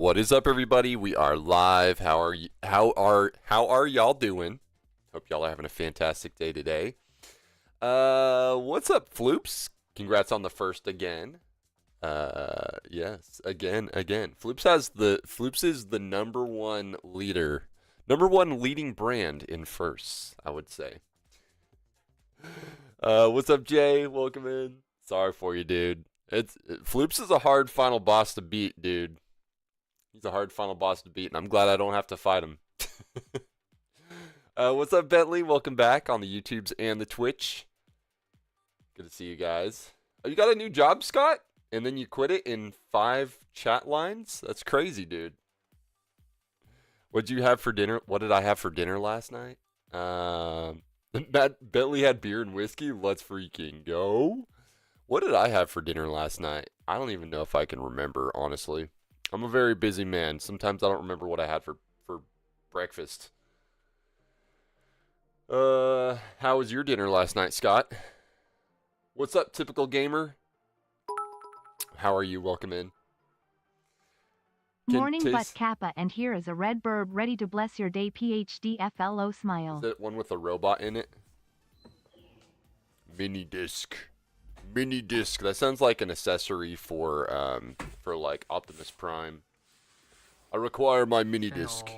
What is up, everybody? We are live. How are y'all doing? Hope y'all are having a fantastic day today. What's up, Floops? Congrats on the first again. Yes, again. Floops is the number one leading brand in firsts, I would say. What's up, Jay? Welcome in. Sorry for you, dude. Floops is a hard final boss to beat, dude. He's a hard final boss to beat, and I'm glad I don't have to fight him. What's up, Bentley? Welcome back on the YouTubes and the Twitch. Good to see you guys. Oh, you got a new job, Scott? And then you quit it in 5 chat lines? That's crazy, dude. What'd you have for dinner? What did I have for dinner last night? Bentley had beer and whiskey. Let's freaking go. What did I have for dinner last night? I don't even know if I can remember, honestly. I'm a very busy man. Sometimes I don't remember what I had for breakfast. How was your dinner last night, Scott? What's up, typical gamer? How are you? Welcome in. Morning, but Kappa, and here is a red burb ready to bless your day. PhD FLO smile. Is it one with a robot in it? Mini disc. Mini disc. That sounds like an accessory for like Optimus Prime. I require my mini disc.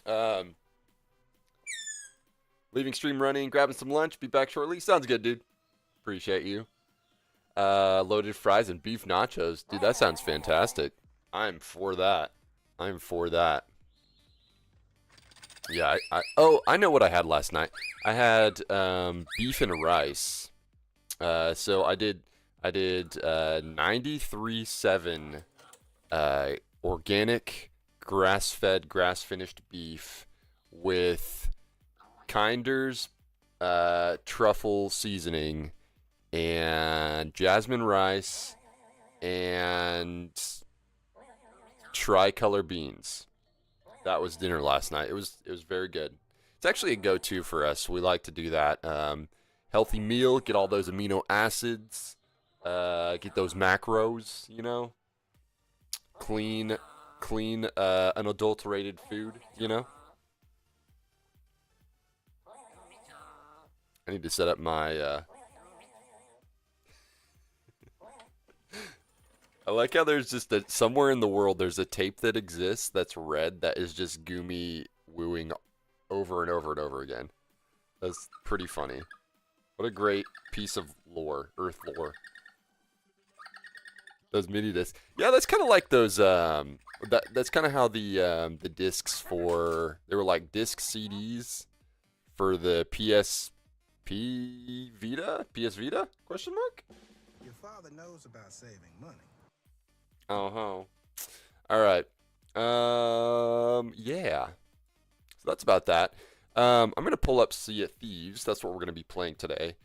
Leaving stream running, grabbing some lunch, be back shortly. Sounds good, dude. Appreciate you. Loaded fries and beef nachos. Dude, that sounds fantastic. I'm for that. I'm for that. Yeah, I know what I had last night. I had beef and rice. So I did 93.7 organic grass-fed, grass-finished beef with Kinder's truffle seasoning and jasmine rice and tricolor beans. That was dinner last night. It was very good. It's actually a go-to for us. We like to do that. Healthy meal, get all those amino acids, get those macros, you know, clean, unadulterated food, you know. I need to set up my, I like how there's just somewhere in the world there's a tape that exists that's red that is just Goomy wooing over and over and over again. That's pretty funny. What a great piece of lore, Earth lore. Those mini discs. Yeah, that's kind of like those, that's kind of how the discs they were like disc CDs for the PS Vita? Question mark? Your father knows about saving money. Oh, all right. Yeah. So that's about that. I'm gonna pull up Sea of Thieves. That's what we're gonna be playing today.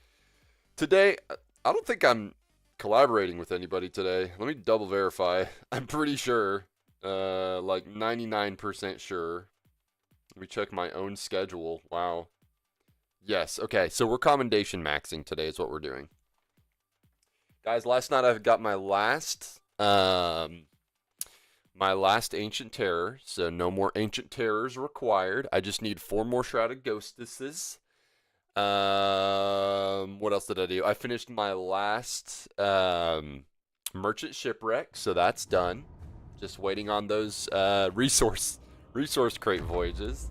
Today, I don't think I'm collaborating with anybody today. Let me double verify. I'm pretty sure, like 99% sure. Let me check my own schedule. Wow. Yes. Okay. So we're commendation maxing today is what we're doing. Guys, last night I got my last Ancient Terror, so no more Ancient Terrors required. I just need 4 more Shrouded Ghostesses. What else did I do? I finished my last Merchant Shipwreck, so that's done. Just waiting on those resource crate voyages.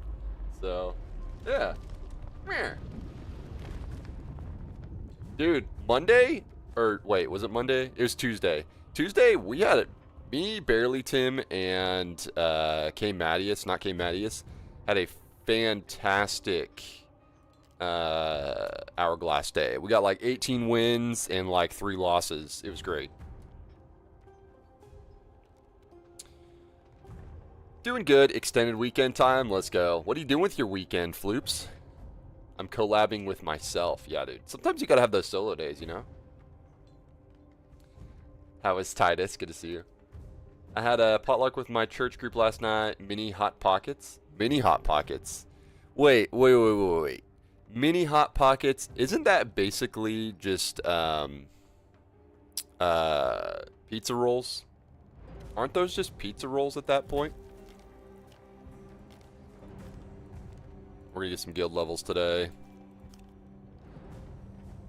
So, yeah. Dude, Monday? Or, wait, was it Monday? It was Tuesday. Tuesday, we had it. Me, Barely Tim, and K Mattias, not K Mattias, had a fantastic Hourglass day. We got like 18 wins and like 3 losses. It was great. Doing good. Extended weekend time. Let's go. What are you doing with your weekend, Floops? I'm collabing with myself. Yeah, dude. Sometimes you gotta have those solo days, you know? How was Titus? Good to see you. I had a potluck with my church group last night. Mini Hot Pockets. Mini Hot Pockets. Wait. Mini Hot Pockets. Isn't that basically just pizza rolls? Aren't those just pizza rolls at that point? We're gonna get some guild levels today.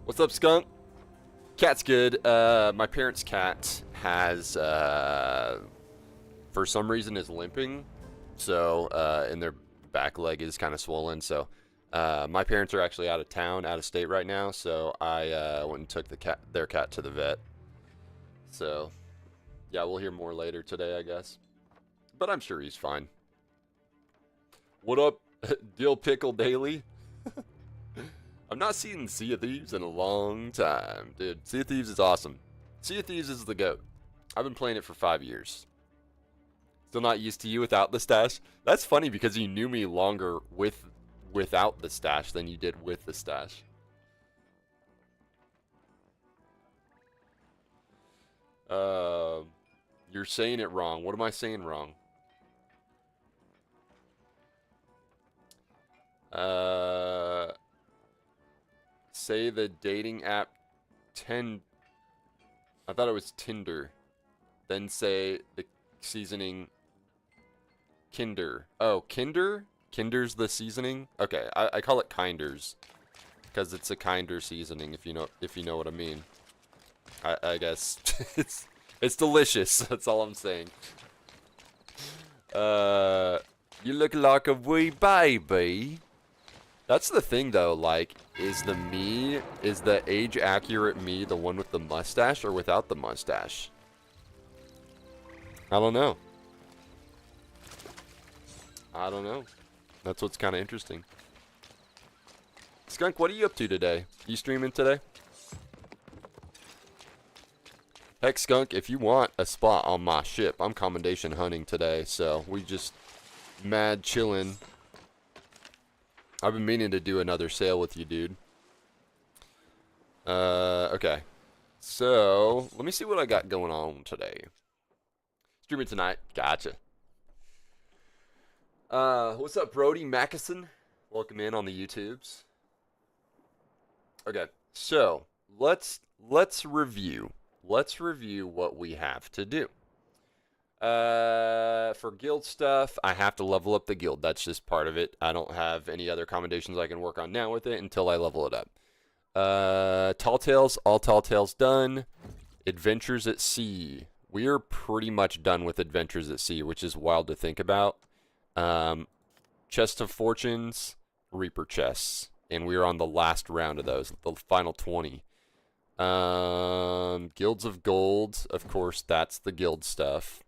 What's up, Skunk? Cat's good. My parents' cat has, for some reason, is limping. So, and their back leg is kind of swollen. So, my parents are actually out of town, out of state right now. So, I went and took their cat to the vet. So, yeah, we'll hear more later today, I guess. But I'm sure he's fine. What up, Dill Pickle Daily? I've not seen Sea of Thieves in a long time, dude. Sea of Thieves is awesome. Sea of Thieves is the GOAT. I've been playing it for 5 years. Still not used to you without the stash? That's funny because you knew me longer without the stash than you did with the stash. You're saying it wrong. What am I saying wrong? Say the dating app I thought it was Tinder. Then say the seasoning Kinder. Oh, Kinder? Kinder's the seasoning? Okay, I call it Kinders because it's a kinder seasoning if you know what I mean. I guess it's delicious. That's all I'm saying. You look like a wee baby. That's the thing though, like, is the age accurate me the one with the mustache or without the mustache? I don't know. That's what's kind of interesting. Skunk, what are you up to today? You streaming today? Heck, Skunk, if you want a spot on my ship, I'm commendation hunting today, so we just mad chillin'. I've been meaning to do another sale with you, dude. Okay. So, let me see what I got going on today. Streaming tonight. Gotcha. What's up, Brody Mackison? Welcome in on the YouTubes. Okay, so let's review. Let's review what we have to do. For guild stuff, I have to level up the guild. That's just part of it. I don't have any other commendations I can work on now with it until I level it up. Tall Tales, all Tall Tales done. Adventures at Sea. We are pretty much done with Adventures at Sea, which is wild to think about. Chest of Fortunes, Reaper chests. And we are on the last round of those, the final 20. Guilds of Gold, of course, that's the guild stuff.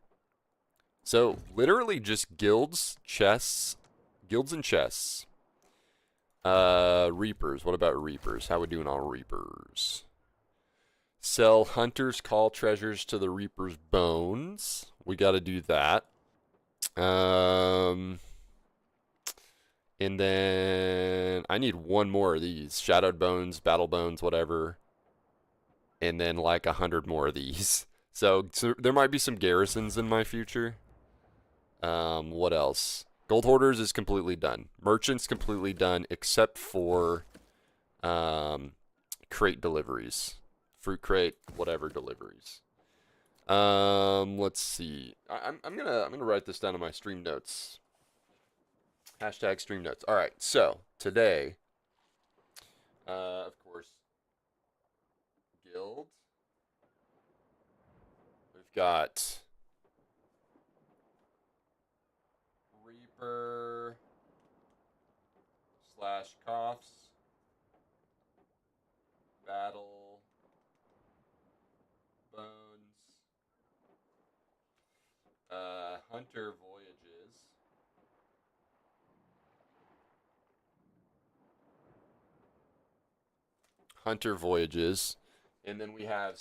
So, literally just guilds, chests, guilds and chests. Reapers, what about Reapers? How we doing on Reapers? Sell Hunters Call treasures to the Reaper's bones. We gotta do that. And then I need one more of these. Shadowed Bones, Battle Bones, whatever. And then like 100 more of these. So there might be some garrisons in my future. What else? Gold Hoarders is completely done. Merchants completely done except for crate deliveries. Fruit crate, whatever deliveries. Let's see. I'm gonna write this down in my stream notes. Hashtag stream notes. All right. So today, of course, guild. We've got Reaper / Coughs, Battle, Bones, Hunter Voyages, and then we have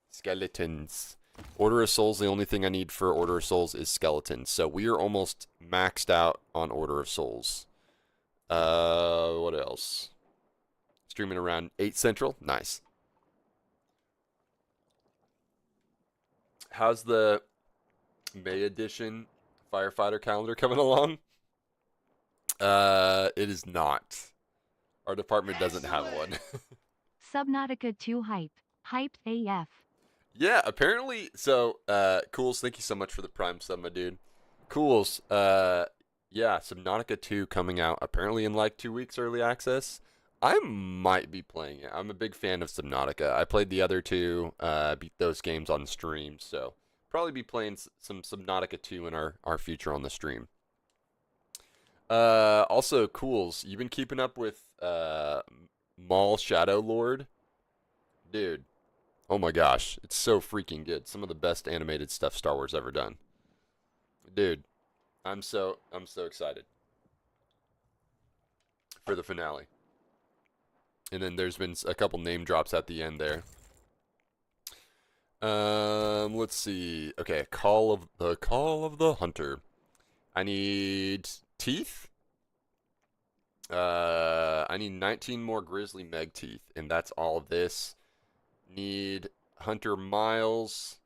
Skeletons. Order of Souls, the only thing I need for Order of Souls is Skeletons. So we are almost maxed out on Order of Souls. What else? Streaming around 8 Central. Nice. How's the May edition Firefighter calendar coming along? It is not. Our department doesn't have one. Subnautica 2 hype. Hyped AF. Yeah, apparently. So, Cools, thank you so much for the Prime sub, my dude. Cools, yeah, Subnautica 2 coming out apparently in like 2 weeks early access. I might be playing it. I'm a big fan of Subnautica. I played the other two, beat those games on stream, so probably be playing some Subnautica 2 in our future on the stream. Also, Cools, you been keeping up with Maul Shadow Lord? Dude, oh my gosh, it's so freaking good. Some of the best animated stuff Star Wars ever done. Dude, I'm so excited for the finale. And then there's been a couple name drops at the end there. Let's see. Okay, Call of the Hunter. I need teeth. I need 19 more Grizzly Meg teeth, and that's all this. Need Hunter Miles.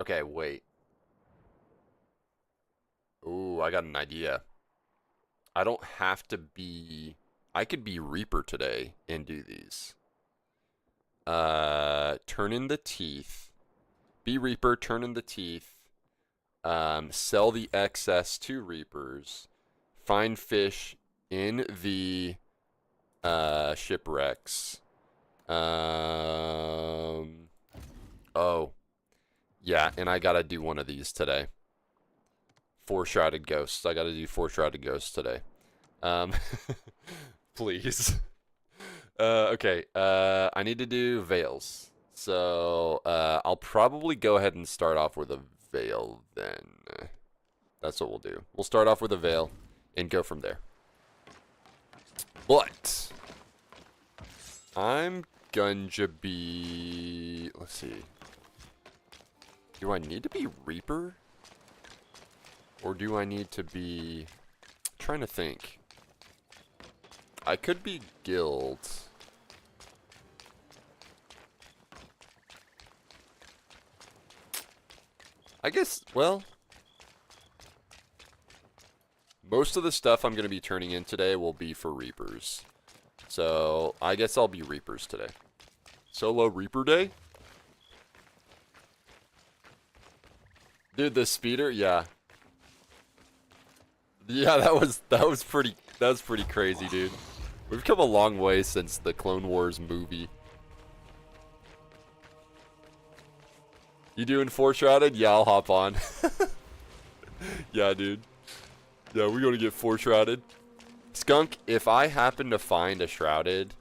Okay, wait. Ooh, I got an idea. I don't have to be... I could be Reaper today and do these. Turn in the teeth. Be Reaper, turn in the teeth. Sell the excess to Reapers. Find fish in the shipwrecks. Oh. Yeah, and I gotta do one of these today. 4 Shrouded Ghosts. I gotta do 4 Shrouded Ghosts today. Please. Okay. I need to do veils. So, I'll probably go ahead and start off with a veil then. That's what we'll do. We'll start off with a veil and go from there. But I'm gonna be... Let's see. Do I need to be Reaper? Or do I need to be... I'm trying to think. I could be Guild. I guess, well... Most of the stuff I'm going to be turning in today will be for Reapers. So, I guess I'll be Reapers today. Solo Reaper Day? Dude, the speeder? Yeah. Yeah, that was pretty crazy, dude. We've come a long way since the Clone Wars movie. You doing 4 Shrouded? Yeah, I'll hop on. Yeah, dude. Yeah, we're gonna get 4 Shrouded. Skunk, if I happen to find a Shrouded,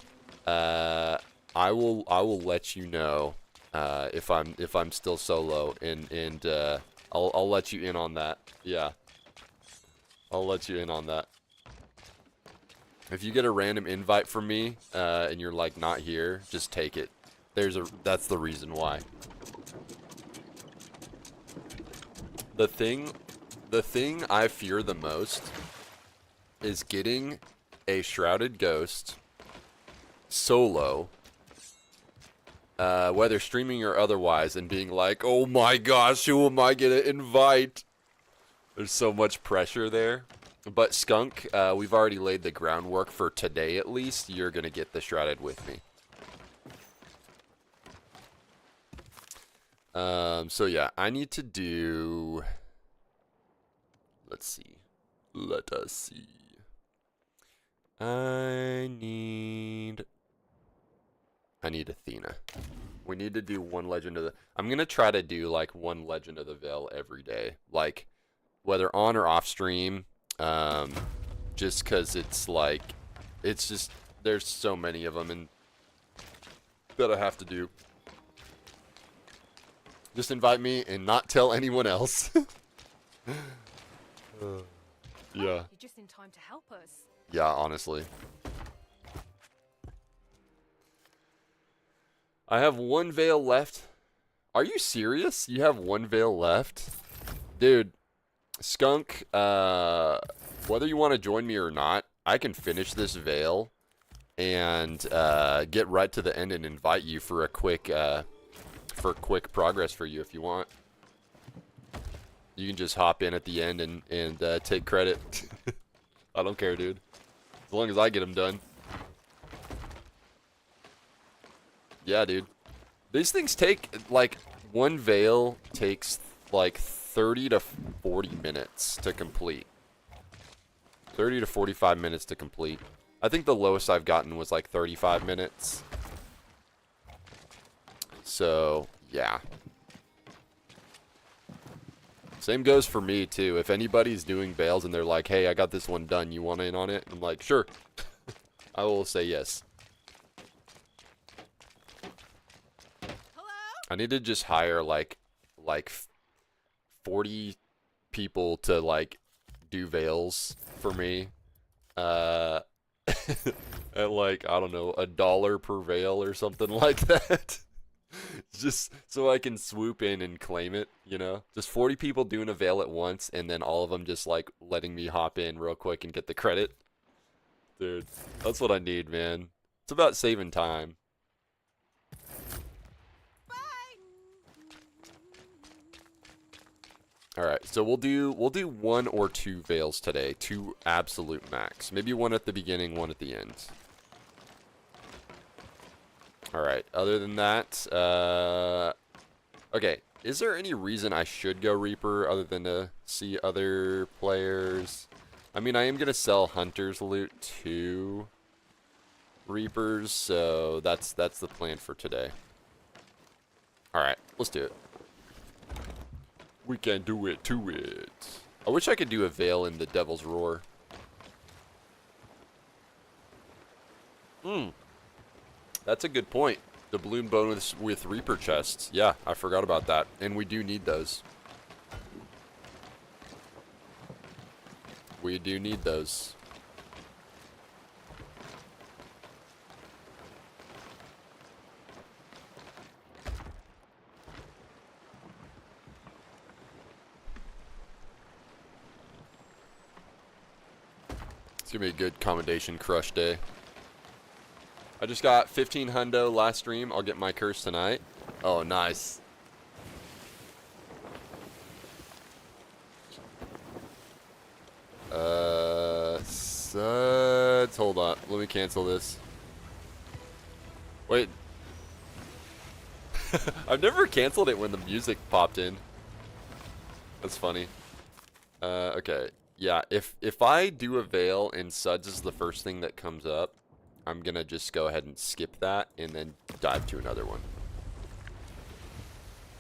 I will let you know if I'm still solo, and I'll let you in on that. Yeah, I'll let you in on that. If you get a random invite from me and you're like not here, just take it. That's the reason why. The thing I fear the most is getting a Shrouded Ghost solo, whether streaming or otherwise, and being like, oh my gosh, who am I gonna invite? There's so much pressure there. But Skunk, we've already laid the groundwork for today at least. You're gonna get the Shrouded with me. So yeah, I need to do... Let's see. Let us see. I need Athena. We need to do one Legend of the... I'm gonna try to do like one Legend of the Veil every day. Like, whether on or off stream. Just cause it's like... It's just... There's so many of them and that I have to do. Just invite me and not tell anyone else. Yeah. You're just in time to help us. Yeah, honestly. I have 1 veil left. Are you serious? You have 1 veil left? Dude, Skunk, whether you want to join me or not, I can finish this veil and get right to the end and invite you for a quick progress for you if you want. You can just hop in at the end and take credit. I don't care, dude. As long as I get them done. Yeah, dude. These things take, like, one veil takes, like, 30 to 40 minutes to complete. 30 to 45 minutes to complete. I think the lowest I've gotten was, like, 35 minutes. So, yeah. Same goes for me, too. If anybody's doing veils and they're like, hey, I got this one done, you want in on it? I'm like, sure. I will say yes. I need to just hire like 40 people to like do veils for me. At like, I don't know, $1 per veil or something like that. Just so I can swoop in and claim it, you know? Just 40 people doing a veil at once, and then all of them just like letting me hop in real quick and get the credit. Dude, that's what I need, man. It's about saving time. Alright, so we'll do 1 or 2 veils today. 2 absolute max. Maybe one at the beginning, one at the end. Alright, other than that, okay, is there any reason I should go Reaper other than to see other players? I mean, I am going to sell Hunter's loot to Reapers, so that's the plan for today. Alright, let's do it. We can do it to it. I wish I could do a veil in the Devil's Roar. That's a good point. The balloon bonus with Reaper chests. Yeah, I forgot about that. And we do need those. We do need those. It's gonna be a good commendation crush day. I just got 15 hundo last stream. I'll get my curse tonight. Oh, nice. Suds. Hold on. Let me cancel this. Wait. I've never canceled it when the music popped in. That's funny. Okay. Yeah, if I do a veil and Suds is the first thing that comes up, I'm gonna just go ahead and skip that and then dive to another one.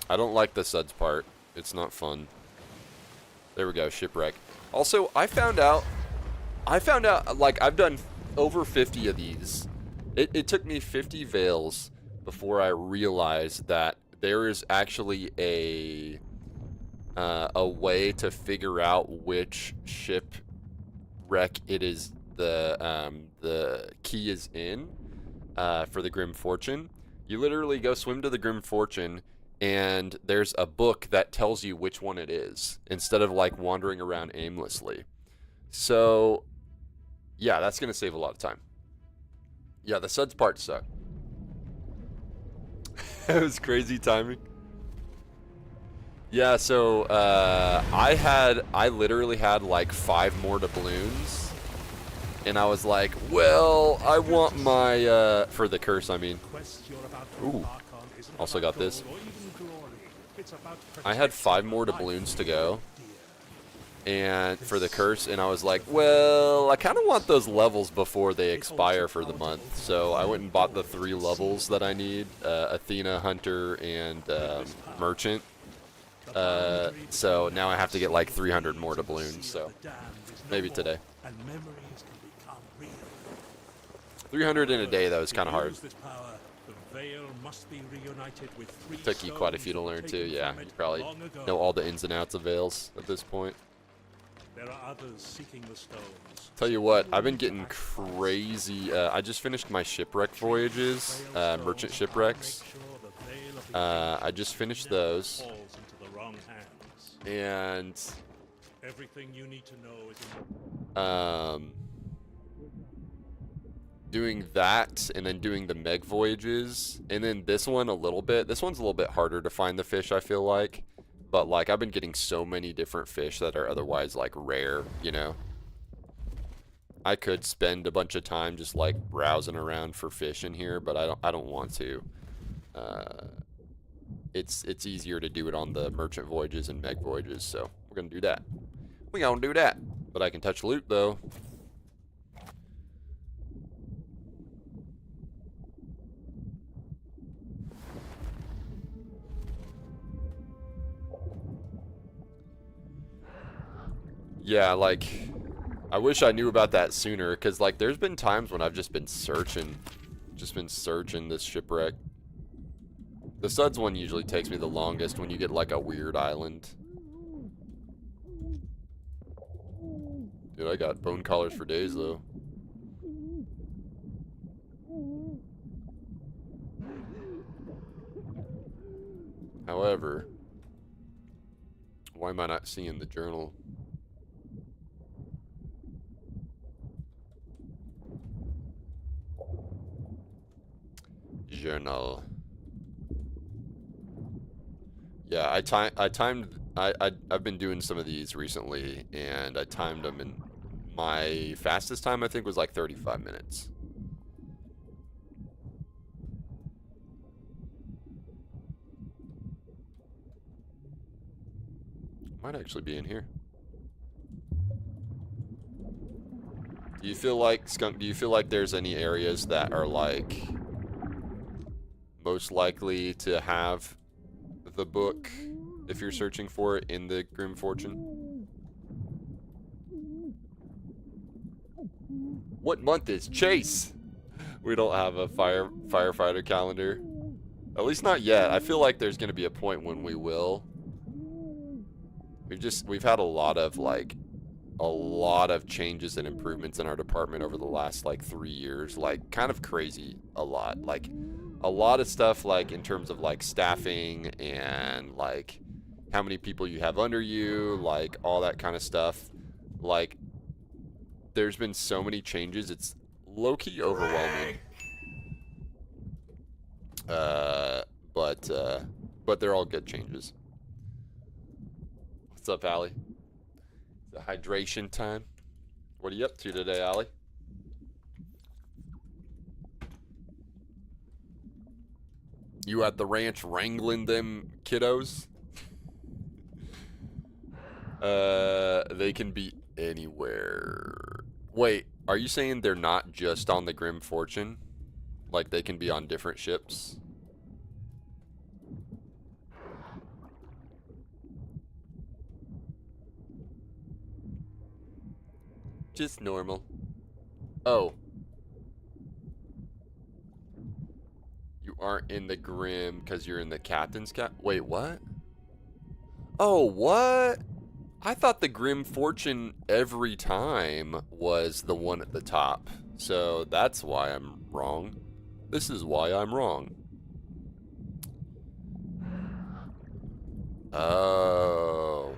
I don't like the Suds part. It's not fun. There we go, shipwreck. Also, I found out, like, I've done over 50 of these. It took me 50 veils before I realized that there is actually a way to figure out which shipwreck it is the key is in for the Grim Fortune. You literally go swim to the Grim Fortune, and there's a book that tells you which one it is, instead of like wandering around aimlessly. So yeah, that's gonna save a lot of time. Yeah, the Suds part sucked. It was crazy timing. Yeah, so I literally had like 5 more doubloons, and I was like, well, I want my for the curse, I mean. Ooh, also got this. I had 5 more doubloons to go, and for the curse, and I was like, well, I kind of want those levels before they expire for the month. So I went and bought the 3 levels that I need: Athena, Hunter, and Merchant. So now I have to get like 300 more doubloons, so maybe today. 300 in a day, though, is kind of hard. Took you quite a few to learn, too. Yeah, you probably know all the ins and outs of veils at this point. There are others seeking the stones. Tell you what, I've been getting crazy. I just finished my shipwreck voyages, merchant shipwrecks. I just finished those. And everything you need to know is doing that, and then doing the Meg voyages, and then this one a little bit. This one's a little bit harder to find the fish, I feel like. But like, I've been getting so many different fish that are otherwise like rare, you know. I could spend a bunch of time just like browsing around for fish in here, but I don't want to. it's easier to do it on the merchant voyages and meg voyages, so we're gonna do that. We gonna do that. But I can touch loot though. Yeah, like, I wish I knew about that sooner, because, like, there's been times when I've just been searching this shipwreck. The Suds one usually takes me the longest when you get, like, a weird island. Dude, I got bone collars for days, though. However, why am I not seeing the journal? Journal. Yeah, I've been doing some of these recently, and I timed them, and my fastest time I think was like 35 minutes. Might actually be in here. Do you feel like, Skunk, do you feel like there's any areas that are like most likely to have the book if you're searching for it in the Grim Fortune? What month is Chase? We don't have a firefighter calendar. At least not yet. I feel like there's going to be a point when we will. We've had a lot of changes and improvements in our department over the last like 3 years, like kind of crazy. A lot of stuff, like in terms of like staffing and like how many people you have under you, like all that kind of stuff. Like there's been so many changes, it's low-key overwhelming. But they're all good changes. What's up, Allie? The hydration time. What are you up to today, Allie? You at the ranch wrangling them kiddos? They can be anywhere. Wait, are you saying they're not just on the Grim Fortune? Like they can be on different ships? Just normal. Oh. You aren't in the Grim because you're in the Captain's Cap. Wait, what? Oh, what? I thought the Grim Fortune every time was the one at the top. So that's why I'm wrong. This is why I'm wrong. Oh.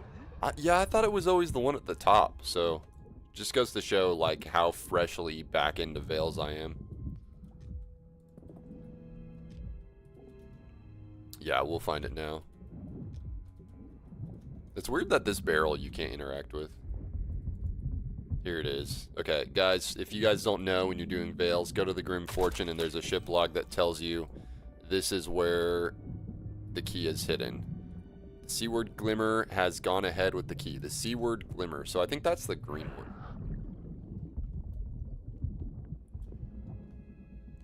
Yeah, I thought it was always the one at the top. So just goes to show like how freshly back into Veils I am. Yeah, we'll find it now. It's weird that this barrel you can't interact with. Here it is. Okay, guys, if you guys don't know when you're doing Veils, go to the Grim Fortune and there's a ship log that tells you this is where the key is hidden. The Seaward Glimmer has gone ahead with the key. The Seaward Glimmer. So I think that's the green one.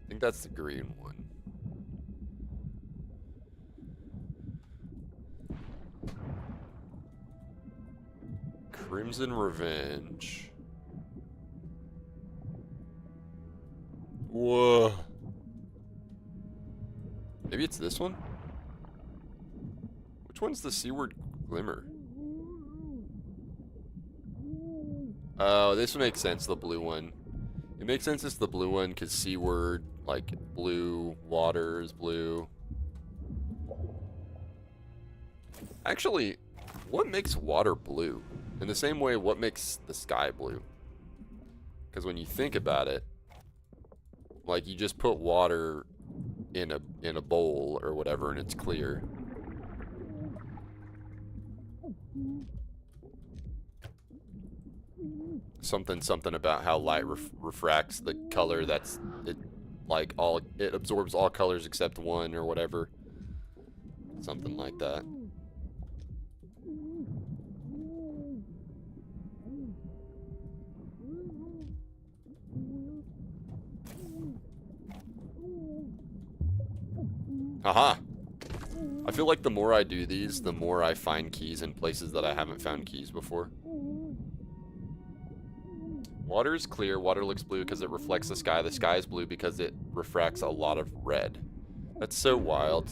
I think that's the green one. Crimson Revenge. Whoa. Maybe it's this one? Which one's the Seaward Glimmer? Oh, this makes sense, the blue one. It makes sense it's the blue one because Seaward, like, blue, water is blue. Actually, what makes water blue? In the same way, what makes the sky blue? Because when you think about it, like you just put water in a bowl or whatever and it's clear. Something about how light refracts the color that's it like it absorbs all colors except one or whatever. Something like that. Haha. I feel like the more I do these, the more I find keys in places that I haven't found keys before. Water is clear. Water looks blue because it reflects the sky. The sky is blue because it refracts a lot of red. That's so wild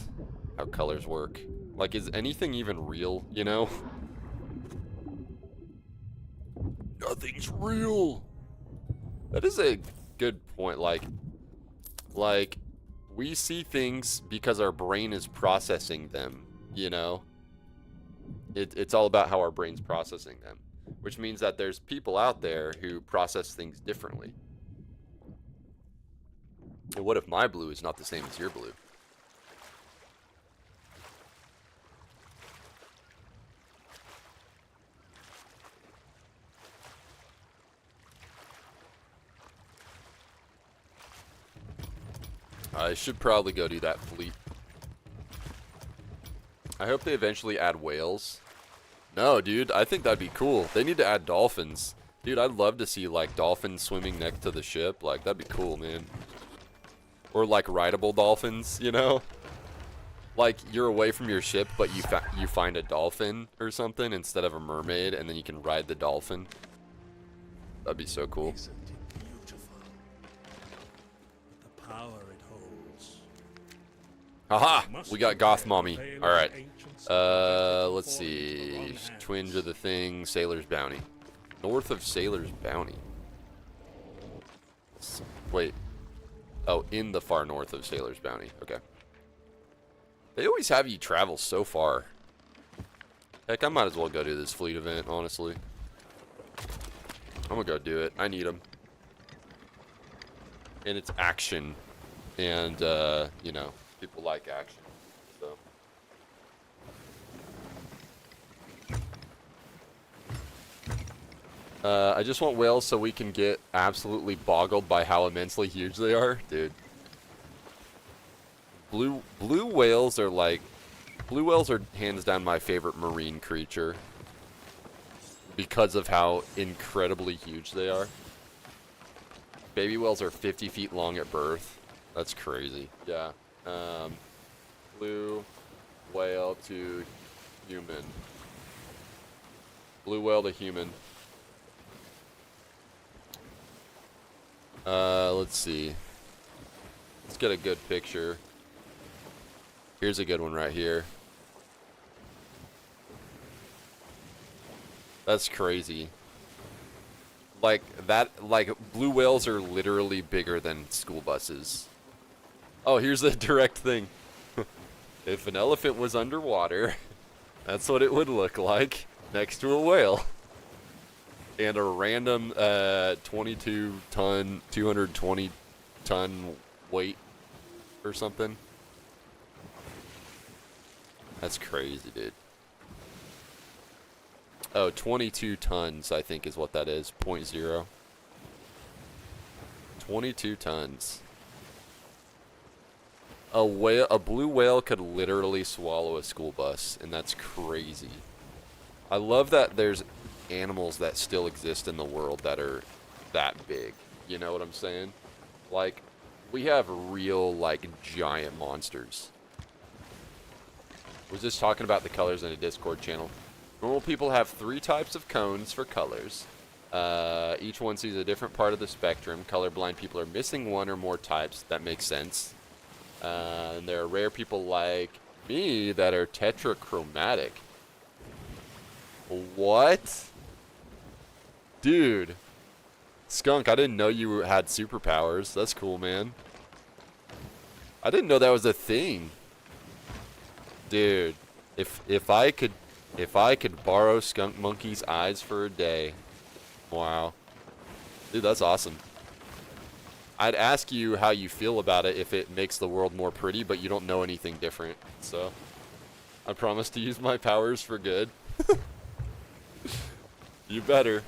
how colors work. Like, is anything even real, you know? Nothing's real. That is a good point. Like we see things because our brain is processing them, you know? It's all about how our brain's processing them, which means that there's people out there who process things differently. And what if my blue is not the same as your blue? I should probably go do that fleet. I hope they eventually add whales. No, dude, I think that'd be cool. They need to add dolphins. Dude, I'd love to see, like, dolphins swimming next to the ship. Like, that'd be cool, man. Or, like, rideable dolphins, you know? Like, you're away from your ship, but you find a dolphin or something instead of a mermaid, and then you can ride the dolphin. That'd be so cool. Isn't it beautiful? The power it holds. Haha! Must We got be Goth there, Mommy. veil of Alright. ancient sacrifice Let's performed see. with strong Twinge hands. of the Thing, Sailor's Bounty. North of Sailor's Bounty. Wait. Oh, in the far north of Sailor's Bounty. Okay. They always have you travel so far. Heck, I might as well go do this fleet event, honestly. I'm gonna go do it. I need them. And it's action. And, you know, people like action. So. I just want whales so we can get absolutely boggled by how immensely huge they are. Dude. Blue whales are like... Blue whales are hands down my favorite marine creature. Because of how incredibly huge they are. Baby whales are 50 feet long at birth. That's crazy. Yeah. Blue whale to human. Blue whale to human. Let's see. Let's get a good picture. Here's a good one right here. That's crazy. Like blue whales are literally bigger than school buses. Oh, here's a direct thing. If an elephant was underwater, that's what it would look like next to a whale. And a random 22-ton, 220-ton weight or something. That's crazy, dude. Oh, 22 tons, I think is what that is. 0.0. 22 tons. A blue whale could literally swallow a school bus, and that's crazy. I love that there's animals that still exist in the world that are that big. You know what I'm saying? Like, we have real, like, giant monsters. I was just talking about the colors in a Discord channel. Normal people have 3 types of cones for colors. Each one sees a different part of the spectrum. Colorblind people are missing one or more types. That makes sense. And there are rare people like me that are tetrachromatic. What? Dude. Skunk, I didn't know you had superpowers. That's cool, man. I didn't know that was a thing. Dude, if I could borrow Skunk Monkey's eyes for a day. Wow. Dude, that's awesome. I'd ask you how you feel about it if it makes the world more pretty, but you don't know anything different. So, I promise to use my powers for good. You better.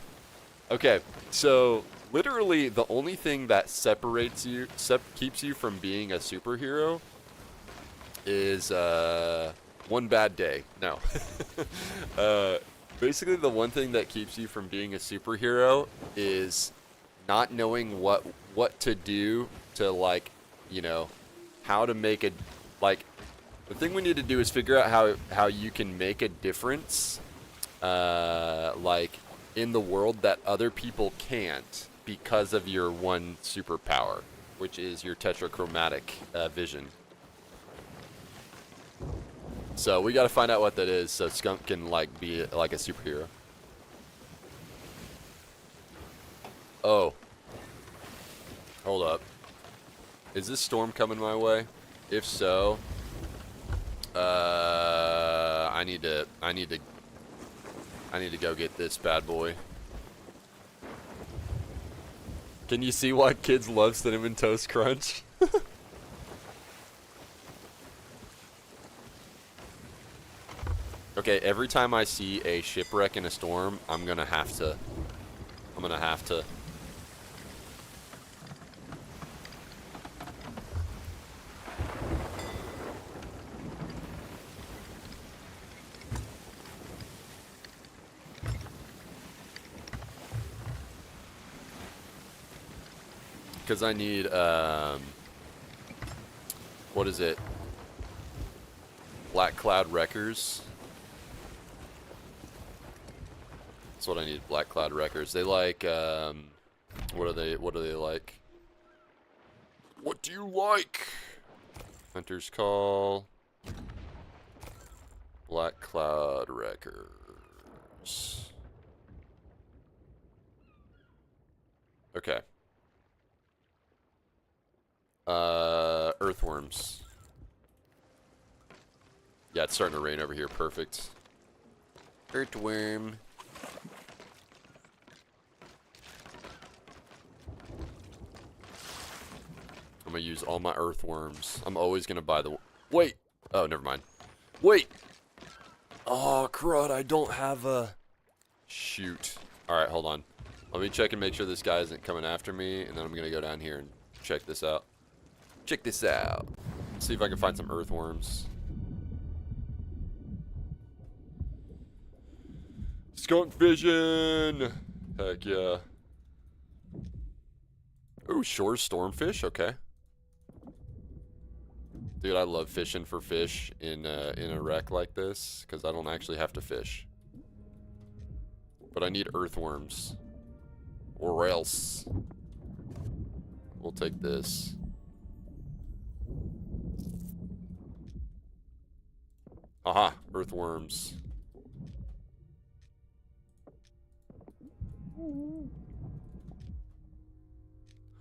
Okay, so literally the only thing that separates you, keeps you from being a superhero is one bad day. No. Basically the one thing that keeps you from being a superhero is not knowing what to do to, like, you know, how to make a, like, the thing we need to do is figure out how you can make a difference, like, in the world that other people can't because of your one superpower, which is your tetrachromatic vision. So we gotta find out what that is so Skunk can, like, be like a superhero. Oh. Hold up. Is this storm coming my way? If so, I need to go get this bad boy. Can you see why kids love Cinnamon Toast Crunch? Okay, every time I see a shipwreck in a storm, I'm gonna have to. Because I need, what is it? Black Cloud Wreckers. That's what I need, Black Cloud Wreckers. They like, what are they like? What do you like? Hunter's Call. Black Cloud Wreckers. Okay. Earthworms. Yeah, it's starting to rain over here. Perfect. Earthworm. I'm gonna use all my earthworms. I'm always gonna buy the... Wait! Oh, never mind. Wait! Oh, crud, I don't have a... Shoot. Alright, hold on. Let me check and make sure this guy isn't coming after me, and then I'm gonna go down here and check this out. Check this out. See if I can find some earthworms. Skunk vision! Heck yeah. Ooh, shore stormfish, okay. Dude, I love fishing for fish in a wreck like this, because I don't actually have to fish. But I need earthworms. Or else. We'll take this. Aha, earthworms.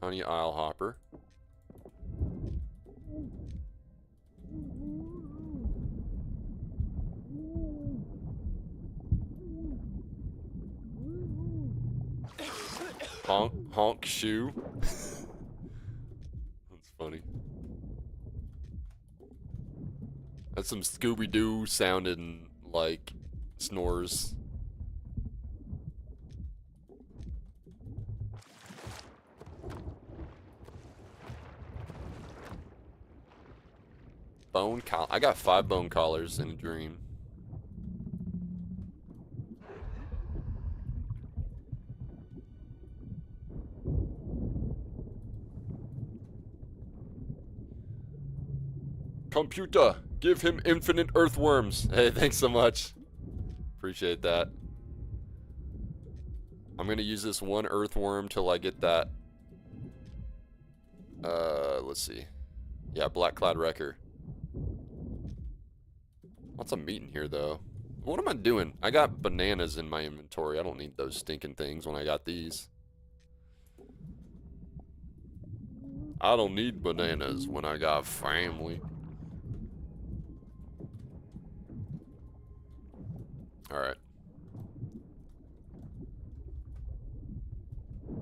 Honey Isle Hopper. Honk shoe. That's funny. That's some Scooby-Doo sounding like snores. Bone collar. I got 5 bone collars in a dream. Computer, give him infinite earthworms. Hey, thanks so much. Appreciate that. I'm gonna use this one earthworm till I get that. Let's see. Yeah, Black Cloud Wrecker. Lots of meat in here, though. What am I doing? I got bananas in my inventory. I don't need those stinking things when I got these. I don't need bananas when I got family. Alright.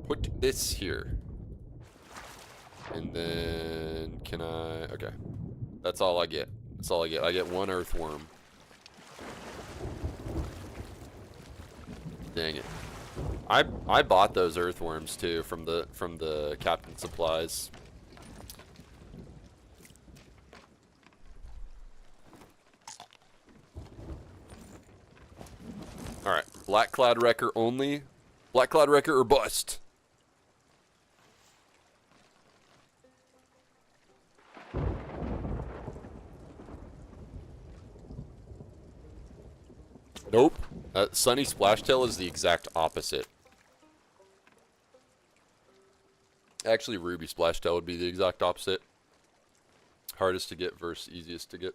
Put this here. And then, can I... Okay. That's all I get. That's all I get. I get 1 earthworm. Dang it. I bought those earthworms too from the Captain Supplies. All right, Black Cloud Wrecker only. Black Cloud Wrecker or bust. Nope. Sunny Splashtail is the exact opposite. Actually, Ruby Splashtail would be the exact opposite. Hardest to get versus easiest to get.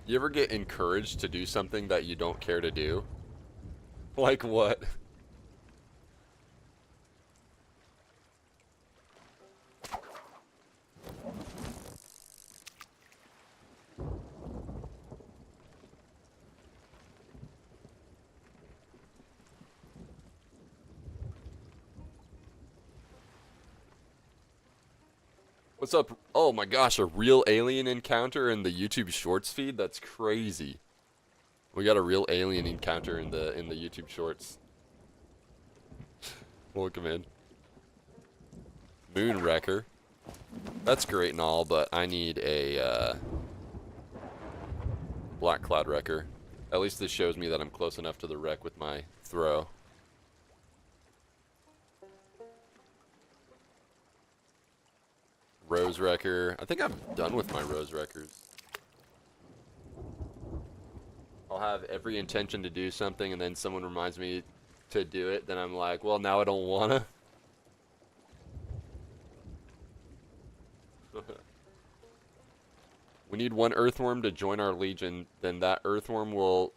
You ever get encouraged to do something that you don't care to do? Like what? What's up? Oh my gosh, a real alien encounter in the YouTube Shorts feed? That's crazy. We got a real alien encounter in the YouTube Shorts. Welcome in. Moon Wrecker. That's great and all, but I need a Black Cloud Wrecker. At least this shows me that I'm close enough to the wreck with my throw. Rose Wrecker. I think I'm done with my Rose Wreckers. I'll have every intention to do something, and then someone reminds me to do it, then I'm like, well, now I don't wanna. We need one earthworm to join our legion, then that earthworm will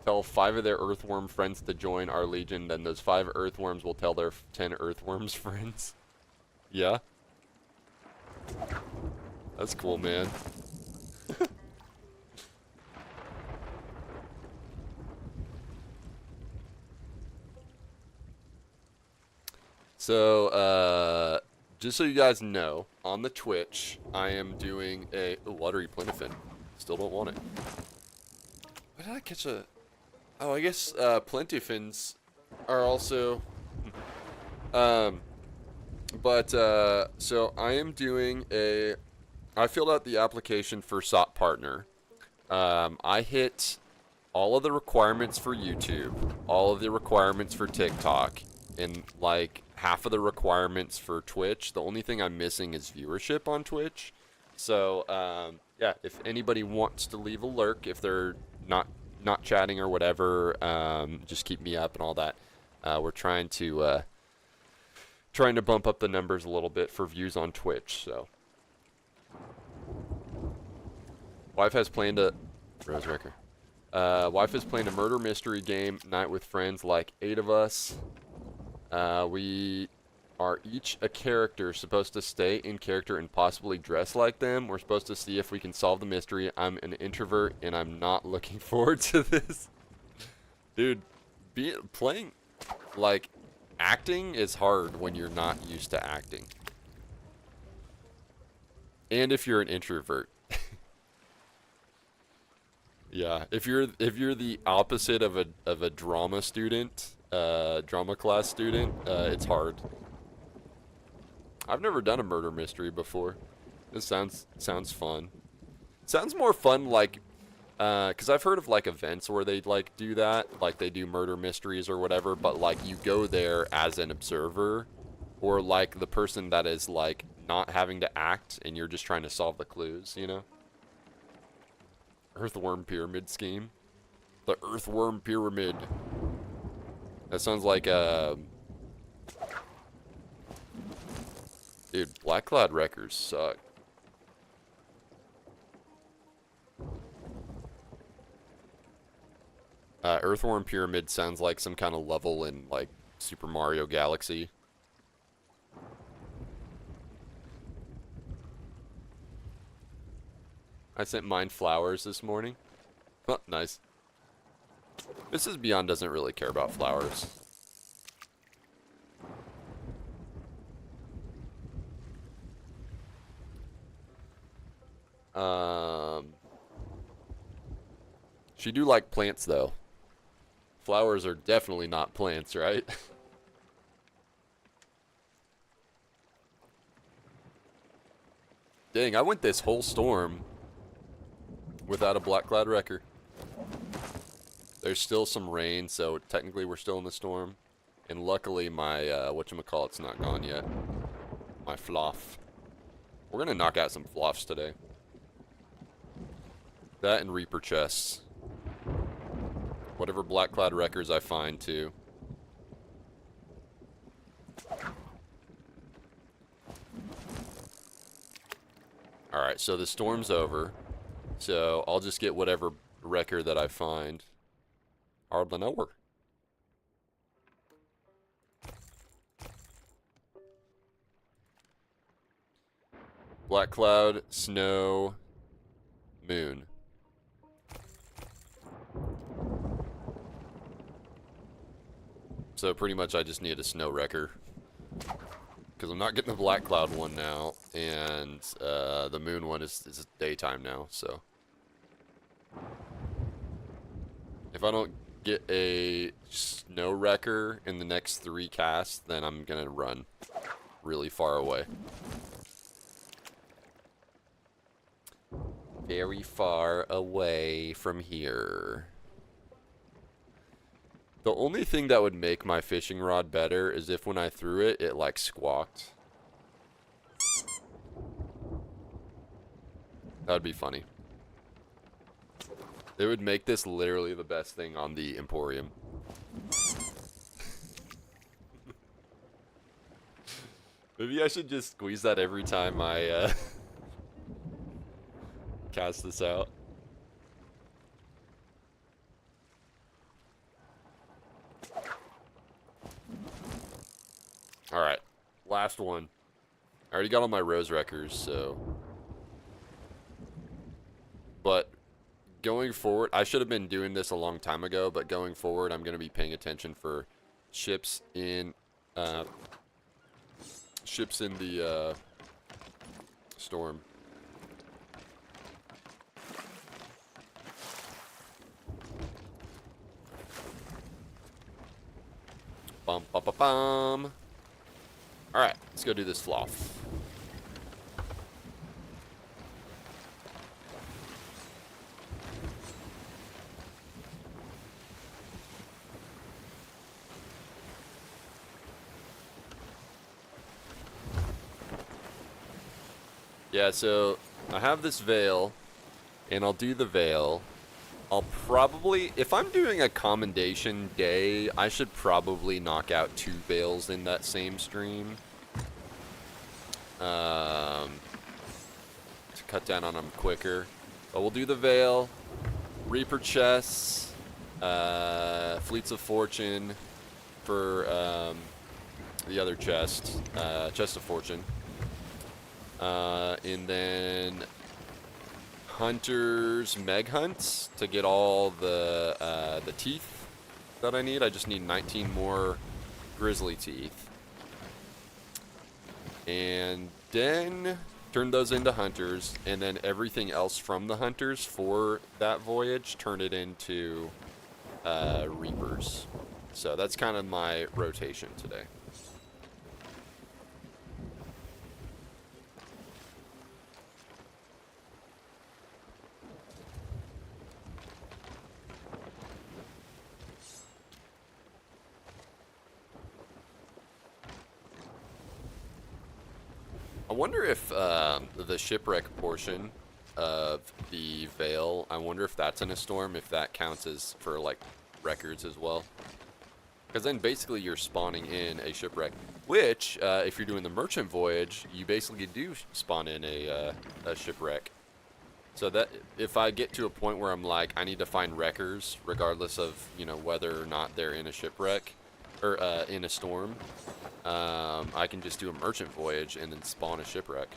tell 5 of their earthworm friends to join our legion, then those 5 earthworms will tell their 10 earthworms friends. Yeah? That's cool, man. So, just so you guys know, on the Twitch, I am doing a watery plentifin. Still don't want it. Why did I catch a... Oh, I guess plentifins are also... so I am doing a... I filled out the application for SOT Partner. I hit all of the requirements for YouTube, all of the requirements for TikTok, and like half of the requirements for Twitch. The only thing I'm missing is viewership on Twitch. So, yeah, if anybody wants to leave a lurk, if they're not chatting or whatever, just keep me up and all that. We're trying to bump up the numbers a little bit for views on Twitch, so. Wife has planned a... Rose Wrecker. Wife has planned a murder mystery game night with friends, like 8 of us. We are each a character, supposed to stay in character and possibly dress like them. We're supposed to see if we can solve the mystery. I'm an introvert, and I'm not looking forward to this. Dude, playing, like, acting is hard when you're not used to acting. And if you're an introvert. Yeah, if you're the opposite of a drama student, drama class student, it's hard. I've never done a murder mystery before. This sounds fun. Sounds more fun like, cause I've heard of like events where they like do that, like they do murder mysteries or whatever, but like you go there as an observer, or like the person that is like not having to act and you're just trying to solve the clues, you know? Earthworm pyramid scheme. The Earthworm pyramid. That sounds like a... Dude, Black Cloud Wreckers suck. Earthworm pyramid sounds like some kind of level in like Super Mario Galaxy. I sent mine flowers this morning. Oh, nice. Mrs. Beyond doesn't really care about flowers. She do like plants though. Flowers are definitely not plants, right? Dang, I went this whole storm without a black cloud wrecker. There's still some rain, so technically we're still in the storm. And luckily my, whatchamacallit's not gone yet. My floff. We're gonna knock out some floffs today. That and Reaper chests. Whatever black cloud wreckers I find, too. Alright, so the storm's over. So I'll just get whatever wrecker that I find. Hardly nowhere. Black cloud, snow, moon. So pretty much I just need a snow wrecker. Because I'm not getting the black cloud one now. And the moon one is daytime now, so. If I don't get a snow wrecker in the next 3 casts, then I'm going to run really far away. Very far away from here. The only thing that would make my fishing rod better is if when I threw it, it like squawked. That would be funny. It would make this literally the best thing on the Emporium. Maybe I should just squeeze that every time I cast this out. Alright, last one. I already got all my rose wreckers, so. But going forward, I should have been doing this a long time ago, but going forward, I'm going to be paying attention for ships in the storm. Bum, bum, bum, bum. Alright, let's go do this floff. Yeah, so I have this veil, and I'll do the veil. I'll probably, if I'm doing a commendation day, I should probably knock out 2 veils in that same stream. To cut down on them quicker. But we'll do the veil, Reaper chests, Fleets of Fortune for the other chest, Chest of Fortune. And then Hunter's Meg Hunts to get all the teeth that I need. I just need 19 more grizzly teeth. And then turn those into hunters, and then everything else from the hunters for that voyage, turn it into reapers. So that's kind of my rotation today. I wonder if the shipwreck portion of the veil, I wonder if that's in a storm, if that counts as for like records as well. Because then basically you're spawning in a shipwreck, which if you're doing the merchant voyage, you basically do spawn in a shipwreck. So that if I get to a point where I'm like, I need to find wreckers, regardless of, you know, whether or not they're in a shipwreck or in a storm, I can just do a merchant voyage and then spawn a shipwreck.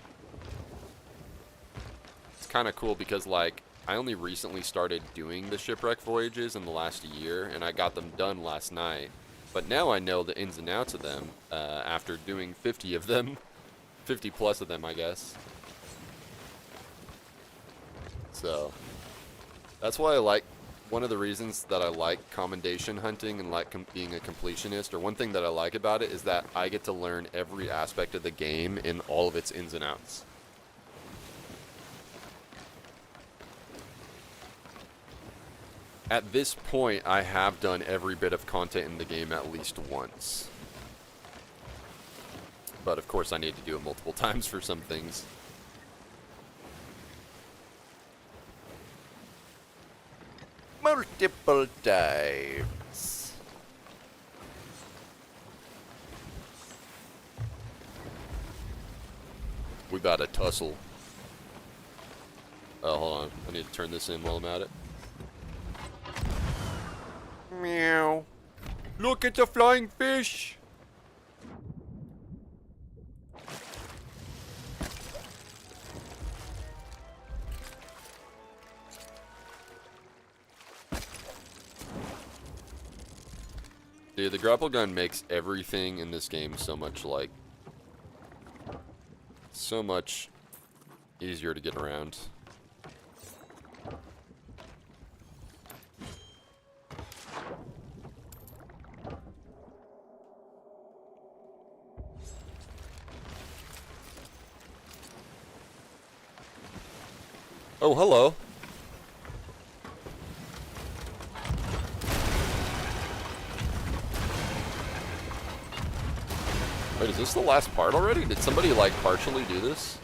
It's kind of cool because, like, I only recently started doing the shipwreck voyages in the last year, and I got them done last night. But now I know the ins and outs of them after doing 50 of them, 50 plus of them, I guess. So that's why I like one of the reasons that I like commendation hunting and like being a completionist, or one thing that I like about it, is that I get to learn every aspect of the game in all of its ins and outs. At this point, I have done every bit of content in the game at least once. But of course I need to do it multiple times for some things. Multiple times. We about to tussle. Oh, hold on. I need to turn this in while I'm at it. Meow. Look at the flying fish. Dude, the grapple gun makes everything in this game so much easier to get around. Oh, hello. Wait, is this the last part already? Did somebody, like, partially do this?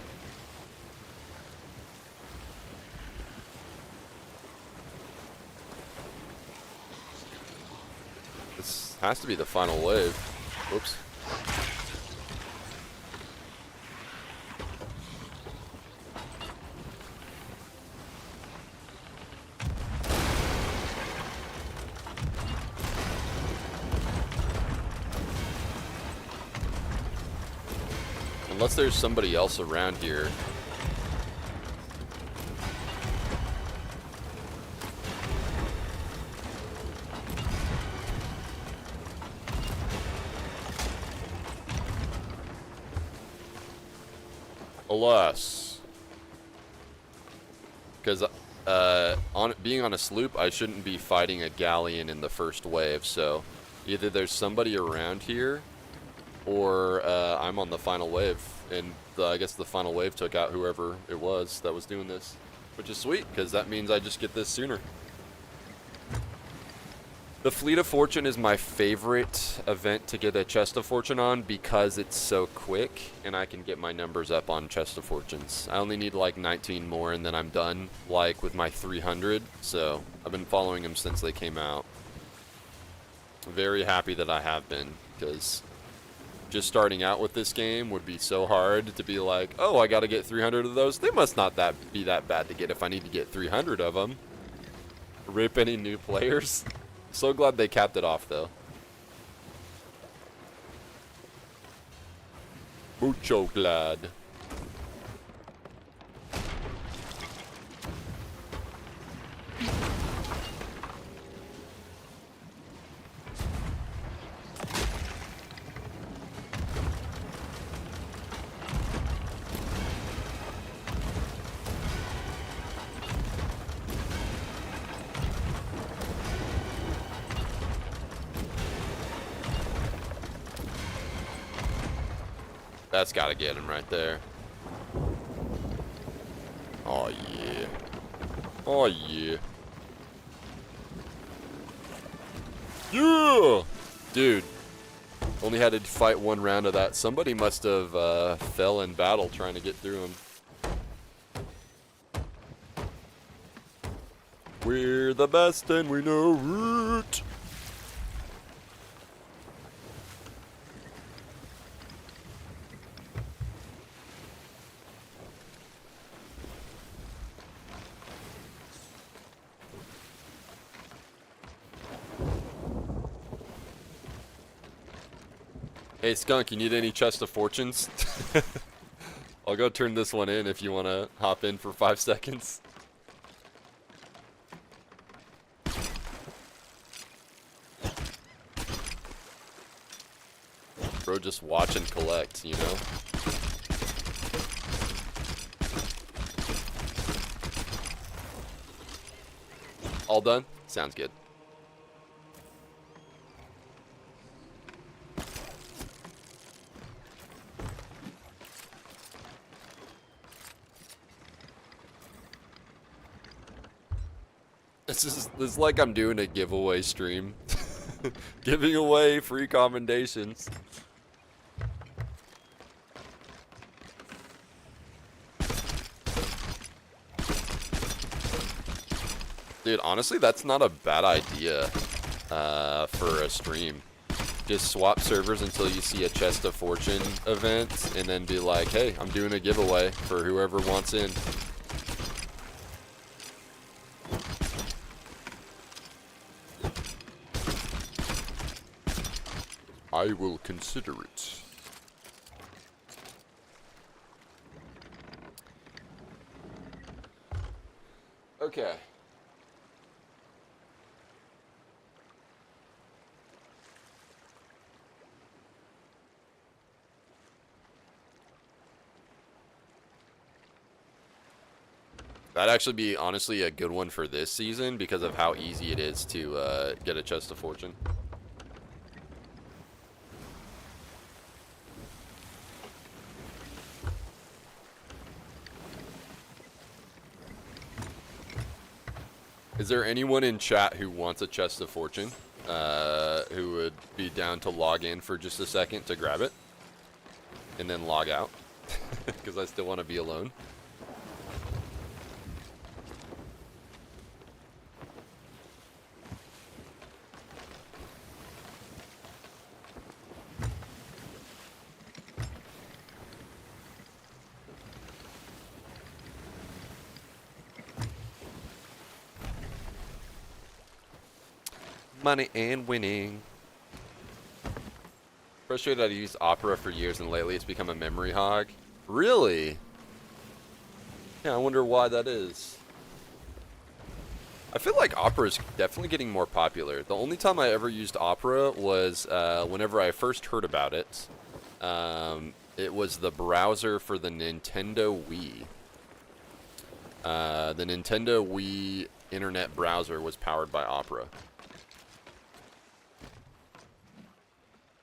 This has to be the final wave. Whoops. Unless there's somebody else around here. Alas. Because being on a sloop, I shouldn't be fighting a galleon in the first wave, so either there's somebody around here, or I'm on the final wave, and I guess the final wave took out whoever it was that was doing this, which is sweet, because that means I just get this sooner. The Fleet of Fortune is my favorite event to get a Chest of Fortune on because it's so quick, and I can get my numbers up on Chest of Fortunes. I only need like 19 more, and then I'm done, like with my 300, so I've been following them since they came out. Very happy that I have been, because just starting out with this game would be so hard to be like, oh, I gotta get 300 of those. They must not be that bad to get if I need to get 300 of them. Rip any new players. So glad they capped it off, though. Mucho glad. That's gotta get him right there. Oh yeah. Oh yeah. Yeah! Dude. Only had to fight one round of that. Somebody must have fell in battle trying to get through him. We're the best and we know it. Hey Skunk, you need any Chest of Fortunes? I'll go turn this one in if you want to hop in for 5 seconds. Bro, just watch and collect, you know? All done? Sounds good. This is like I'm doing a giveaway stream. Giving away free commendations. Dude, honestly, that's not a bad idea for a stream. Just swap servers until you see a Chest of Fortune event, and then be like, hey, I'm doing a giveaway for whoever wants in. I will consider it. Okay. That'd actually be, honestly, a good one for this season because of how easy it is to get a Chest of Fortune. Is there anyone in chat who wants a Chest of Fortune? Who would be down to log in for just a second to grab it? And then log out? Because I still want to be alone. Money and winning. Frustrated I've used Opera for years and lately it's become a memory hog. Really? Yeah, I wonder why that is. I feel like Opera is definitely getting more popular. The only time I ever used Opera was whenever I first heard about it. It was the browser for the Nintendo Wii. The Nintendo Wii internet browser was powered by Opera.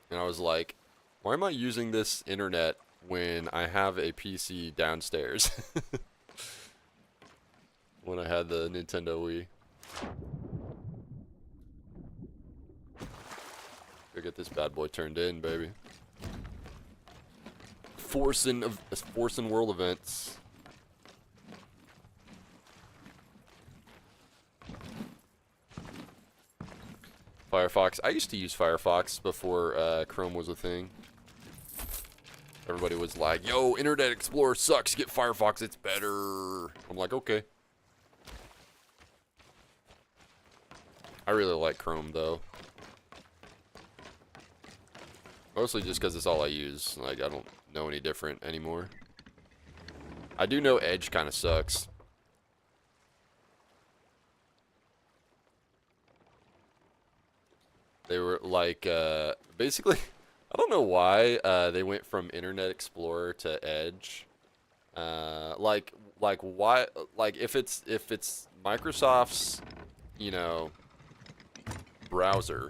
And I was like, why am I using this internet when I have a PC downstairs? When I had the Nintendo Wii. Go get this bad boy turned in, baby. Forcing world events. Firefox. I used to use Firefox before Chrome was a thing. Everybody was like, yo, Internet Explorer sucks. Get Firefox. It's better. I'm like, okay. I really like Chrome, though. Mostly just because it's all I use. Like, I don't know any different anymore. I do know Edge kind of sucks. They were like, basically, I don't know why they went from Internet Explorer to Edge. Like why? Like if it's Microsoft's, you know, browser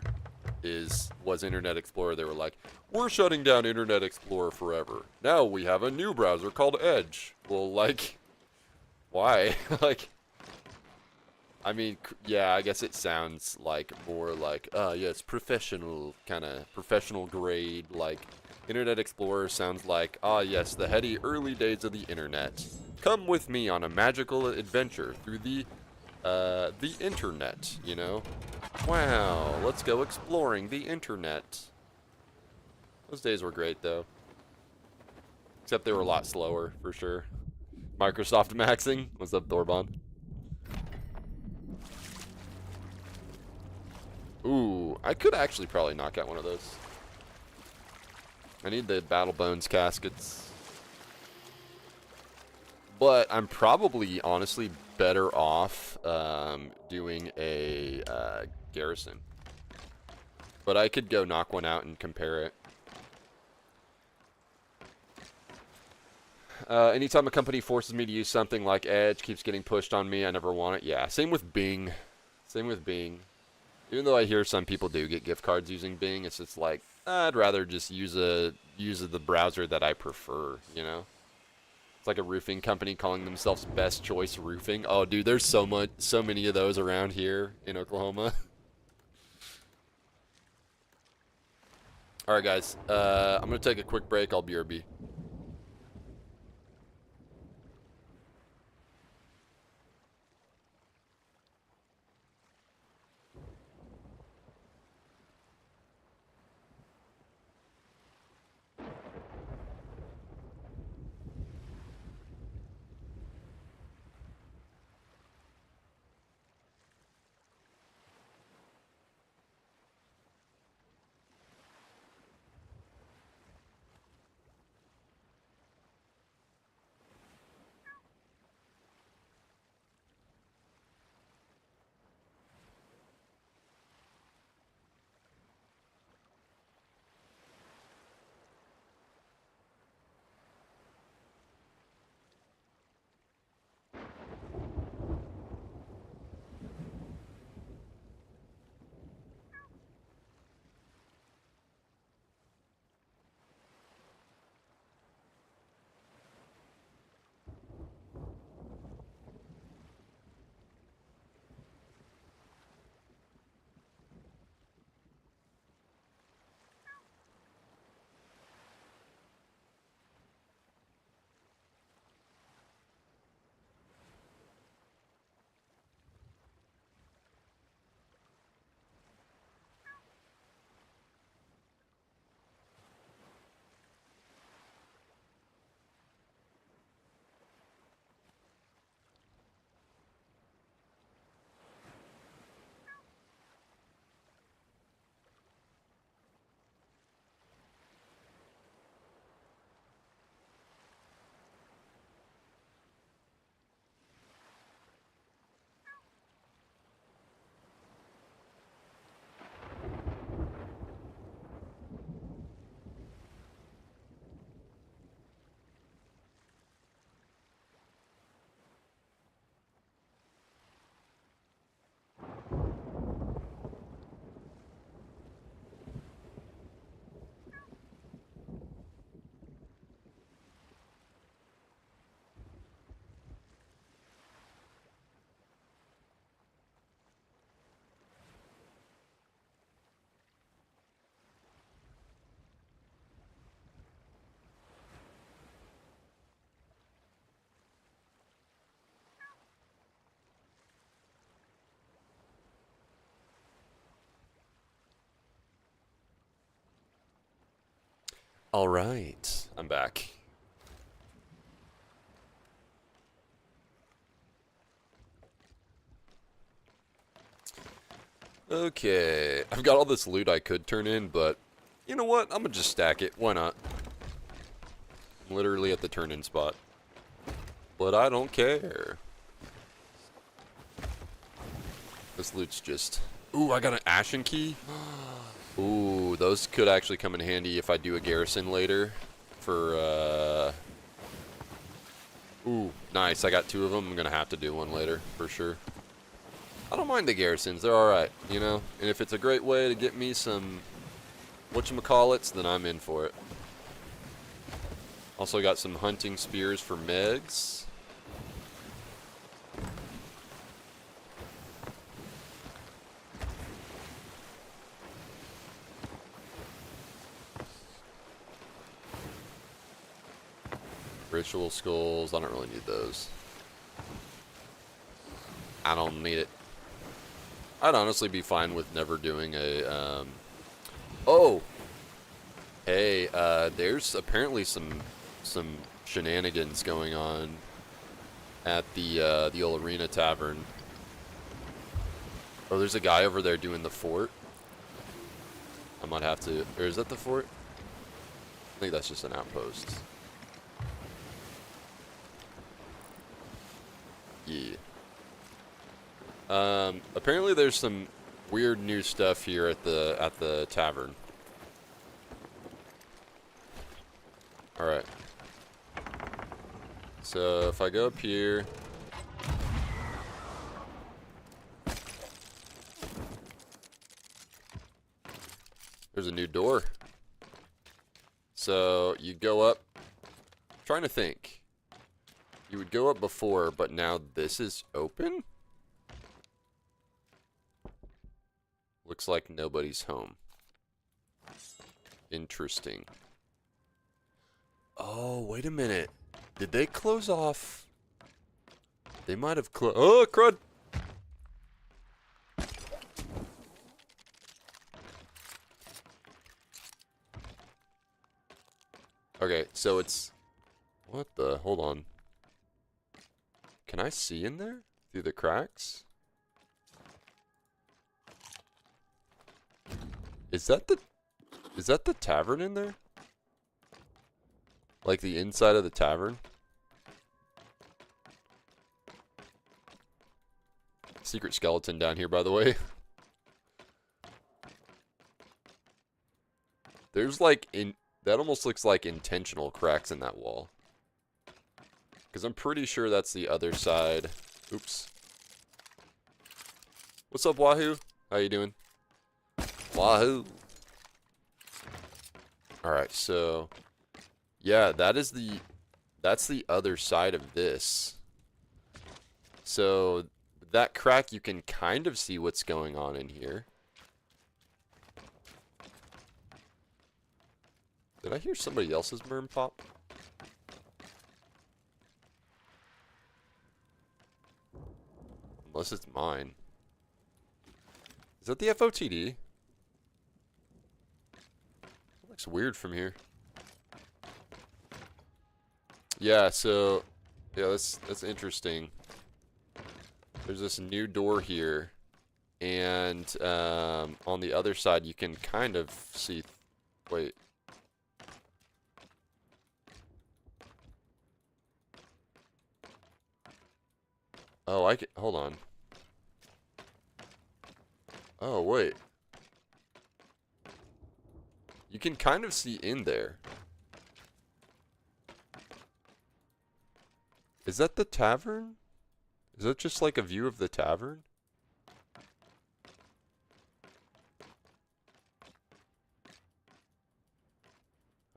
was Internet Explorer, they were like, we're shutting down Internet Explorer forever. Now we have a new browser called Edge. Well, like, why? Like. I mean, yeah, I guess it sounds like more like, yeah, it's professional, kind of professional grade, like, Internet Explorer sounds like, yes, the heady early days of the internet. Come with me on a magical adventure through the internet, you know? Wow, let's go exploring the internet. Those days were great, though. Except they were a lot slower, for sure. Microsoft maxing. What's up, Thorbon? Ooh, I could actually probably knock out one of those. I need the Battle Bones caskets. But I'm probably, honestly, better off doing a garrison. But I could go knock one out and compare it. Anytime a company forces me to use something like Edge, keeps getting pushed on me, I never want it. Yeah, same with Bing. Same with Bing. Even though I hear some people do get gift cards using Bing, it's just like I'd rather just use the browser that I prefer, you know? It's like a roofing company calling themselves Best Choice Roofing. Oh, dude, there's so many of those around here in Oklahoma. All right, guys. I'm gonna take a quick break. I'll BRB. All right, I'm back. Okay, I've got all this loot I could turn in, but you know what? I'm gonna just stack it. Why not? I'm literally at the turn-in spot. But I don't care. This loot's just... Ooh, I got an Ashen Key? Ooh, those could actually come in handy if I do a garrison later. For, Ooh, nice. I got 2 of them. I'm gonna have to do one later, for sure. I don't mind the garrisons. They're alright, you know? And if it's a great way to get me some whatchamacallits, then I'm in for it. Also got some hunting spears for Megs. Ritual skulls. I don't really need those. I don't need it. I'd honestly be fine with never doing a, Oh! Hey, there's apparently some shenanigans going on at the old Arena Tavern. Oh, there's a guy over there doing the fort. I might have to... Or is that the fort? I think that's just an outpost. Yeah. Apparently there's some weird new stuff here at the tavern. Alright. So if I go up here, There's a new door. So you go up. I'm trying to think. You would go up before, but now this is open? Looks like nobody's home. Interesting. Oh, wait a minute. Did they close off? They might have closed. Oh, crud! Okay, so it's... What the? Hold on. Can I see in there? Through the cracks? Is that the tavern in there? Like the inside of the tavern? Secret skeleton down here, by the way. There's like that almost looks like intentional cracks in that wall. Because I'm pretty sure that's the other side. Oops. What's up, Wahoo? How you doing? Wahoo. Alright, so... Yeah, that's the other side of this. So, that crack, you can kind of see what's going on in here. Did I hear somebody else's merm pop? Unless it's mine. Is that the FOTD? It looks weird from here. Yeah, so... Yeah, that's interesting. There's this new door here. And on the other side, you can kind of see... Wait. Oh, I can... Hold on. Oh, wait. You can kind of see in there. Is that the tavern? Is that just like a view of the tavern?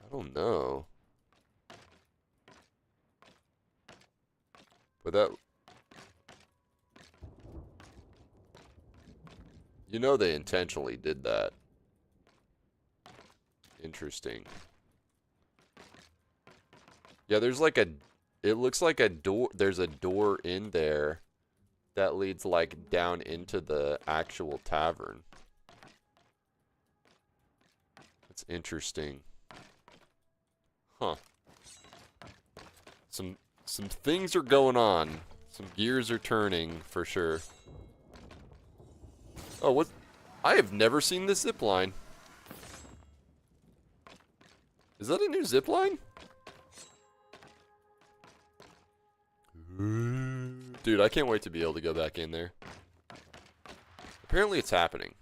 I don't know. But that... You know they intentionally did that. Interesting. Yeah, there's like a... It looks like a door... There's a door in there that leads like down into the actual tavern. That's interesting. Huh. Some things are going on. Some gears are turning for sure. Oh, what? I have never seen this zip line. Is that a new zip line? Dude, I can't wait to be able to go back in there. Apparently it's happening.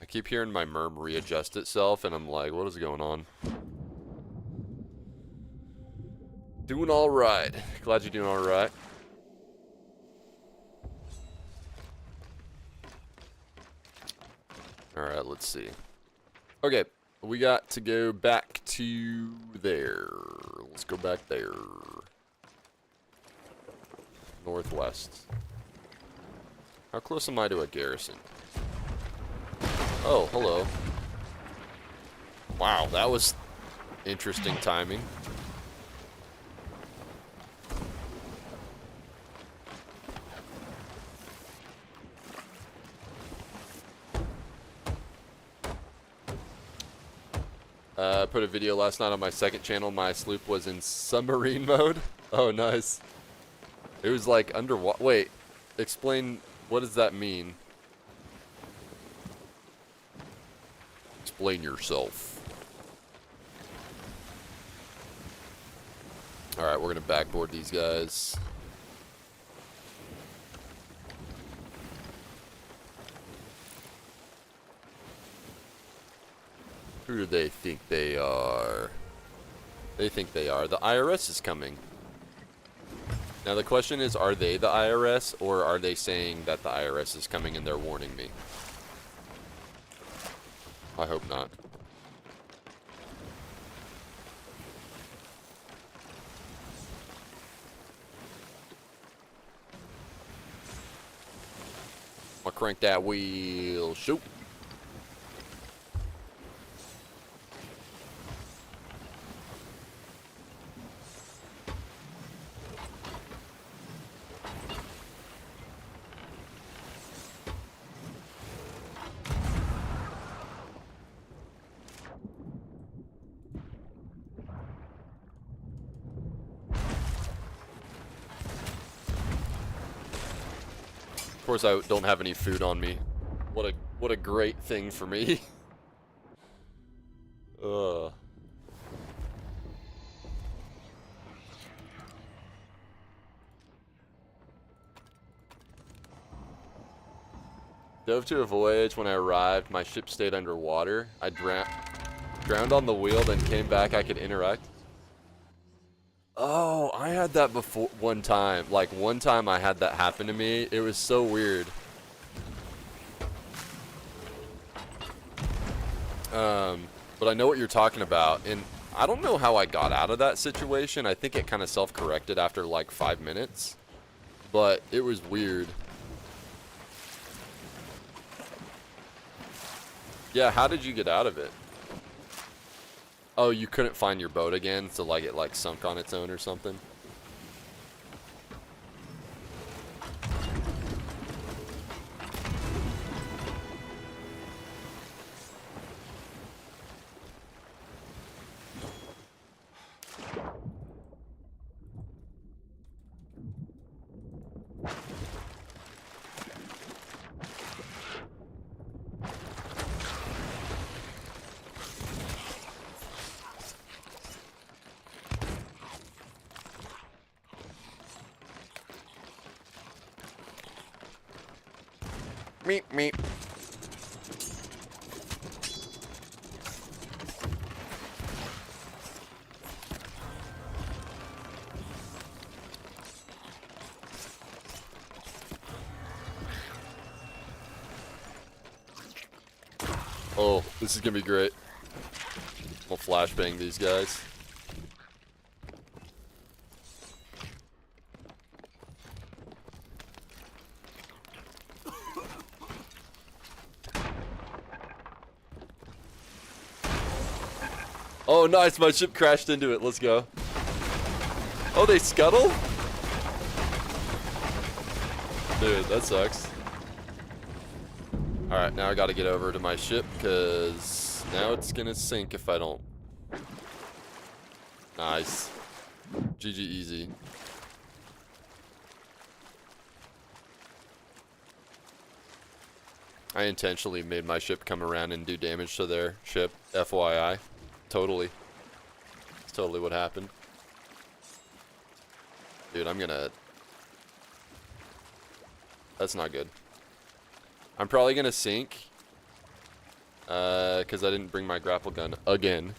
I keep hearing my merm readjust itself, and I'm like, what is going on? Doing alright. Glad you're doing alright. Alright, let's see. Okay, we got to go back to there. Let's go back there. Northwest. How close am I to a garrison? Oh, hello. Wow, that was interesting timing. I put a video last night on my second channel. My sloop was in submarine mode. Oh, nice. It was like underwater. Wait, explain, what does that mean? Explain yourself. Alright, we're going to backboard these guys. Who do they think they are? They think they are. The IRS is coming. Now the question is, are they the IRS, or are they saying that the IRS is coming and they're warning me? I hope not. I'll crank that wheel. Shoot. Of course, I don't have any food on me. What a great thing for me. Ugh. Dove to a voyage. When I arrived, my ship stayed underwater. I drowned on the wheel, then came back. I could interact. Oh, I had that before one time. Like, one time I had that happen to me. It was so weird. But I know what you're talking about. And I don't know how I got out of that situation. I think it kind of self-corrected after like 5 minutes. But it was weird. Yeah, how did you get out of it? Oh, you couldn't find your boat again, so like it like sunk on its own or something? Meep, meep. Oh, this is gonna be great. I'll flashbang these guys. Oh, nice. My ship crashed into it. Let's go. Oh, they scuttle? Dude, that sucks. Alright, now I gotta get over to my ship, because now it's gonna sink if I don't. Nice. GG easy. I intentionally made my ship come around and do damage to their ship, FYI. Totally. That's totally what happened. Dude, I'm gonna... That's not good. I'm probably gonna sink. Because I didn't bring my grapple gun again.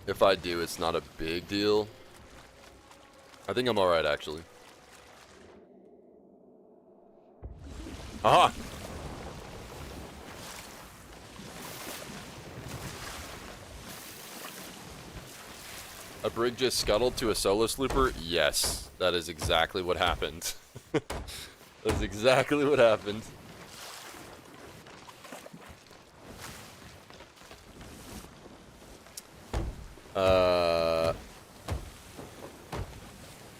If I do, it's not a big deal. I think I'm alright, actually. Aha! A brig just scuttled to a solo slooper? Yes, that is exactly what happened. That's exactly what happened.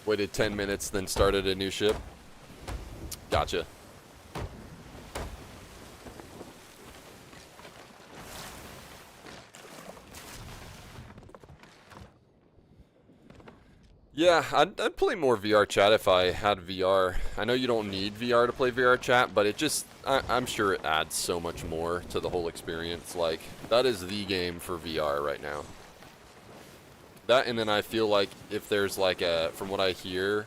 Waited 10 minutes, then started a new ship. Gotcha. Yeah, I'd play more VR chat if I had VR. I know you don't need VR to play VR chat, but it just, I'm sure it adds so much more to the whole experience. Like, that is the game for VR right now. That, and then I feel like if there's like a, from what I hear,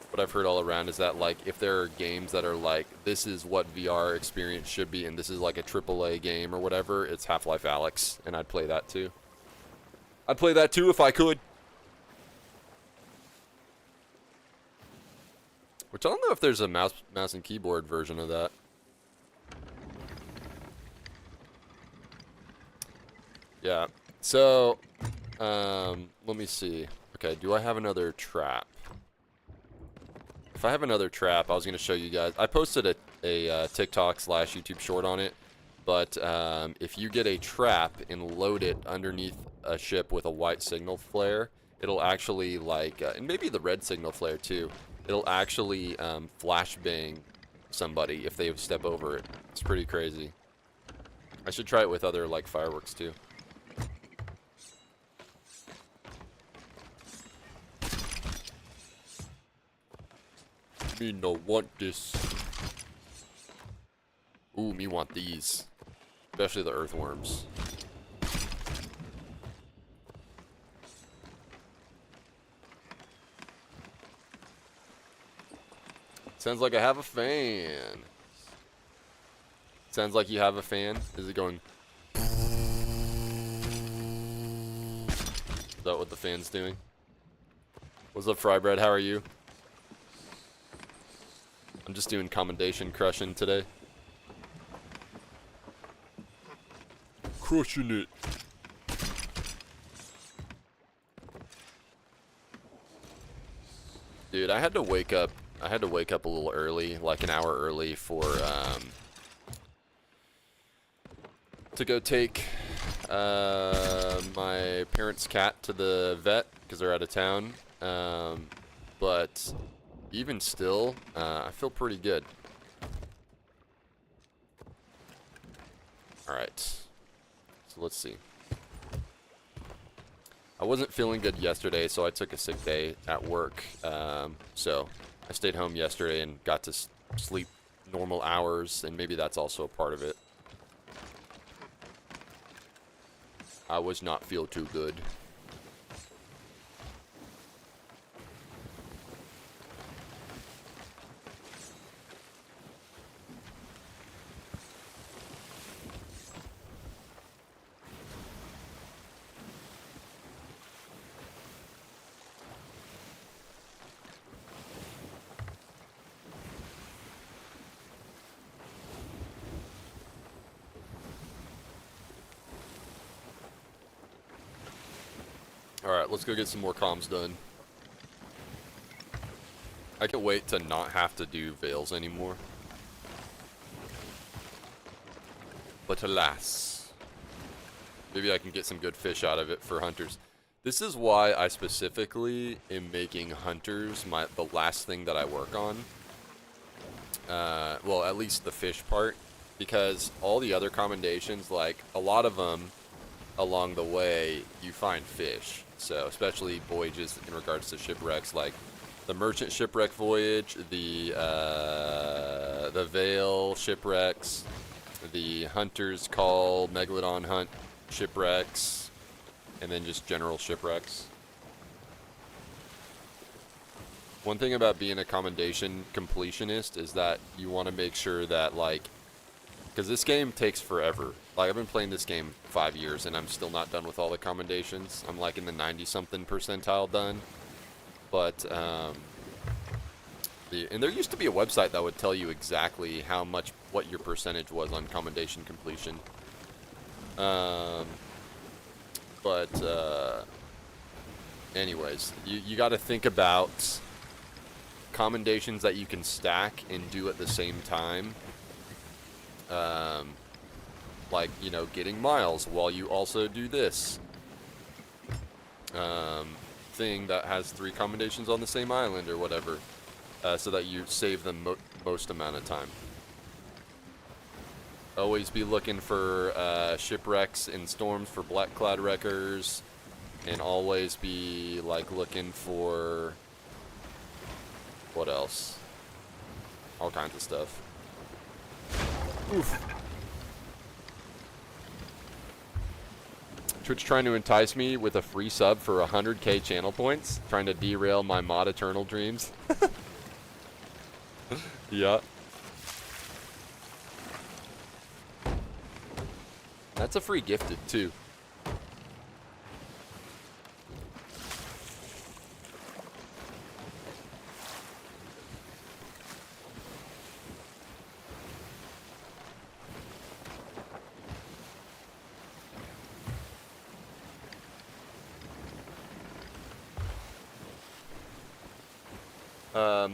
what I've heard all around is that like if there are games that are like, this is what VR experience should be, and this is like a AAA game or whatever, it's Half-Life Alyx, and I'd play that too. I'd play that too if I could. Which I don't know if there's a mouse and keyboard version of that. Yeah. So, let me see. Okay, do I have another trap? If I have another trap, I was going to show you guys. I posted a TikTok/YouTube short on it. But if you get a trap and load it underneath a ship with a white signal flare, it'll actually like, and maybe the red signal flare too, it'll actually flashbang somebody if they step over it. It's pretty crazy. I should try it with other like fireworks too. Me no want this. Ooh, me want these. Especially the earthworms. Sounds like I have a fan. Sounds like you have a fan. Is it going? Is that what the fan's doing? What's up, Fry Bread? How are you? I'm just doing commendation crushing today. Crushing it. Dude, I had to wake up a little early, like an hour early for to go take my parents' cat to the vet because they're out of town. But even still, I feel pretty good. Alright. So let's see. I wasn't feeling good yesterday, so I took a sick day at work. So I stayed home yesterday and got to sleep normal hours, and maybe that's also a part of it. I was not feel too good. Alright, let's go get some more comms done. I can't wait to not have to do veils anymore. But alas. Maybe I can get some good fish out of it for hunters. This is why I specifically am making hunters the last thing that I work on. Well, at least the fish part. Because all the other commendations, like, a lot of them along the way, you find fish. So, especially voyages in regards to shipwrecks, like the merchant shipwreck voyage, the Vale shipwrecks, the Hunter's Call, Megalodon Hunt shipwrecks, and then just general shipwrecks. One thing about being a commendation completionist is that you want to make sure that, like, because this game takes forever. Like, I've been playing this game 5 years, and I'm still not done with all the commendations. I'm, like, in the 90-something percentile done. But, and there used to be a website that would tell you exactly what your percentage was on commendation completion. Anyways, you got to think about commendations that you can stack and do at the same time. Like, you know, getting miles while you also do this thing that has 3 commendations on the same island or whatever, so that you save the most amount of time. Always be looking for shipwrecks and storms for black cloud wreckers, and always be like looking for what else? All kinds of stuff. Oof. Twitch trying to entice me with a free sub for 100k channel points, trying to derail my mod eternal dreams. Yeah. That's a free gifted too.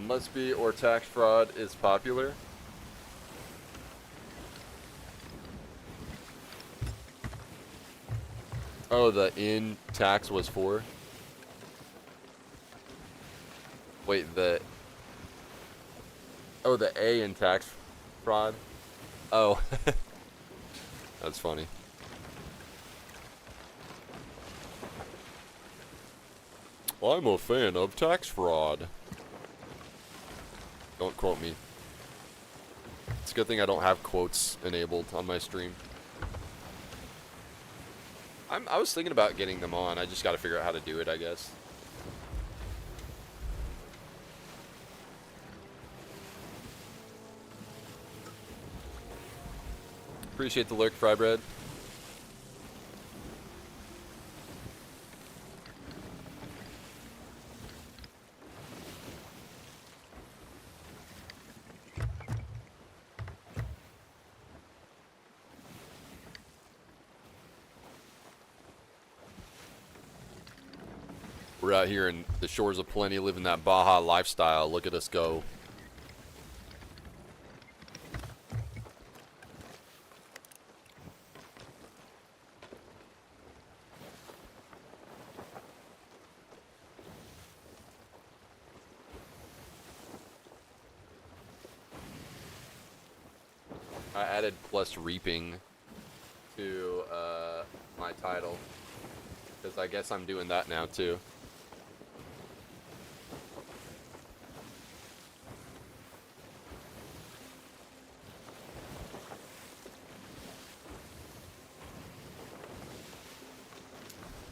Must be or tax fraud is popular. Oh, the in tax was for? Wait, oh, the A in tax fraud? Oh. That's funny. I'm a fan of tax fraud. Don't quote me. It's a good thing I don't have quotes enabled on my stream. I was thinking about getting them on. I just got to figure out how to do it, I guess. Appreciate the lurk, fry bread. We're out here in the shores of plenty, living that Baja lifestyle. Look at us go. I added plus reaping to my title, because I guess I'm doing that now too.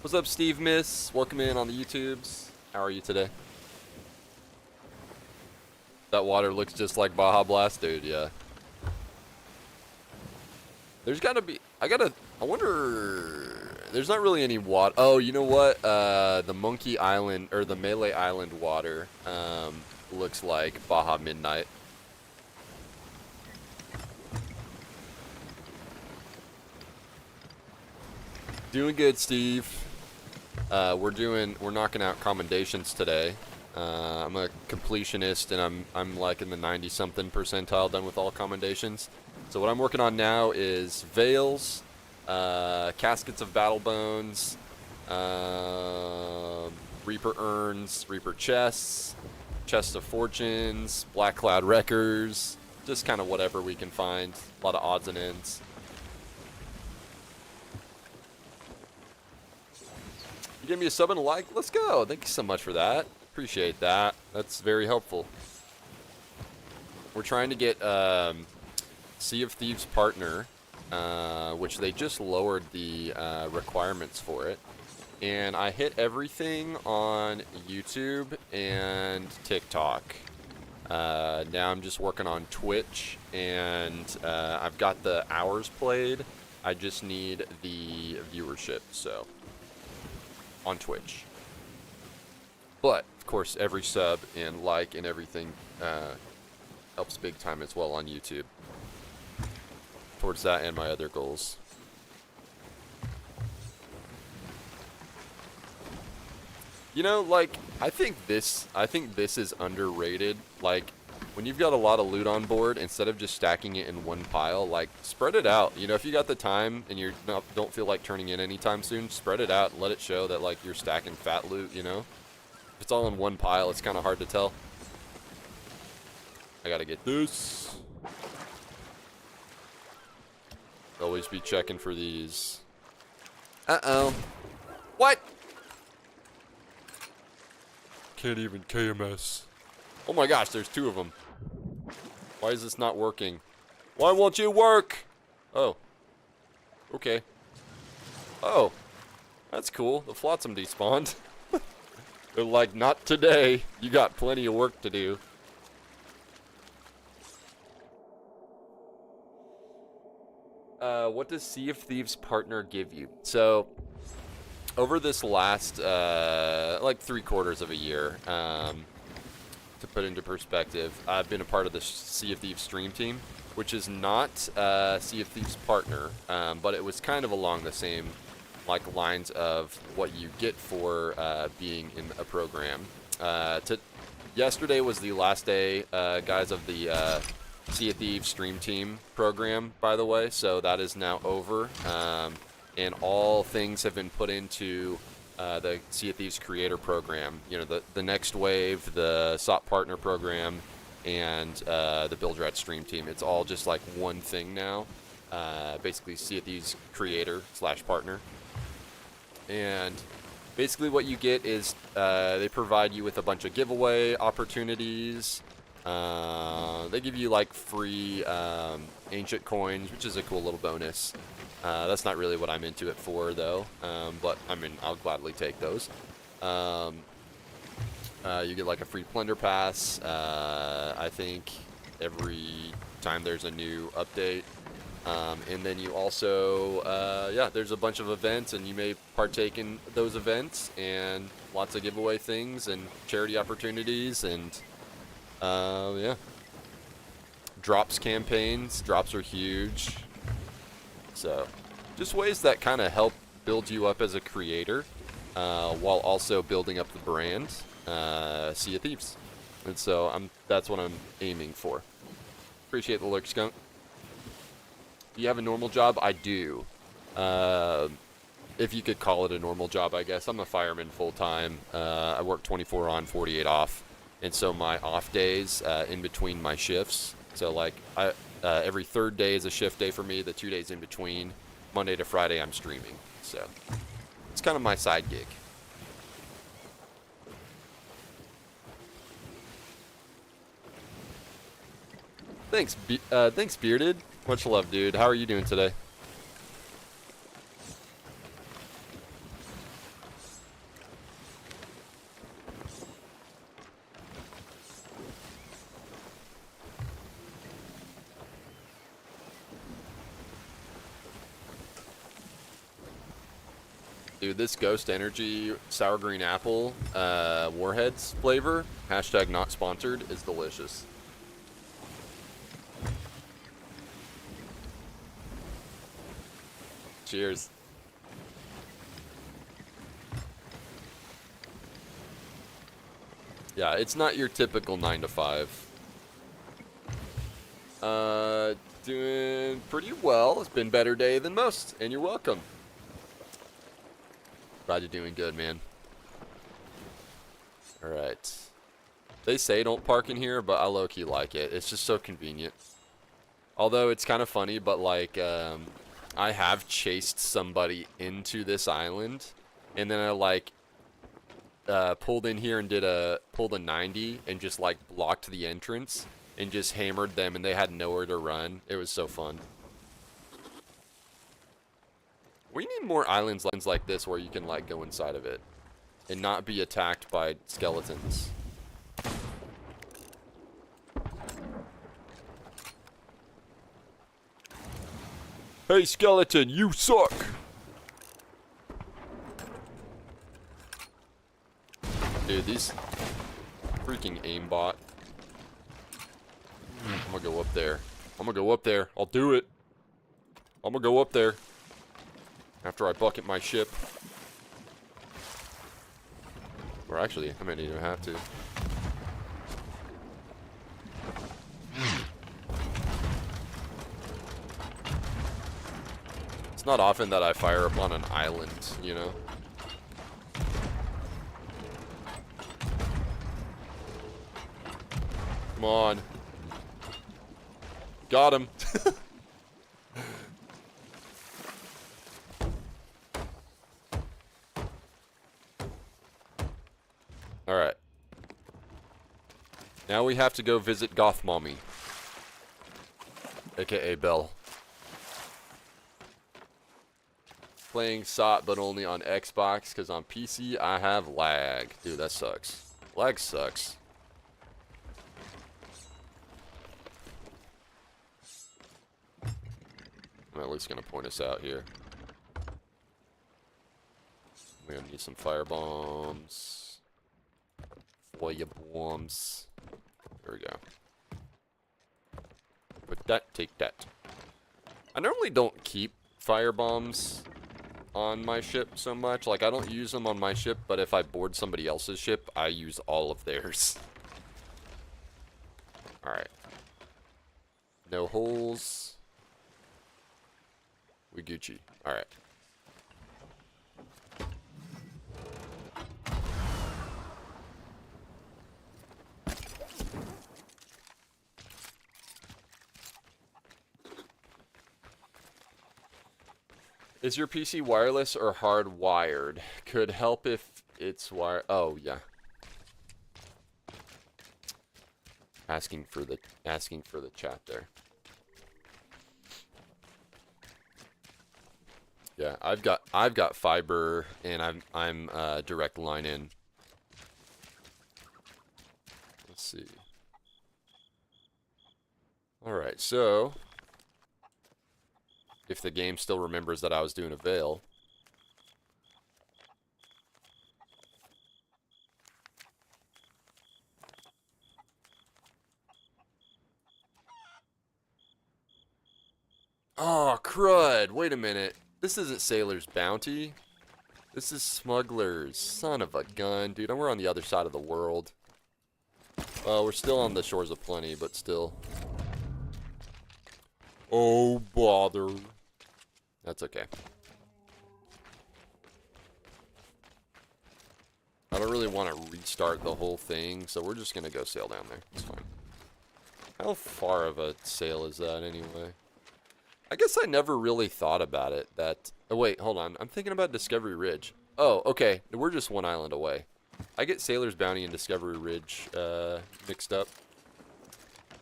What's up, Steve Miss? Welcome in on the YouTubes. How are you today? That water looks just like Baja Blast, dude, yeah. There's gotta be, I wonder, there's not really any water. Oh, you know what? The Monkey Island, or the Melee Island water, looks like Baja Midnight. Doing good, Steve. We're knocking out Commendations today. I'm a completionist, and I'm like in the 90-something percentile done with all Commendations. So what I'm working on now is Veils, Caskets of Battle Bones, Reaper Urns, Reaper Chests, Chest of Fortunes, Black Cloud Wreckers, just kind of whatever we can find. A lot of odds and ends. You give me a sub and a like? Let's go. Thank you so much for that. Appreciate that. That's very helpful. We're trying to get Sea of Thieves partner, which they just lowered the requirements for it. And I hit everything on YouTube and TikTok. Now I'm just working on Twitch, and I've got the hours played. I just need the viewership, so on Twitch. But of course, every sub and like and everything helps big time as well on YouTube. Towards that and my other goals. You know, like, I think this is underrated. Like, when you've got a lot of loot on board, instead of just stacking it in one pile, like, spread it out. You know, if you got the time and you don't feel like turning in anytime soon, spread it out and let it show that, like, you're stacking fat loot, you know? If it's all in one pile, it's kind of hard to tell. I gotta get this. Always be checking for these. Uh-oh. What? Can't even KMS. Oh my gosh, there's two of them. Why is this not working? Why won't you work? Oh. Okay. Oh. That's cool. The flotsam despawned. They're like, not today. You got plenty of work to do. What does Sea of Thieves partner give you? So, over this last, like 3/4 of a year, to put into perspective, I've been a part of the Sea of Thieves stream team, which is not Sea of Thieves partner, but it was kind of along the same like lines of what you get for being in a program. Yesterday was the last day, guys, of the Sea of Thieves stream team program, by the way, so that is now over, and all things have been put into the Sea of Thieves creator program. You know, the next wave, the SOP partner program, and the Build Rat stream team. It's all just like one thing now, basically Sea of Thieves creator / partner. And basically what you get is they provide you with a bunch of giveaway opportunities. They give you like free ancient coins, which is a cool little bonus. That's not really what I'm into it for, though, but I mean, I'll gladly take those. You get like a free plunder pass, I think, every time there's a new update. And then you also, yeah, there's a bunch of events, and you may partake in those events, and lots of giveaway things and charity opportunities, and yeah. Drops campaigns. Drops are huge. So, just ways that kind of help build you up as a creator, while also building up the brand, Sea of Thieves. And so, that's what I'm aiming for. Appreciate the lurk, Skunk. Do you have a normal job? I do. If you could call it a normal job, I guess. I'm a fireman full-time. I work 24 on, 48 off. And so my off days in between my shifts. So like every third day is a shift day for me. The 2 days in between, Monday to Friday, I'm streaming. So it's kind of my side gig. Thanks, thanks, Bearded. Much love, dude. How are you doing today? Dude, this Ghost Energy Sour Green Apple Warheads flavor, hashtag not sponsored, is delicious. Cheers. Yeah, it's not your typical 9 to 5. Doing pretty well. It's been a better day than most, and you're welcome. Glad you're doing good, man. Alright. They say don't park in here, but I low-key like it. It's just so convenient. Although it's kind of funny, but like, I have chased somebody into this island, and then I like pulled in here and pulled a 90 and just like blocked the entrance and just hammered them, and they had nowhere to run. It was so fun. We need more islands like this where you can like go inside of it and not be attacked by skeletons. Hey, skeleton, you suck! Dude, these freaking aimbot. I'm gonna go up there. I'm gonna go up there. I'll do it. I'm gonna go up there. After I bucket my ship. Or actually, I might even have to. It's not often that I fire up on an island, you know? Come on. Got him. Alright. Now we have to go visit Goth Mommy. AKA Belle. Playing SOT, but only on Xbox, because on PC, I have lag. Dude, that sucks. Lag sucks. I'm at least going to point us out here. We're going to need some fire bombs. Fire bombs. There we go. Put that, take that. I normally don't keep fire bombs on my ship so much. Like, I don't use them on my ship, but if I board somebody else's ship, I use all of theirs. Alright. No holes. We Gucci. Alright. Is your PC wireless or hardwired? Could help if it's wired. Oh, yeah. Asking for the chat there. Yeah, I've got fiber and I'm direct line in. Let's see. All right, so if the game still remembers that I was doing a veil. Oh, crud. Wait a minute. This isn't Sailor's Bounty. This is Smugglers. Son of a gun. Dude, we're on the other side of the world. Well, we're still on the shores of plenty, but still. Oh, bother. That's okay. I don't really want to restart the whole thing, so we're just going to go sail down there. It's fine. How far of a sail is that anyway? I guess I never really thought about it. Oh, wait, hold on. I'm thinking about Discovery Ridge. Oh, okay. We're just one island away. I get Sailor's Bounty and Discovery Ridge mixed up.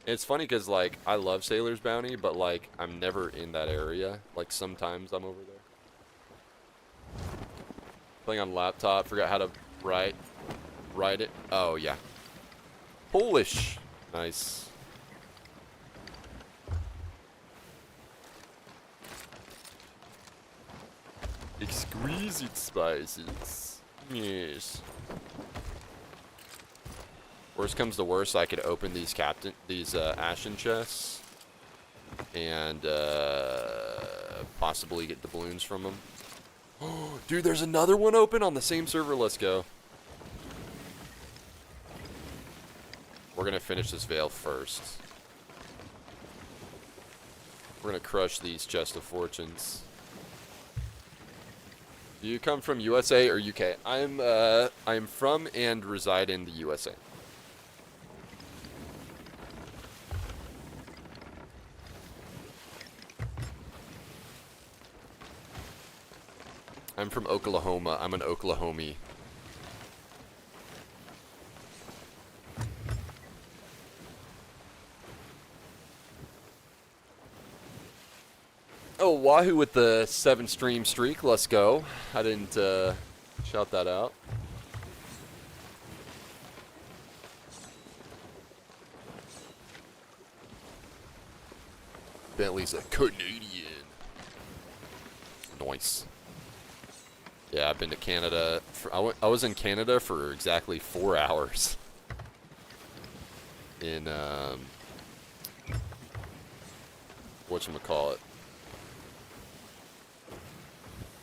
And it's funny because, like, I love Sailor's Bounty, but, like, I'm never in that area. Like, sometimes I'm over there. Playing on laptop. Forgot how to write it. Oh, yeah. Polish. Nice. Exquisite spices. Yes. Worst comes to worst, I could open these Ashen chests and possibly get doubloons from them. Oh, dude, there's another one open on the same server. Let's go. We're gonna finish this veil first. We're gonna crush these chests of fortunes. Do you come from USA or UK? I'm from and reside in the USA. I'm from Oklahoma. I'm an Oklahomie. Oh, Wahoo with the 7-stream streak. Let's go. I didn't shout that out. Bentley's a Canadian. Nice. Yeah, I've been to Canada. I was in Canada for exactly 4 hours. In, whatchamacallit.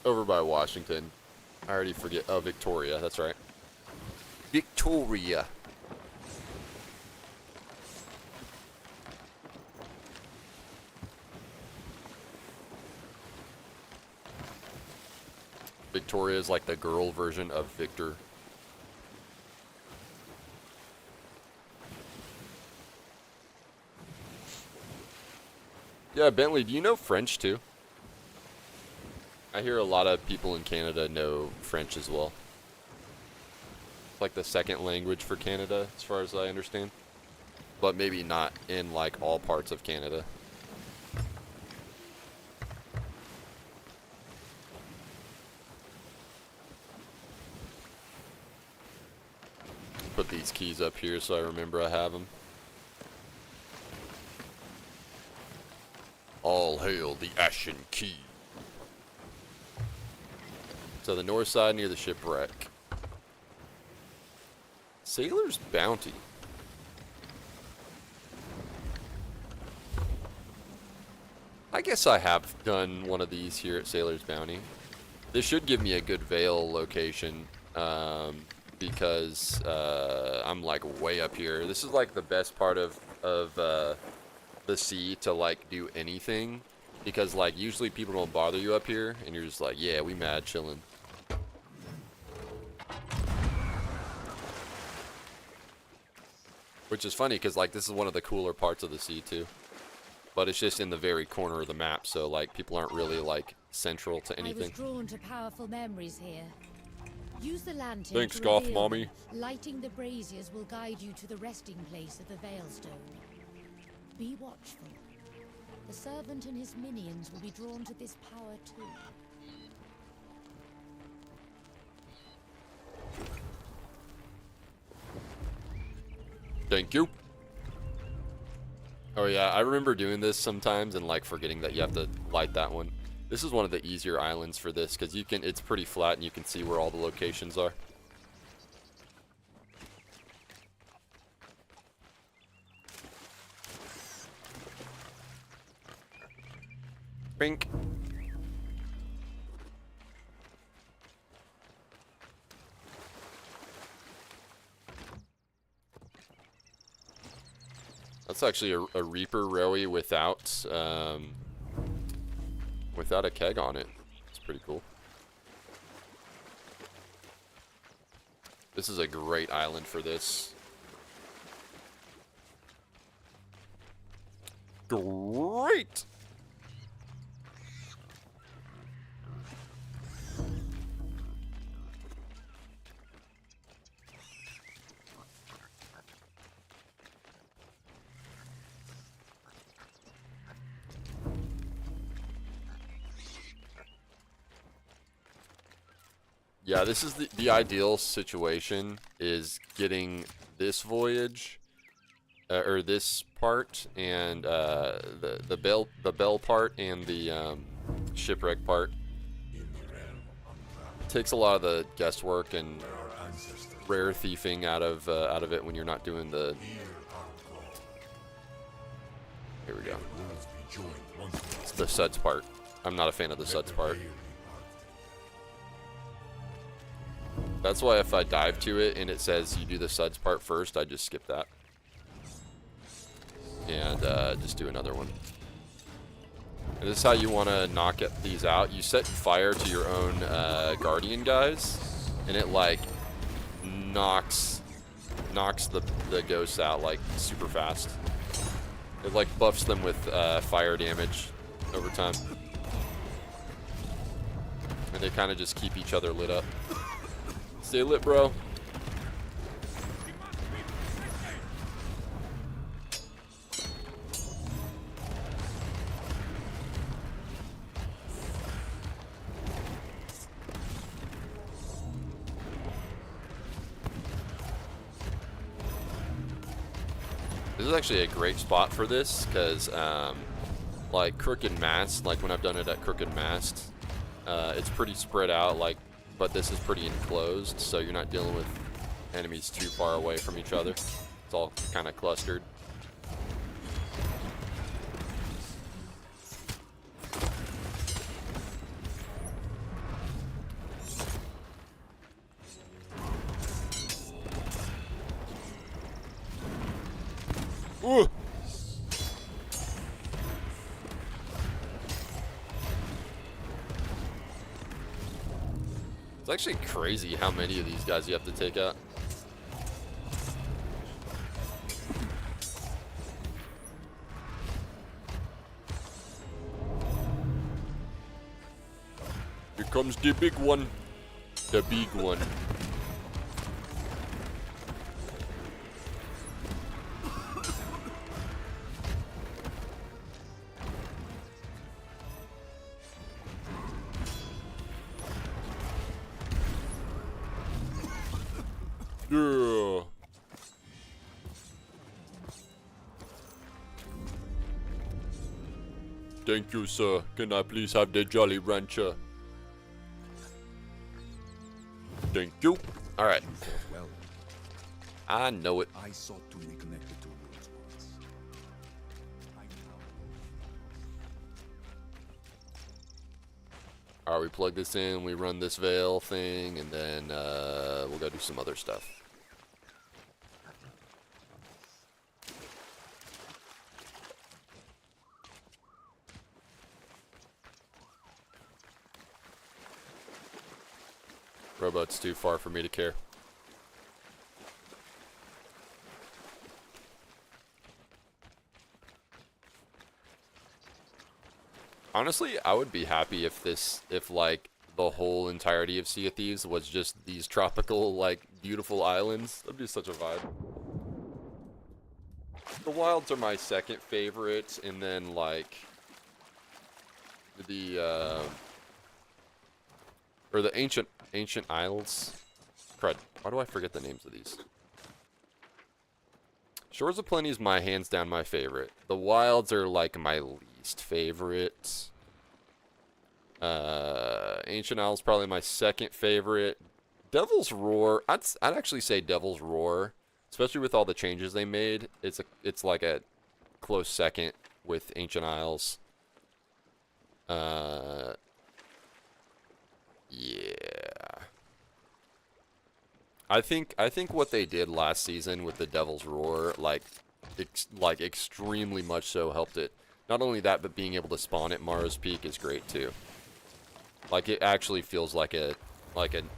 Over by Washington. I already forget. Oh, Victoria. That's right. Victoria. Victoria is like the girl version of Victor. Yeah, Bentley, do you know French too? I hear a lot of people in Canada know French as well. It's like the second language for Canada, as far as I understand. But maybe not in like all parts of Canada. Put these keys up here so I remember I have them. All hail the Ashen Key. So the north side near the shipwreck. Sailor's Bounty. I guess I have done one of these here at Sailor's Bounty. This should give me a good Vale location because I'm like way up here. This is like the best part of the sea to like do anything, because like usually people don't bother you up here and you're just like, yeah, we mad chilling. Which is funny because like this is one of the cooler parts of the sea too. But it's just in the very corner of the map, so like people aren't really like central to anything. I was drawn to powerful memories here. Use the lantern. Thanks, to Goth reveal Mommy. them. Lighting the braziers will guide you to the resting place of the Veilstone. Be watchful. The servant and his minions will be drawn to this power too. Thank you. Oh yeah, I remember doing this sometimes and like forgetting that you have to light that one. This is one of the easier islands for this because you can, it's pretty flat and you can see where all the locations are. Bink. That's actually a Reaper Rowie without a keg on it. It's pretty cool. This is a great island for this. Great! Yeah, this is the ideal situation, is getting this voyage, or this part, and the bell part, and the shipwreck part. Takes a lot of the guesswork and rare thieving out of it when you're not doing the. Here we go. It's the suds part. I'm not a fan of the suds part. That's why if I dive to it and it says you do the suds part first, I just skip that. And just do another one. And this is how you want to knock these out. You set fire to your own guardian guys, and it like knocks the ghosts out like super fast. It like buffs them with fire damage over time. And they kind of just keep each other lit up. Stay lit, bro. This is actually a great spot for this, because like Crooked Mast, like when I've done it at Crooked Mast, it's pretty spread out, like, but this is pretty enclosed, so you're not dealing with enemies too far away from each other. It's all kind of clustered. Ooh. It's actually crazy how many of these guys you have to take out. Here comes the big one. The big one. Yeah. Thank you, sir. Can I please have the Jolly Rancher? Thank you. Alright. Well, I know it. I sought to reconnect the two worlds once. I now Alright, we plug this in, we run this veil thing, and then we'll go do some other stuff. Robot's too far for me to care. Honestly, I would be happy if like the whole entirety of Sea of Thieves was just these tropical, like, beautiful islands. That'd be such a vibe. The wilds are my second favorite, and then like the or the ancient isles. Crud. Why do I forget the names of these? Shores of Plenty is my hands down my favorite. The wilds are like my least favorite. Ancient Isles probably my second favorite. Devil's Roar. I'd actually say Devil's Roar, especially with all the changes they made. It's like a close second with Ancient Isles. Yeah. I think what they did last season with the Devil's Roar, like extremely much so helped it. Not only that, but being able to spawn at Mara's Peak is great too. Like, it actually feels like a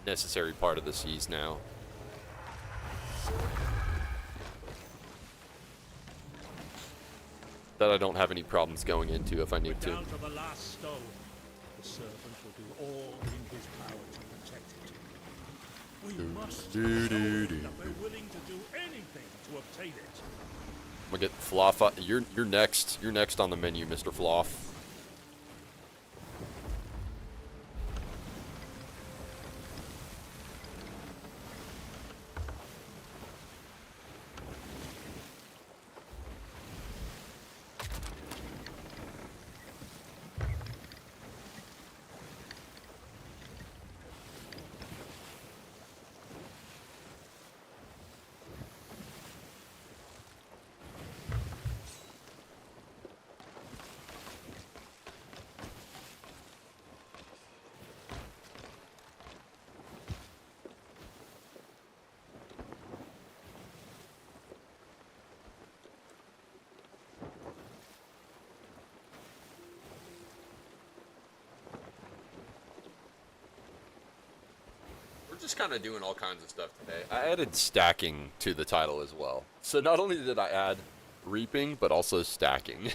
necessary part of the seas now. That I don't have any problems going into if I need to. Down to the last stone. The servant will do all in his power to protect it. We must show them that we're willing to do anything to obtain it. I'm gonna get Floff. You're next. You're next on the menu, Mr. Floff. We're just kind of doing all kinds of stuff today. I added stacking to the title as well. So not only did I add reaping, but also stacking.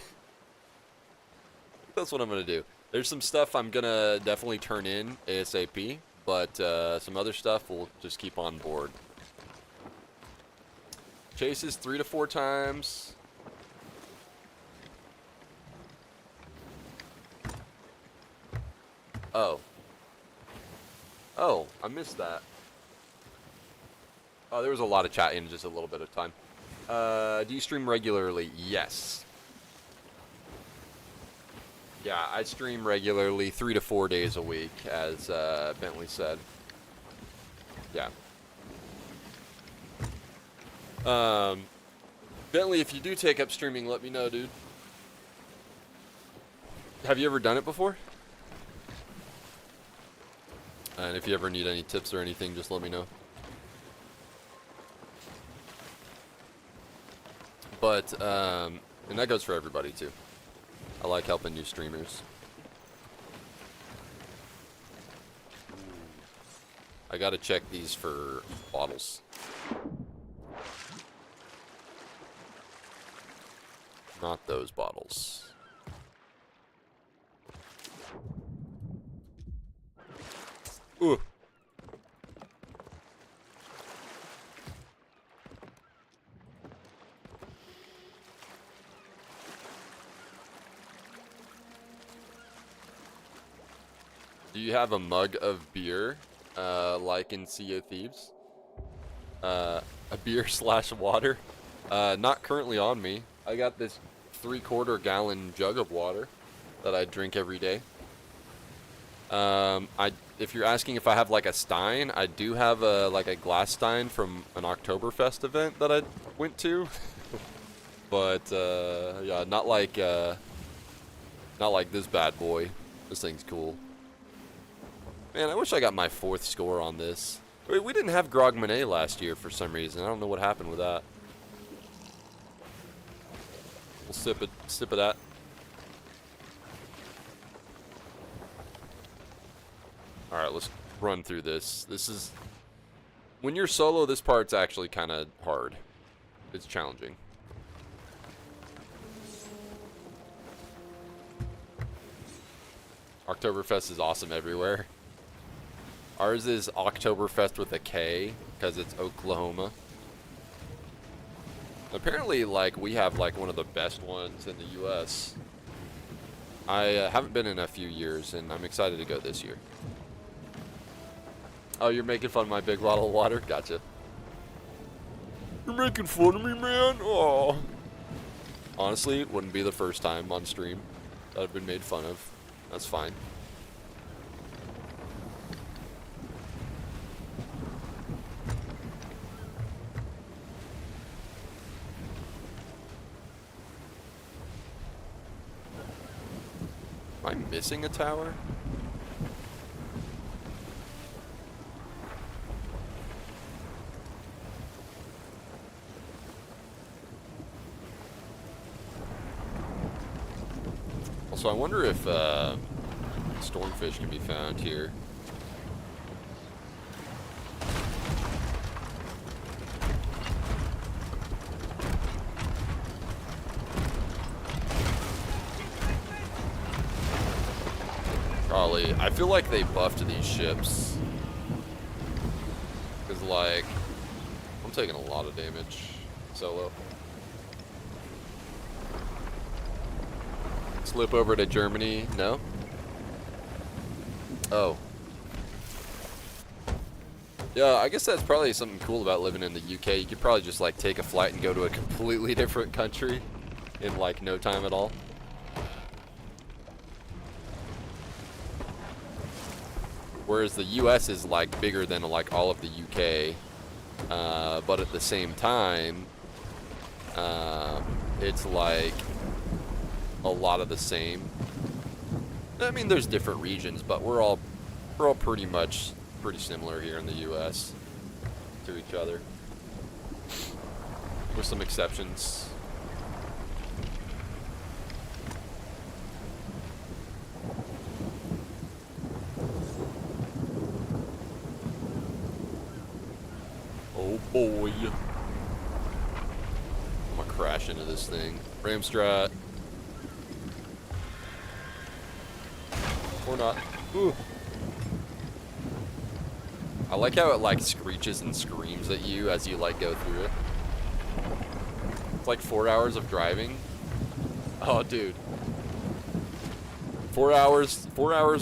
That's what I'm going to do. There's some stuff I'm going to definitely turn in ASAP, but some other stuff we'll just keep on board. Chases 3 to 4 times. Oh. Oh, I missed that. Oh, there was a lot of chat in just a little bit of time. Do you stream regularly? Yes. Yeah, I stream regularly 3 to 4 days a week, as Bentley said. Yeah. Bentley, if you do take up streaming, let me know, dude. Have you ever done it before? And if you ever need any tips or anything, just let me know. But, and that goes for everybody too. I like helping new streamers. I gotta check these for bottles. Not those bottles. Ooh. Do you have a mug of beer, like in Sea of Thieves? A beer / water? Not currently on me. I got this 3/4 gallon jug of water. that I drink every day. If you're asking if I have like a stein, I do have like a glass stein from an Oktoberfest event that I went to. But yeah, not like this bad boy. This thing's cool. Man, I wish I got my 4th score on this. We didn't have Grog Monet last year for some reason. I don't know what happened with that. We'll sip of that. Alright, let's run through this. This is... When you're solo, this part's actually kind of hard. It's challenging. Oktoberfest is awesome everywhere. Ours is Oktoberfest with a K, because it's Oklahoma. Apparently, like, we have, like, one of the best ones in the U.S. I haven't been in a few years, and I'm excited to go this year. Oh, you're making fun of my big bottle of water? Gotcha. You're making fun of me, man? Oh. Honestly, it wouldn't be the first time on stream that I've been made fun of. That's fine. Am I missing a tower? Also, I wonder if stormfish can be found here. Probably. I feel like they buffed these ships. Because, like, I'm taking a lot of damage solo. Slip over to Germany? No? Oh. Yeah, I guess that's probably something cool about living in the UK. You could probably just, like, take a flight and go to a completely different country in, like, no time at all. Whereas the US is, like, bigger than, like, all of the UK. But at the same time, it's, like, a lot of the same. I mean, there's different regions, but we're all pretty similar here in the US to each other, with some exceptions. Oh boy. I'm gonna crash into this thing. Ramstrat. Or not. Ooh. I like how it like screeches and screams at you as you like go through it. It's like 4 hours of driving. Oh, dude. 4 hours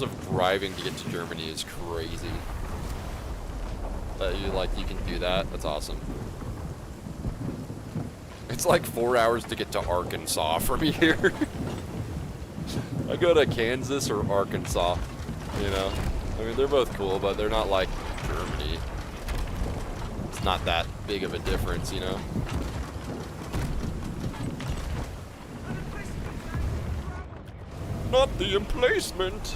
of driving to get to Germany is crazy. That you can do that. That's awesome. It's like 4 hours to get to Arkansas from here. I go to Kansas or Arkansas, you know? I mean, they're both cool, but they're not like Germany. It's not that big of a difference, you know? Not the emplacement!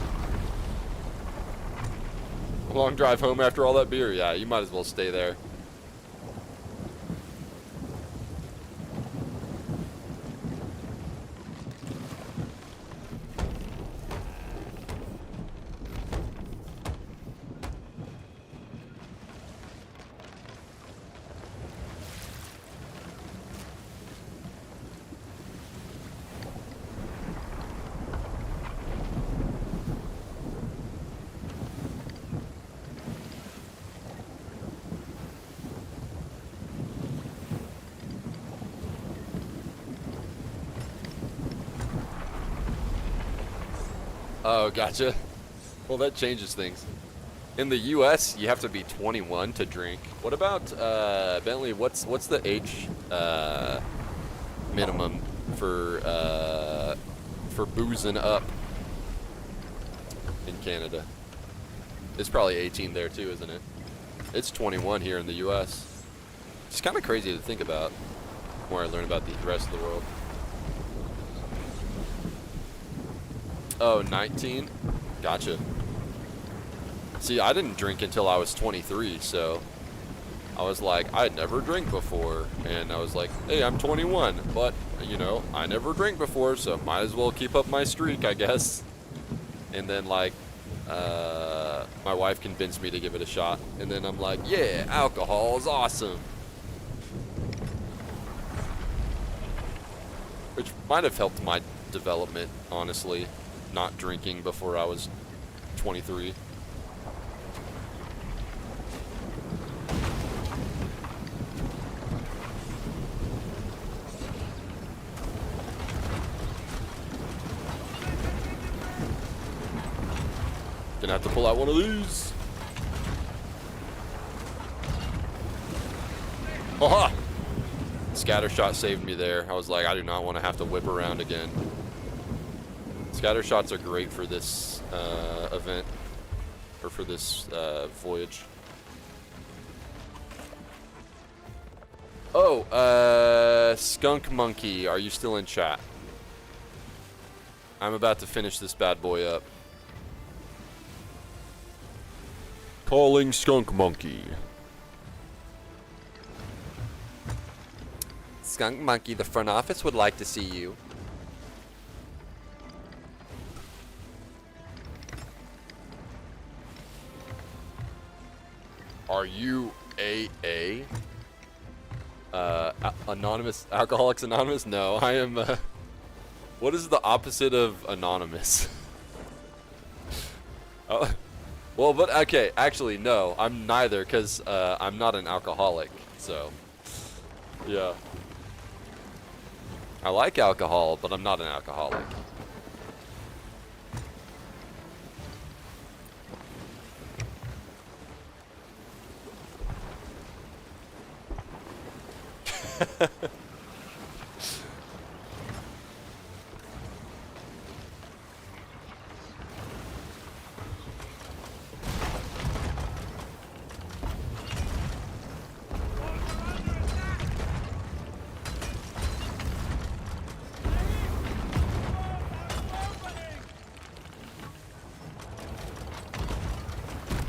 A long drive home after all that beer? Yeah, you might as well stay there. Oh, gotcha. Well, that changes things. In the U.S., you have to be 21 to drink. What about, Bentley, what's the age minimum for boozing up in Canada. It's probably 18 there too, isn't it? It's 21 here in the U.S. It's kind of crazy to think about the more I learn about the rest of the world. Oh, 19? Gotcha. See, I didn't drink until I was 23, so I was like, I'd never drank before. And I was like, hey, I'm 21, but, you know, I never drank before, so might as well keep up my streak, I guess. And then, like, my wife convinced me to give it a shot. And then I'm like, yeah, alcohol is awesome. Which might have helped my development, honestly, not drinking before I was 23. Gonna have to pull out one of these. Aha! Scatter shot saved me there. I was like, I do not want to have to whip around again. Scatter shots are great for this event, or for this voyage. Oh, Skunk Monkey, are you still in chat? I'm about to finish this bad boy up. Calling Skunk Monkey. Skunk Monkey, the front office would like to see you. Are you AA? Anonymous, Alcoholics Anonymous? No, I am, what is the opposite of anonymous? Oh. Well, but okay, actually, no, I'm neither, because I'm not an alcoholic, so, yeah. I like alcohol, but I'm not an alcoholic.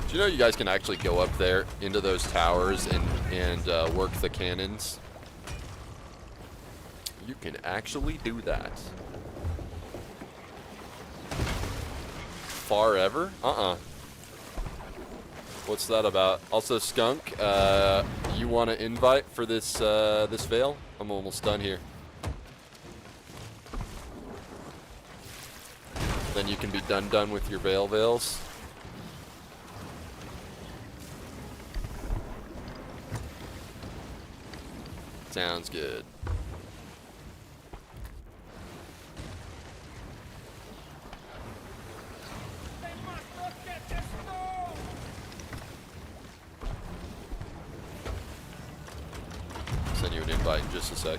Do you know you guys can actually go up there into those towers and work the cannons? You can actually do that. Far ever? What's that about? Also, Skunk, you want an invite for this this veil? I'm almost done here. Then you can be done with your veils. Sounds good. Send you an invite in just a sec.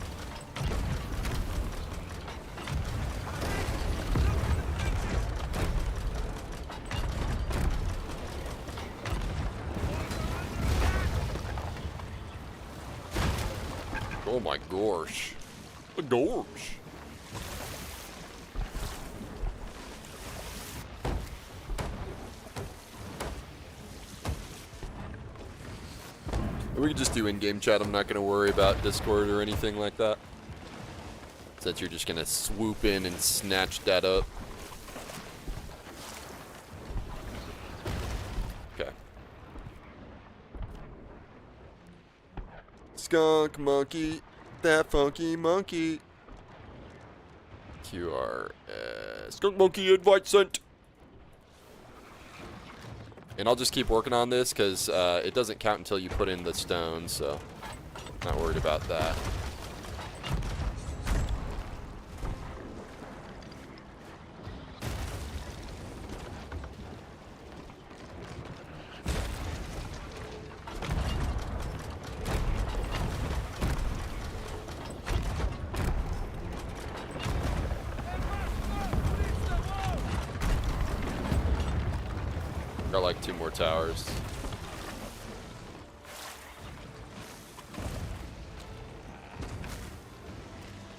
Oh my gosh. The gosh. We can just do in-game chat. I'm not going to worry about Discord or anything like that. Since you're just going to swoop in and snatch that up. Okay. Skunk monkey, that funky monkey. QRS. Skunk monkey invite sent. And I'll just keep working on this because it doesn't count until you put in the stones, so not worried about that. like 2 more towers.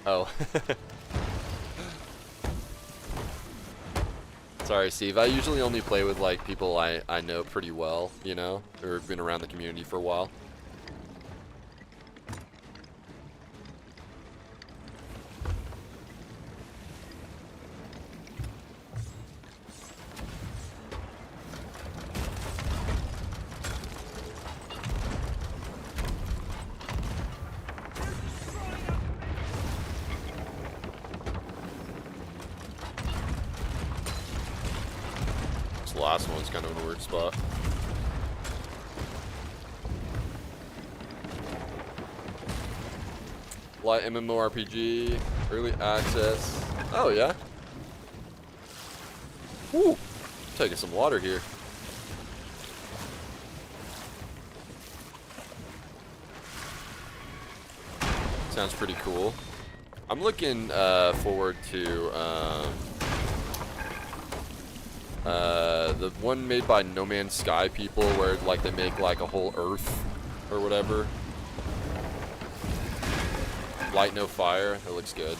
Oh. Sorry, Steve. I usually only play with like people I know pretty well, you know, or have been around the community for a while. The last one's kind of a weird spot. Light MMORPG, early access. Oh yeah. Woo! Taking some water here. Sounds pretty cool. I'm looking forward to the one made by No Man's Sky people, where like they make like a whole Earth or whatever. Light no fire. That looks good.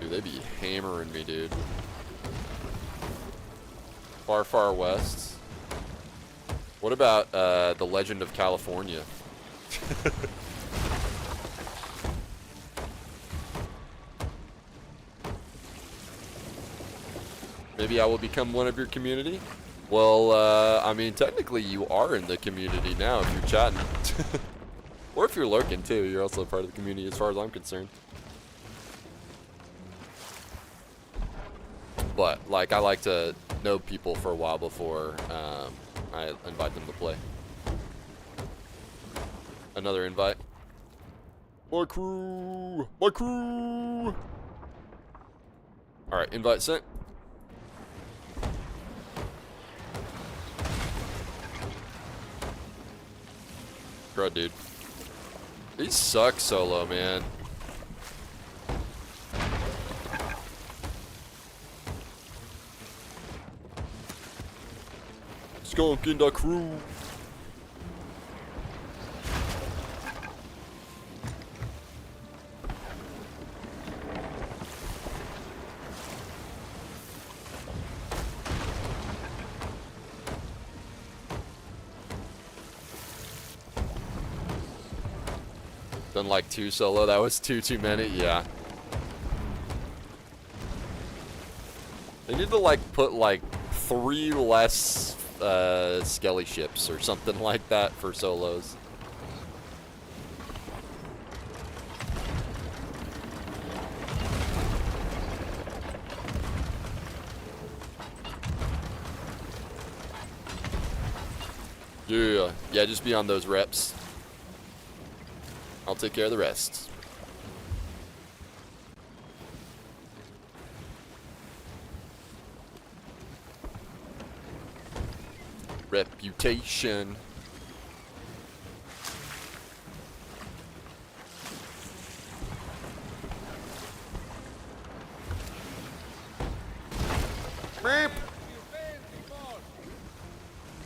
Dude, they be hammering me, dude. Far, far west. What about the Legend of California? Maybe I will become one of your community? Well, I mean, technically you are in the community now if you're chatting. Or if you're lurking too, you're also part of the community as far as I'm concerned. But, like, I like to know people for a while before I invite them to play. Another invite. My crew! My crew! Alright, invite sent. Crud, dude. These suck solo, man. Skunk in the crew. Done like 2 solo. That was too many. Yeah. They need to like put like 3 less skelly ships or something like that for solos. Yeah. Yeah, just be on those reps. I'll take care of the rest. Reputation. Beep.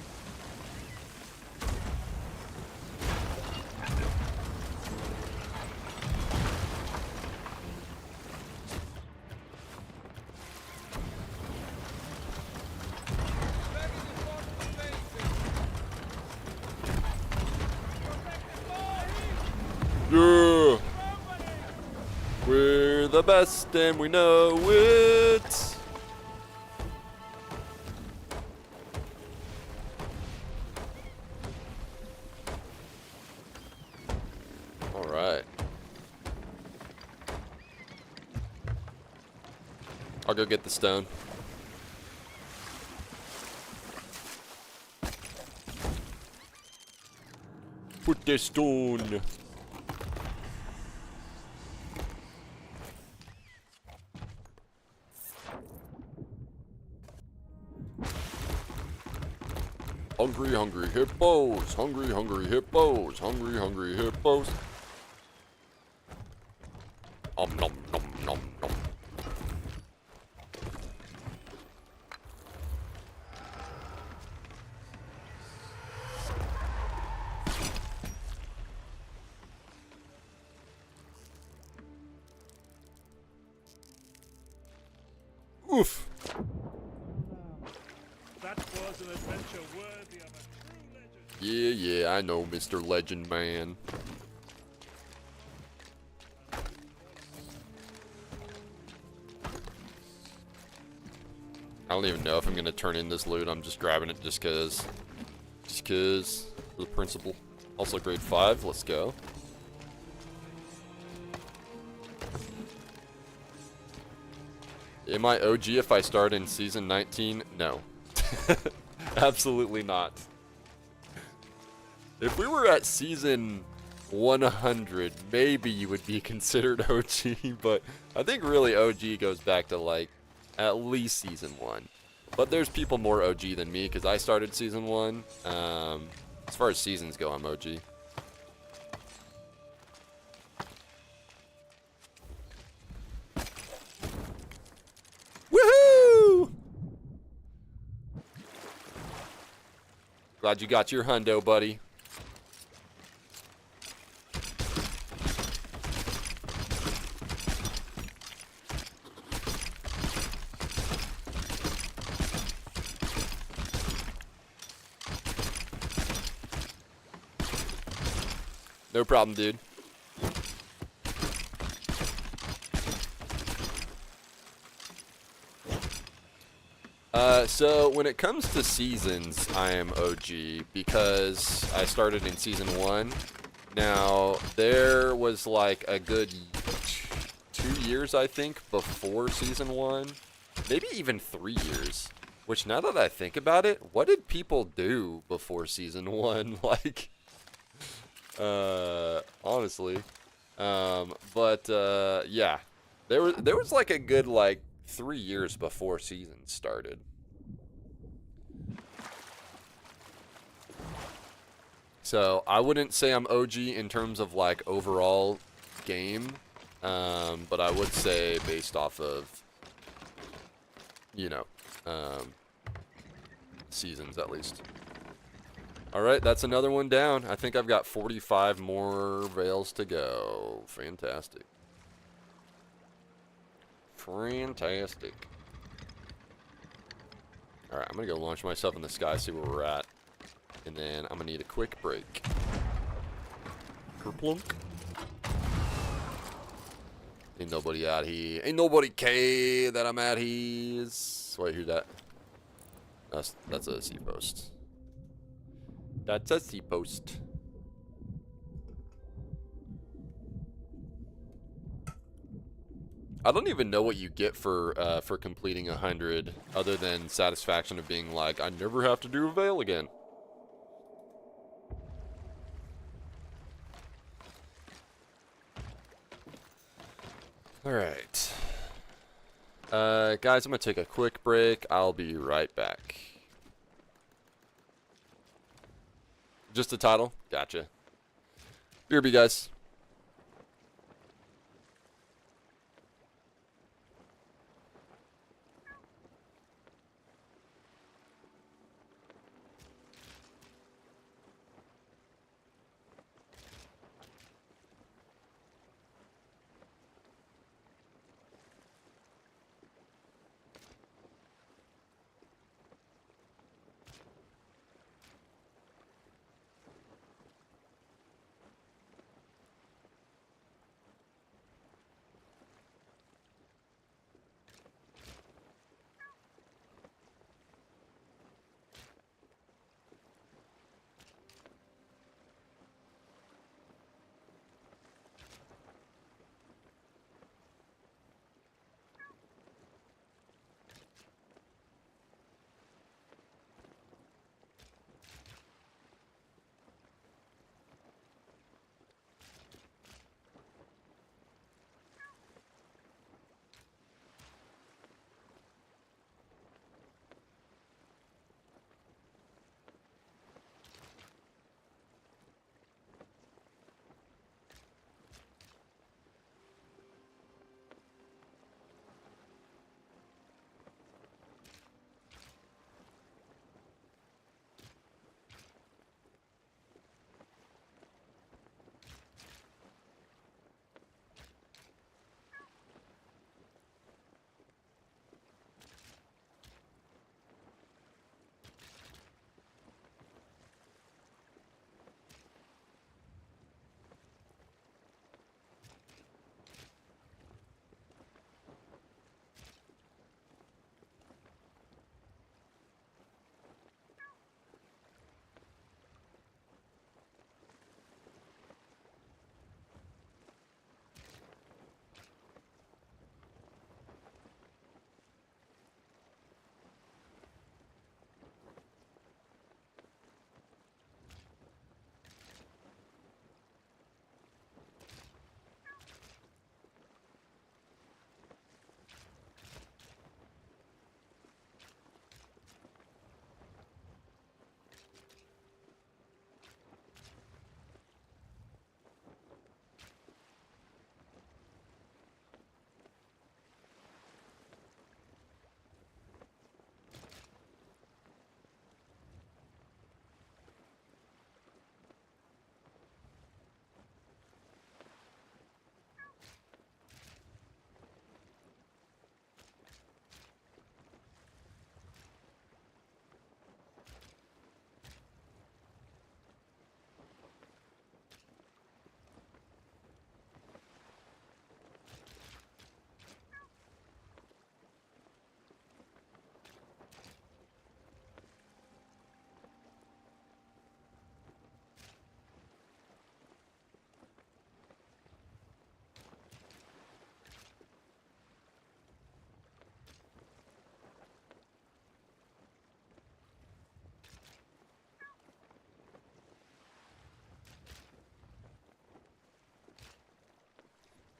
Yeah. We're the best and we know it. All right. I'll go get the stone. Put the stone. Hungry, hungry hippos. Hungry, hungry hippos. Hungry, hungry hippos. Nom nom nom nom nom. Oof. That was an adventure worthy of a true legend. Yeah, I know, Mr. Legend Man. I don't even know if I'm gonna turn in this loot. I'm just grabbing it just cause. Just cause. For the principle. Also grade 5. Let's go. Am I OG if I start in season 19? No. Absolutely not. If we were at season 100, maybe you would be considered OG, but I think really OG goes back to like at least season 1. But there's people more OG than me because I started season 1. As far as seasons go, I'm OG. Woohoo! Glad you got your hundo, buddy. No problem, dude. So when it comes to seasons, I am OG because I started in season 1. Now, there was like a good 2 years, I think, before season 1. Maybe even 3 years. Which, now that I think about it, what did people do before season 1? Like, honestly. Yeah. There was like a good, like, 3 years before season started. So I wouldn't say I'm OG in terms of like overall game, but I would say based off of, you know, seasons at least. All right, that's another one down. I think I've got 45 more veils to go. Fantastic. Fantastic. All right, I'm gonna go launch myself in the sky, see where we're at. And then I'm gonna need a quick break. Kerplunk. Ain't nobody out here. Ain't nobody care that I'm out here. Wait, who's that? That's a sea post. That's a sea post. I don't even know what you get for completing 100, other than satisfaction of being like, I never have to do a veil again. Alright. Guys, I'm going to take a quick break. I'll be right back. Just the title? Gotcha. BRB, guys.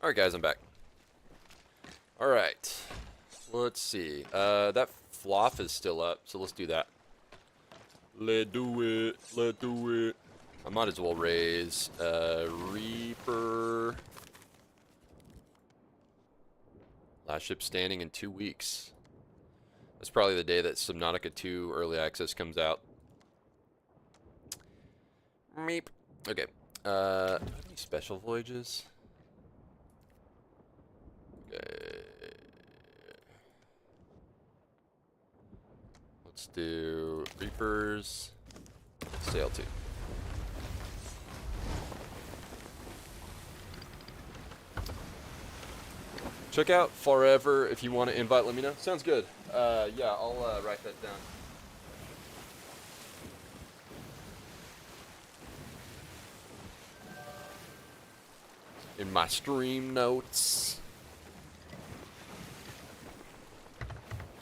Alright guys, I'm back. Alright. Let's see. That floff is still up, so let's do that. Let's do it. Let's do it. I might as well raise Reaper. Last ship standing in 2 weeks. That's probably the day that Subnautica 2 Early Access comes out. Meep. Okay. Any special voyages? Okay. Let's do Reapers. Sail 2. Check out Forever if you want to invite. Let me know. Sounds good. Yeah, I'll write that down. In my stream notes.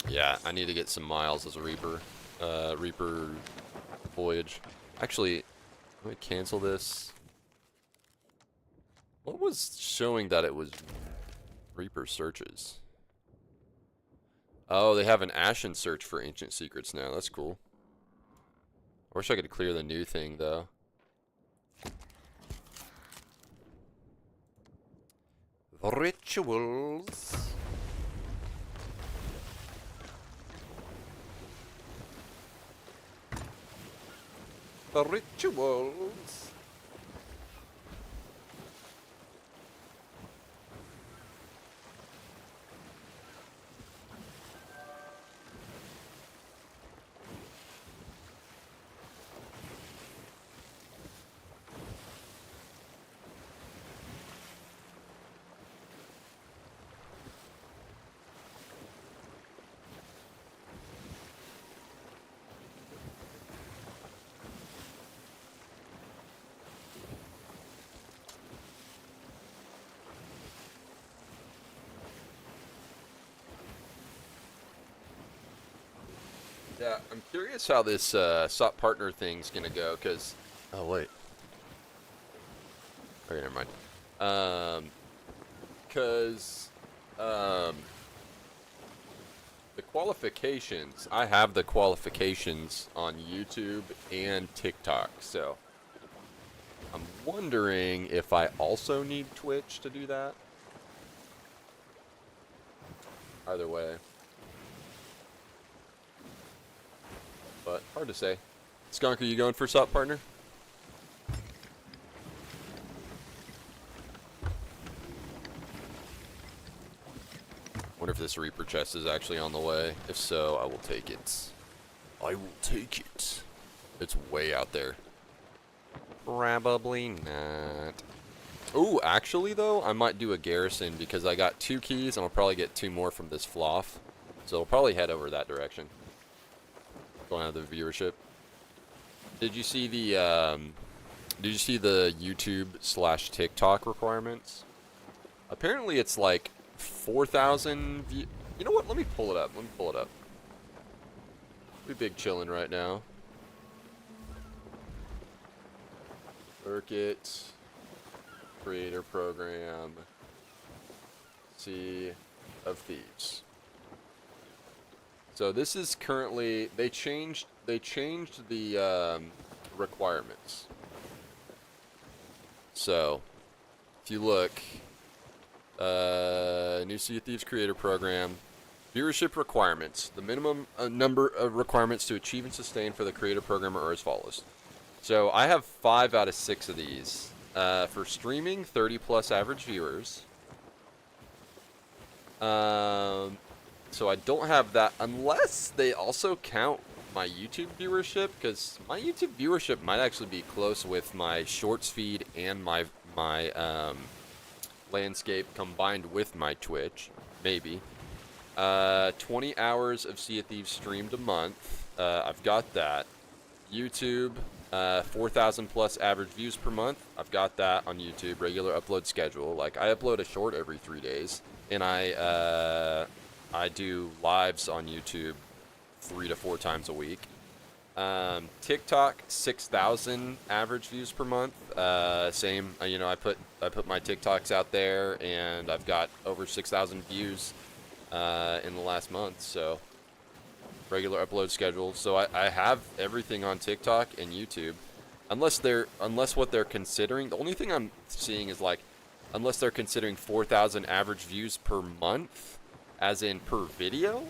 Yeah, I need to get some miles as a Reaper. Reaper voyage. Actually, let me cancel this. What was showing that it was Reaper searches? Oh, they have an Ashen search for ancient secrets now. That's cool. I wish I could clear the new thing, though. Rituals. The rituals. Yeah, I'm curious how this SOP partner thing's gonna go, cause oh wait, okay, never mind. Cause the qualifications, I have the qualifications on YouTube and TikTok, so I'm wondering if I also need Twitch to do that. Either way. But hard to say. Skunk, are you going for SOP partner? Wonder if this Reaper chest is actually on the way. If so, I will take it. I will take it. It's way out there. Probably not. Ooh, actually though, I might do a garrison because I got 2 keys and I'll probably get 2 more from this floff. So I'll probably head over that direction. Going out of the viewership. Did you see the YouTube / TikTok requirements? Apparently it's like 4,000 view. You know what? Let me pull it up. We big chillin' right now. Circuit. Creator program. Sea of Thieves. So this is currently, they changed the requirements. So if you look, new Sea of Thieves creator program, viewership requirements. The minimum number of requirements to achieve and sustain for the creator program are as follows. So I have 5 out of 6 of these. For streaming, 30+ average viewers. So I don't have that unless they also count my YouTube viewership, because my YouTube viewership might actually be close with my shorts feed and my landscape combined with my Twitch, maybe. 20 hours of Sea of Thieves streamed a month. I've got that. YouTube, 4,000+ average views per month. I've got that on YouTube. Regular upload schedule. Like I upload a short every 3 days, and I do lives on YouTube 3 to 4 times a week. TikTok 6,000 average views per month. Same. You know, I put my TikToks out there, and I've got over 6,000 views in the last month. So regular upload schedule. So I have everything on TikTok and YouTube, unless what they're considering. The only thing I'm seeing is like, unless they're considering 4,000 average views per month, as in per video.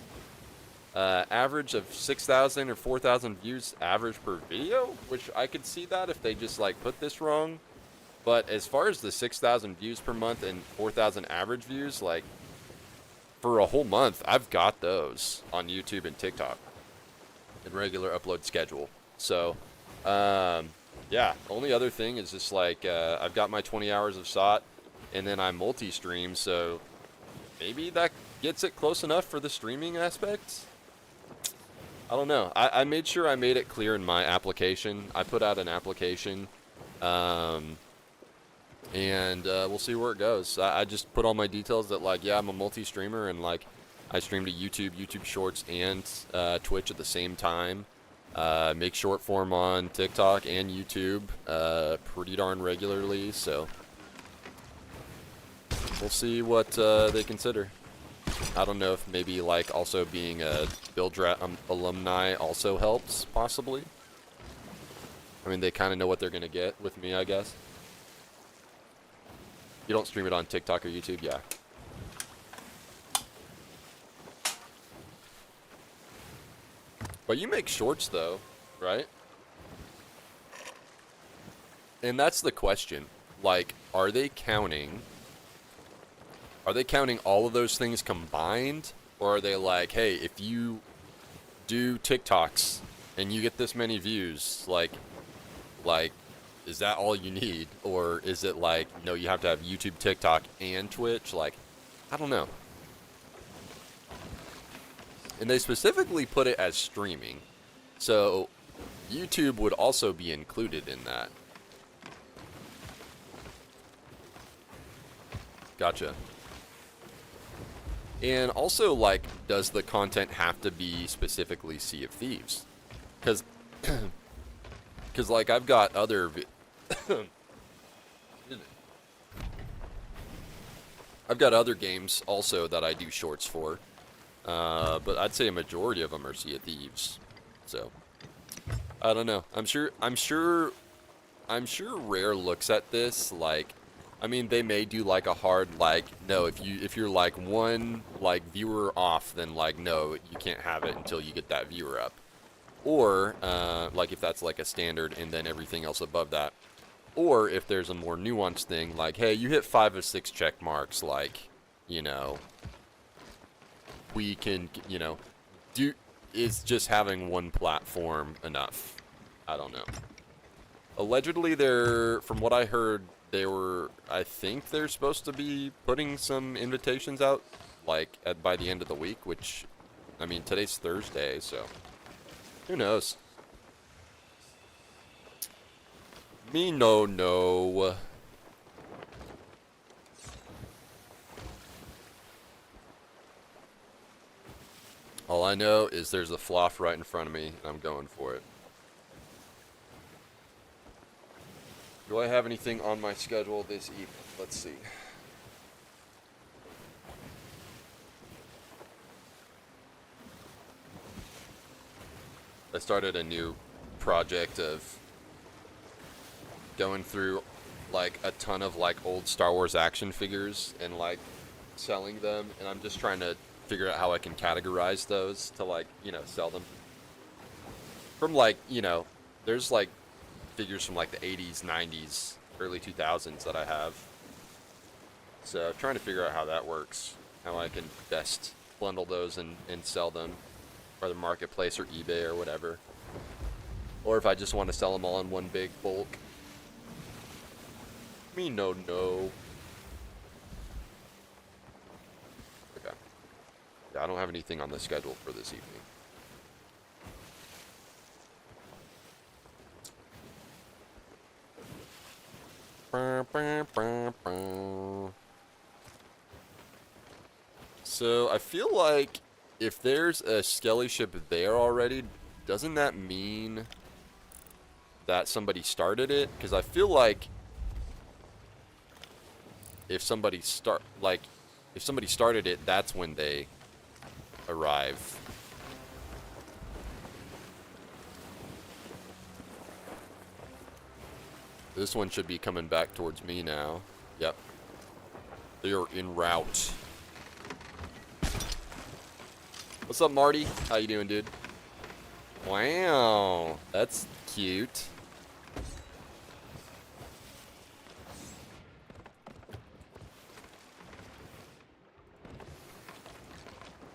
Average of 6,000 or 4,000 views average per video, which I could see that if they just like put this wrong. But as far as the 6,000 views per month and 4,000 average views, like for a whole month, I've got those on YouTube and TikTok in regular upload schedule. So, yeah, only other thing is just like, I've got my 20 hours of SOT, and then I multi-stream, so maybe that gets it close enough for the streaming aspects. I don't know. I made sure I made it clear in my application. I put out an application, and we'll see where it goes. I just put all my details that, like, yeah, I'm a multi-streamer, and, like, I stream to YouTube, YouTube Shorts, and Twitch at the same time. Make short form on TikTok and YouTube pretty darn regularly, so we'll see what they consider. I don't know if maybe like also being a Build Rat alumni also helps, possibly. I mean, they kind of know what they're going to get with me, I guess. You don't stream it on TikTok or YouTube? Yeah. But you make shorts, though, right? And that's the question. Like, are they counting all of those things combined? Or are they like, hey, if you do TikToks and you get this many views, like, is that all you need? Or is it like, no, you have to have YouTube, TikTok, and Twitch? Like, I don't know. And they specifically put it as streaming. So YouTube would also be included in that. Gotcha. And also, like, does the content have to be specifically Sea of Thieves? Because, like, I've got other... I've got other games also that I do shorts for. But I'd say a majority of them are Sea of Thieves. So, I don't know. I'm sure Rare looks at this like, I mean, they may do like a hard, like, no, if you're like one like viewer off, then like, no, you can't have it until you get that viewer up. Or like if that's like a standard and then everything else above that. Or if there's a more nuanced thing, like, hey, you hit 5 of 6 check marks, like, you know, we can, you know, is just having one platform enough? I don't know. Allegedly, from what I heard, I think they're supposed to be putting some invitations out, like, by the end of the week, which, I mean, today's Thursday, so who knows? Me no. All I know is there's a floff right in front of me, and I'm going for it. Do I have anything on my schedule this evening? Let's see. I started a new project of going through like a ton of like old Star Wars action figures and like selling them, and I'm just trying to figure out how I can categorize those to, like, you know, sell them. From, like, you know, there's like figures from like the 80s, 90s, early 2000s that I have. So trying to figure out how that works, how I can best bundle those and sell them, whether marketplace or eBay or whatever, or if I just want to sell them all in one big bulk. Me no. Okay. Yeah, I don't have anything on the schedule for this evening. So I feel like if there's a skelly ship there already, doesn't that mean that somebody started it? Because I feel like if somebody started it, that's when they arrive. This one should be coming back towards me now. Yep. They are en route. What's up, Marty? How you doing, dude? Wow, that's cute.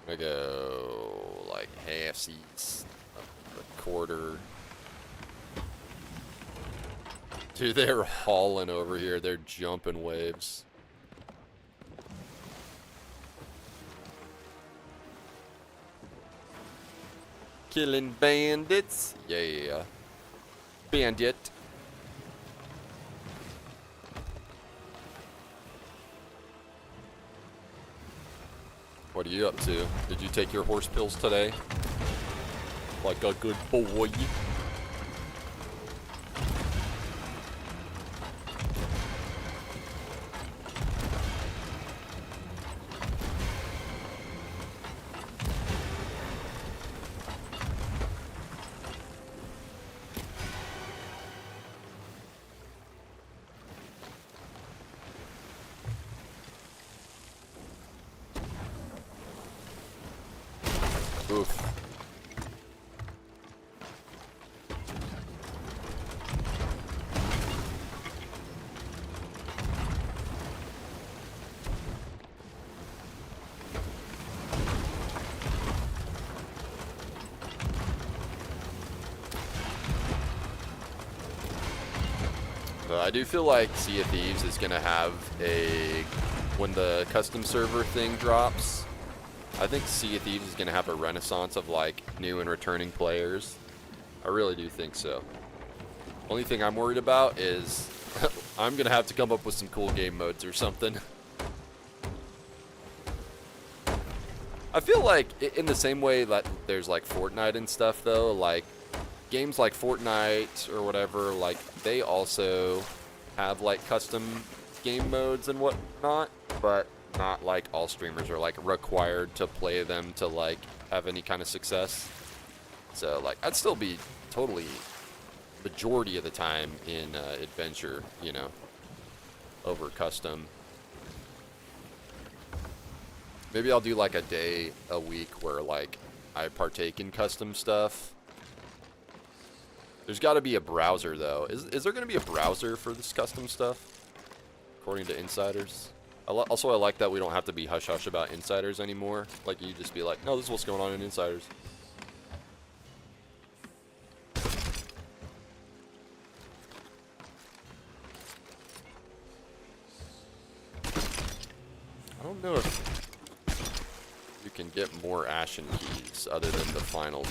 I go like half seats, a quarter. Dude, they're hauling over here. They're jumping waves. Killing bandits. Yeah. Bandit. What are you up to? Did you take your horse pills today? Like a good boy. Oof. I do feel like Sea of Thieves is going to have when the custom server thing drops, I think Sea of Thieves is going to have a renaissance of like new and returning players. I really do think so. Only thing I'm worried about is I'm going to have to come up with some cool game modes or something. I feel like in the same way that there's like Fortnite and stuff though, like games like Fortnite or whatever, like they also have like custom game modes and whatnot, but not like all streamers are like required to play them to like have any kind of success. So like I'd still be totally majority of the time in adventure, you know, over custom. Maybe I'll do like a day a week where like I partake in custom stuff. There's got to be a browser though. Is there going to be a browser for this custom stuff? According to insiders. Also, I like that we don't have to be hush-hush about insiders anymore. Like, you just be like, no, this is what's going on in insiders. I don't know if you can get more Ashen keys other than the final.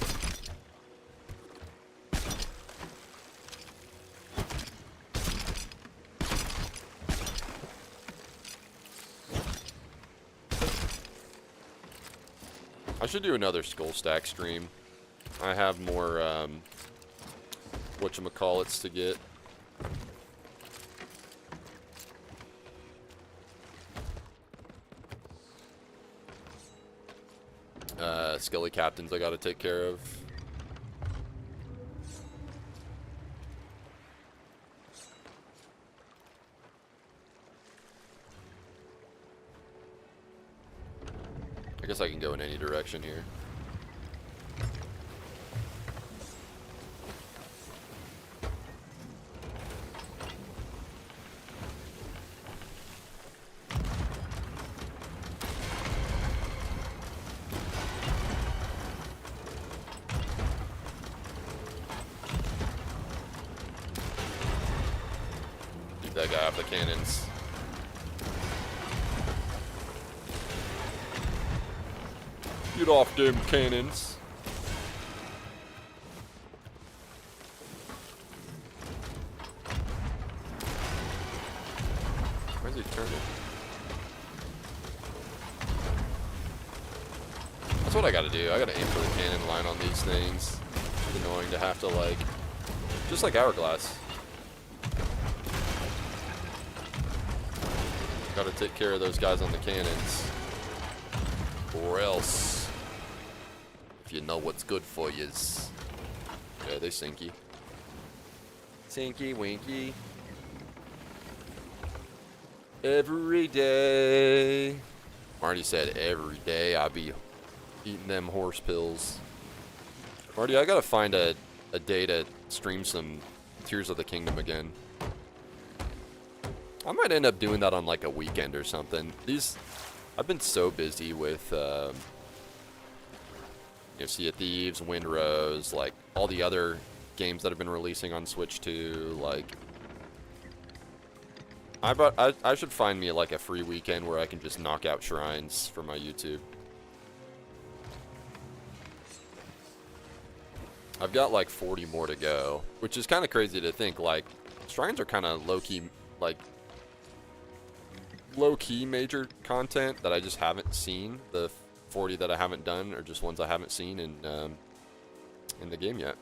I should do another Skull Stack stream. I have more, whatchamacallits to get. Skelly Captains I gotta take care of. I guess I can go in any direction here. Keep that guy off the cannons. Get off them cannons. Where's he turning? That's what I gotta do. I gotta aim for the cannon line on these things. annoying to have to, like, just like Hourglass. Gotta take care of those guys on the cannons. Or else, if you know what's good for yous. Yeah, they sinky. Sinky winky. Every day. Marty said every day I be eating them horse pills. Marty, I gotta find a day to stream some Tears of the Kingdom again. I might end up doing that on like a weekend or something. I've been so busy with Sea of Thieves, Windrose, like all the other games that have been releasing on Switch 2. Like, I should find me like a free weekend where I can just knock out shrines for my YouTube. I've got like 40 more to go, which is kind of crazy to think. Like, shrines are kind of low-key, like, low-key major content that I just haven't seen. The 40 that I haven't done are just ones I haven't seen in the game yet.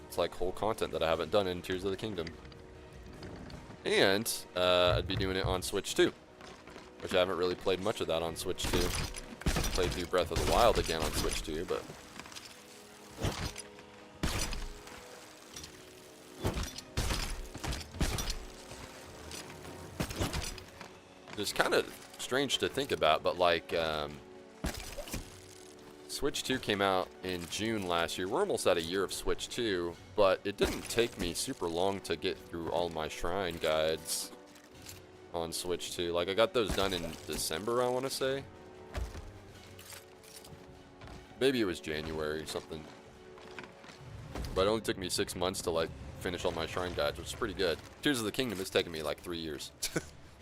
It's like whole content that I haven't done in Tears of the Kingdom. And I'd be doing it on Switch 2, which I haven't really played much of that on Switch 2. Played through Breath of the Wild again on Switch 2, but... It's kind of strange to think about, but like, Switch 2 came out in June last year. We're almost at a year of Switch 2, but it didn't take me super long to get through all my shrine guides on Switch 2. Like, I got those done in December, I want to say. Maybe it was January or something. But it only took me 6 months to, like, finish all my shrine guides, which is pretty good. Tears of the Kingdom has taken me, like, 3 years.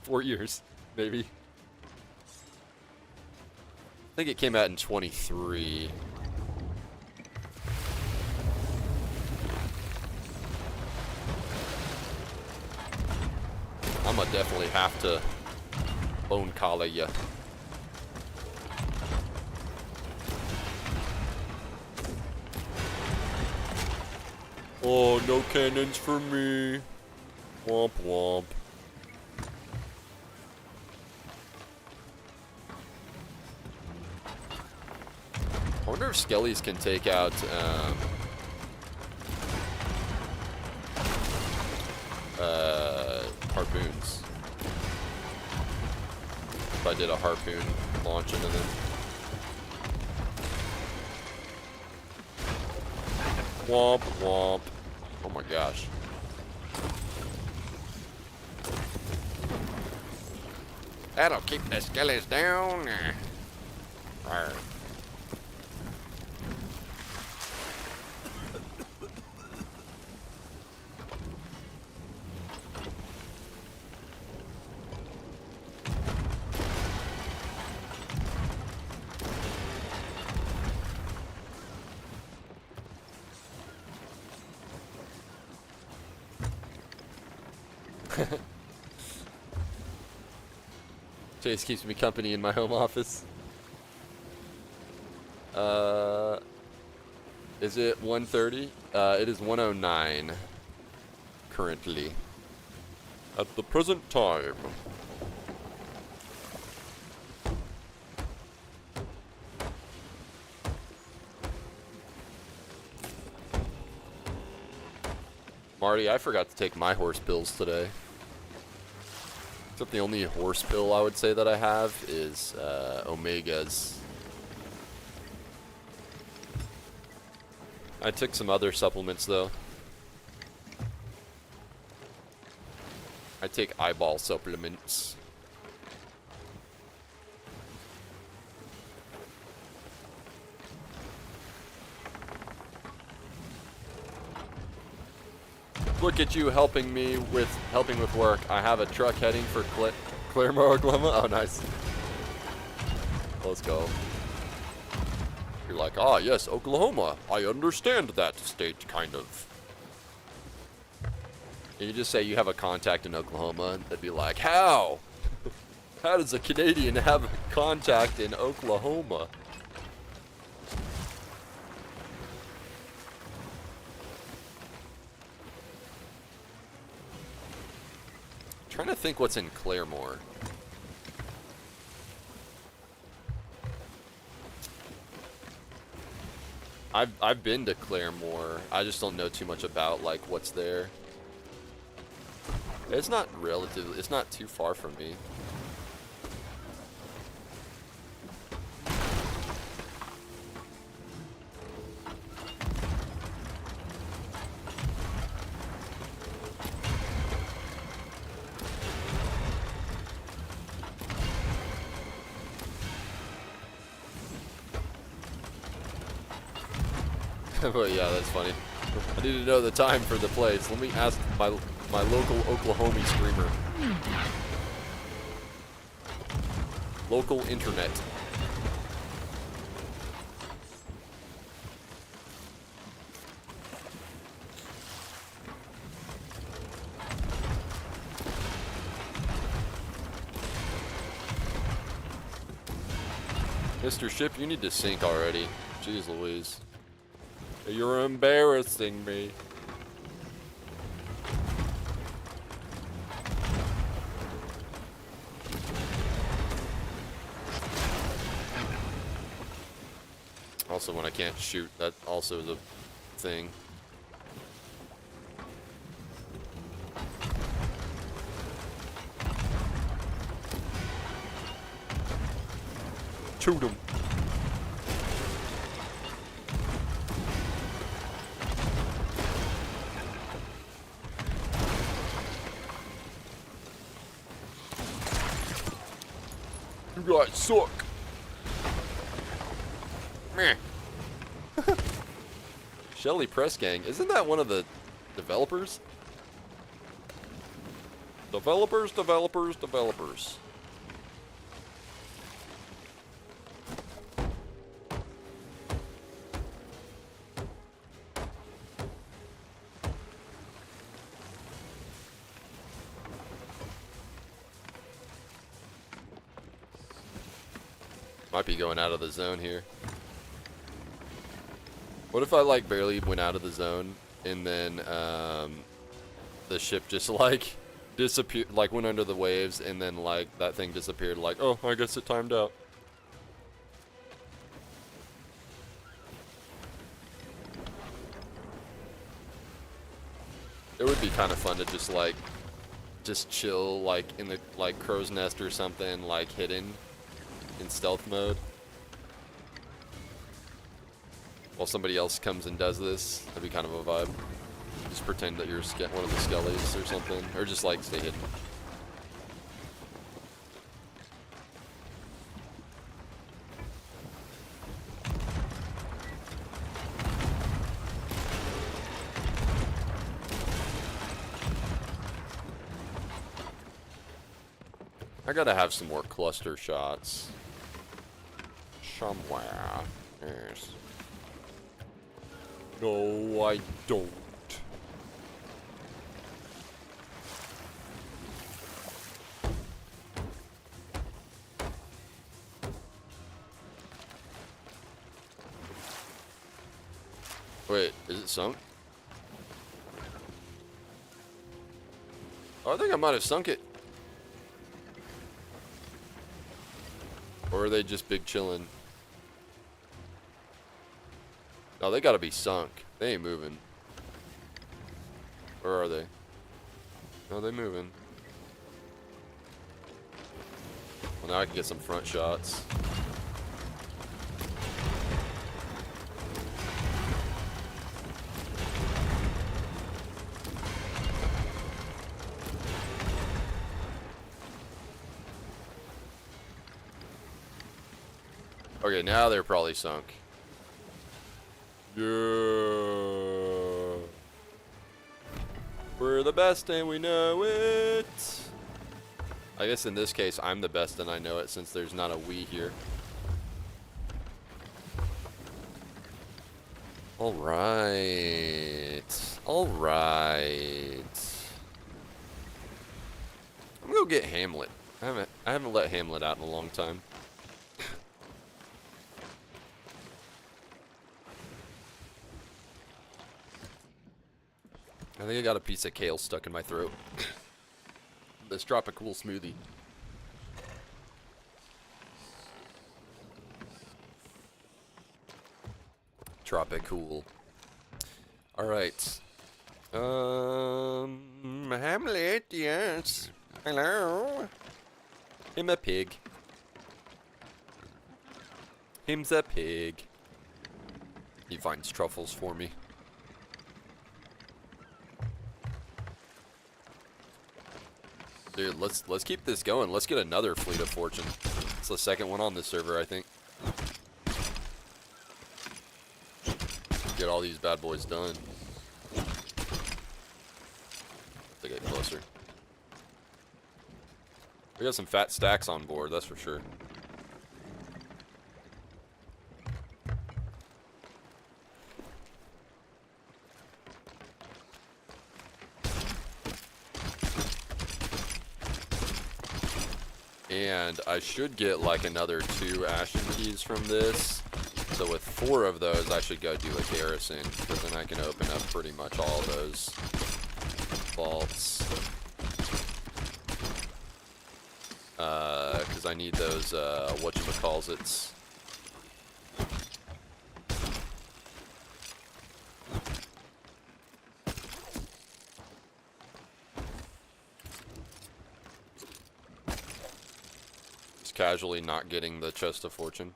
4 years, maybe. I think it came out in 23. I'ma definitely have to bone collar ya. Oh, no cannons for me. Womp womp. I wonder if skellies can take out harpoons. If I did a harpoon launch into them. Womp womp. Oh my gosh. That'll keep the skellies down. Arr. Chase keeps me company in my home office. Is it 1:30? It is 1:09 currently. At the present time. Marty, I forgot to take my horse pills today. Except the only horse pill I would say that I have is Omegas. I took some other supplements though. I take eyeball supplements. Look at you helping with work. I have a truck heading for Claremore, Oklahoma. Oh, nice. Let's go. You're like, ah, yes, Oklahoma. I understand that state, kind of. And you just say you have a contact in Oklahoma, and they'd be like, how? How does a Canadian have a contact in Oklahoma? Trying to think what's in Claremore. I've been to Claremore. I just don't know too much about like what's there. It's not relatively. It's not too far from me. But yeah, that's funny. I need to know the time for the place. Let me ask my local Oklahoma streamer. Local internet. Mr. Ship, you need to sink already. Jeez Louise. You're embarrassing me. Also, when I can't shoot, that also is a thing. Shoot him. You guys suck. Meh. Shelly Press Gang. Isn't that one of the developers? Developers. Might be going out of the zone here. What if I like barely went out of the zone and then the ship just like disappeared, like went under the waves, and then like that thing disappeared, like, oh, I guess it timed out. It would be kind of fun to just chill like in the like crow's nest or something, like hidden in stealth mode while somebody else comes and does this. That'd be kind of a vibe. Just pretend that you're one of the skellies or something, or just like stay hidden. I gotta have some more cluster shots somewhere. Yes. No, I don't. Wait, is it sunk? Oh, I think I might have sunk it. Or are they just big chillin'? No, they gotta be sunk. They ain't moving. Where are they? No, they moving. Well, now I can get some front shots. Okay, now they're probably sunk. Yeah. We're the best and we know it. I guess in this case, I'm the best and I know it, since there's not a we here. Alright. Alright. I'm gonna go get Hamlet. I haven't let Hamlet out in a long time. I think I got a piece of kale stuck in my throat. this. Drop a cool smoothie. Drop it cool. Alright. Hamlet, yes. Hello. Him a pig. Him's a pig. He finds truffles for me. Dude, let's keep this going. Let's get another Fleet of Fortune. It's the second one on this server, I think. Get all these bad boys done. To get closer. We got some fat stacks on board, that's for sure. And I should get like another 2 Ashen Keys from this. So with 4 of those, I should go do a garrison, because then I can open up pretty much all those vaults. Because I need those, whatchamacallits. Just casually not getting the Chest of Fortune.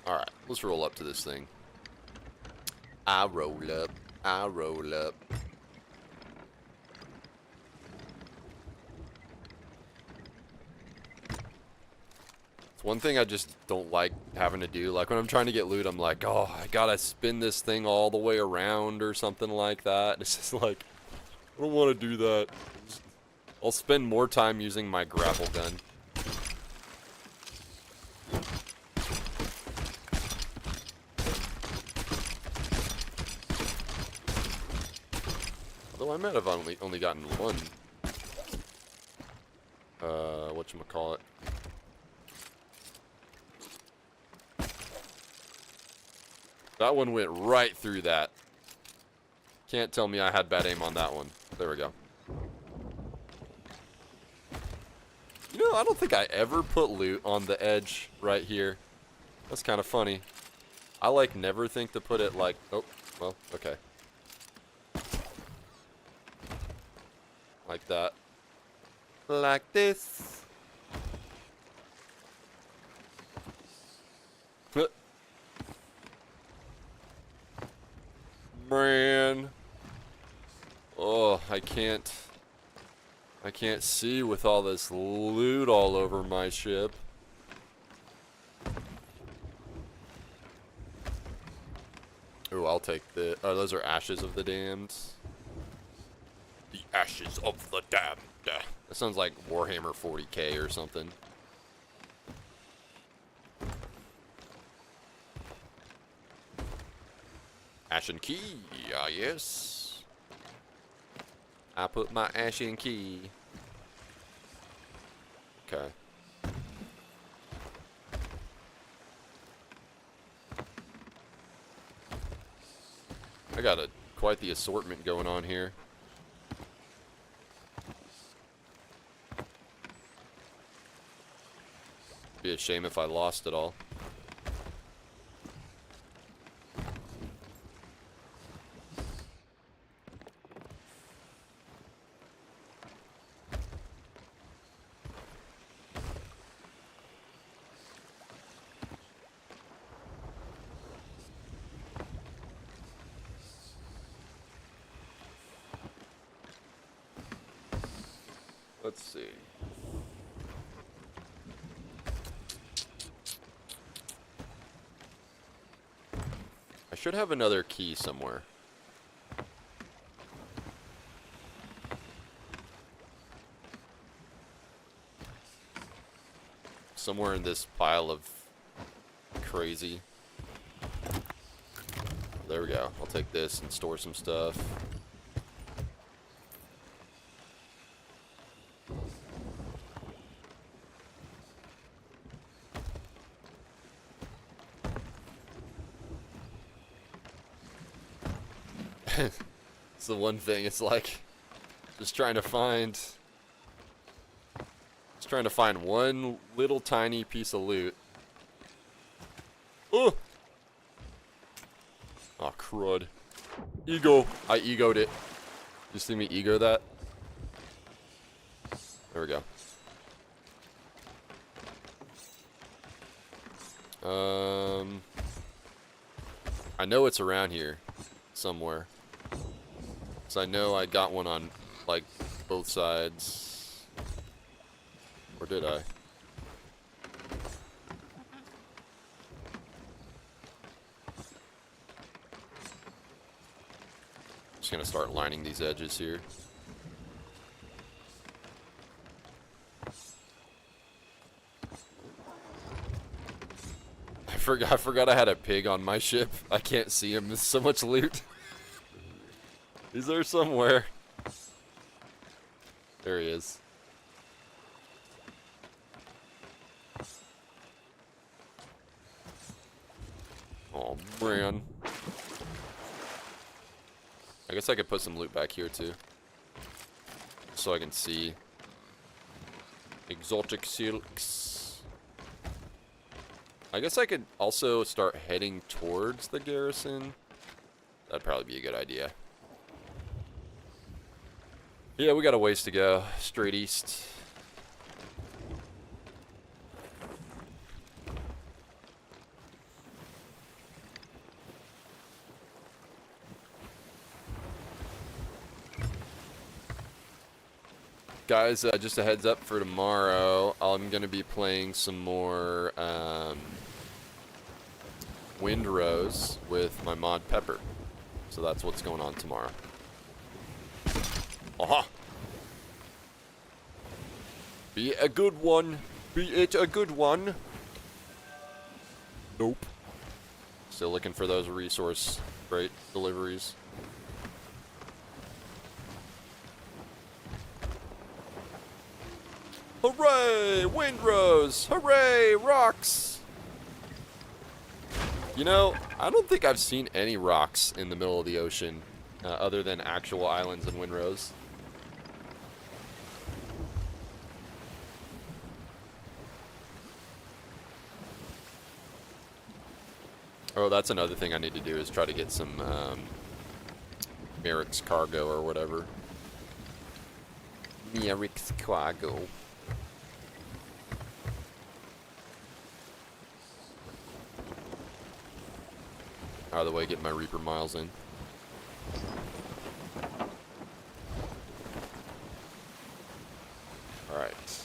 Alright, let's roll up to this thing. I roll up. I roll up. It's one thing I just don't like having to do. Like when I'm trying to get loot, I'm like, oh, I gotta spin this thing all the way around or something like that. It's just like, I don't want to do that. I'll spend more time using my grapple gun. Although I might have only gotten one. Whatchamacallit. That one went right through that. Can't tell me I had bad aim on that one. There we go. You know, I don't think I ever put loot on the edge right here. That's kind of funny. I like never think to put it like, oh, well, okay. Like that. Like this. Man. Oh, I can't see with all this loot all over my ship. Oh, I'll take the... Oh, those are Ashes of the Damned. The Ashes of the Damned. That sounds like Warhammer 40k or something. Ashen Key, ah yes. I put my Ashen Key. Okay. I got quite the assortment going on here. Be a shame if I lost it all. Let's see. I should have another key somewhere. Somewhere in this pile of crazy. There we go. I'll take this and store some stuff. It's the one thing. It's like just trying to find one little tiny piece of loot. Oh, oh crud! Ego. I egoed it. You see me ego that? There we go. I know it's around here somewhere. So I know I got one on like both sides. Or did I? Just gonna start lining these edges here. I forgot I had a pig on my ship. I can't see him. There's so much loot. He's there somewhere. There he is. Oh man. I guess I could put some loot back here too. So I can see. Exotic silks. I guess I could also start heading towards the garrison. That'd probably be a good idea. Yeah, we got a ways to go. Straight east. Guys, just a heads up for tomorrow, I'm going to be playing some more Windrose with my mod Pepper. So that's what's going on tomorrow. Aha! Be it a good one. Be it a good one. Nope. Still looking for those resource freight deliveries. Hooray! Windrose! Hooray! Rocks! You know, I don't think I've seen any rocks in the middle of the ocean other than actual islands in Windrose. Oh, that's another thing I need to do is try to get some Merrick's cargo or whatever. Merrick's cargo. Out of the way, get my Reaper miles in. Alright.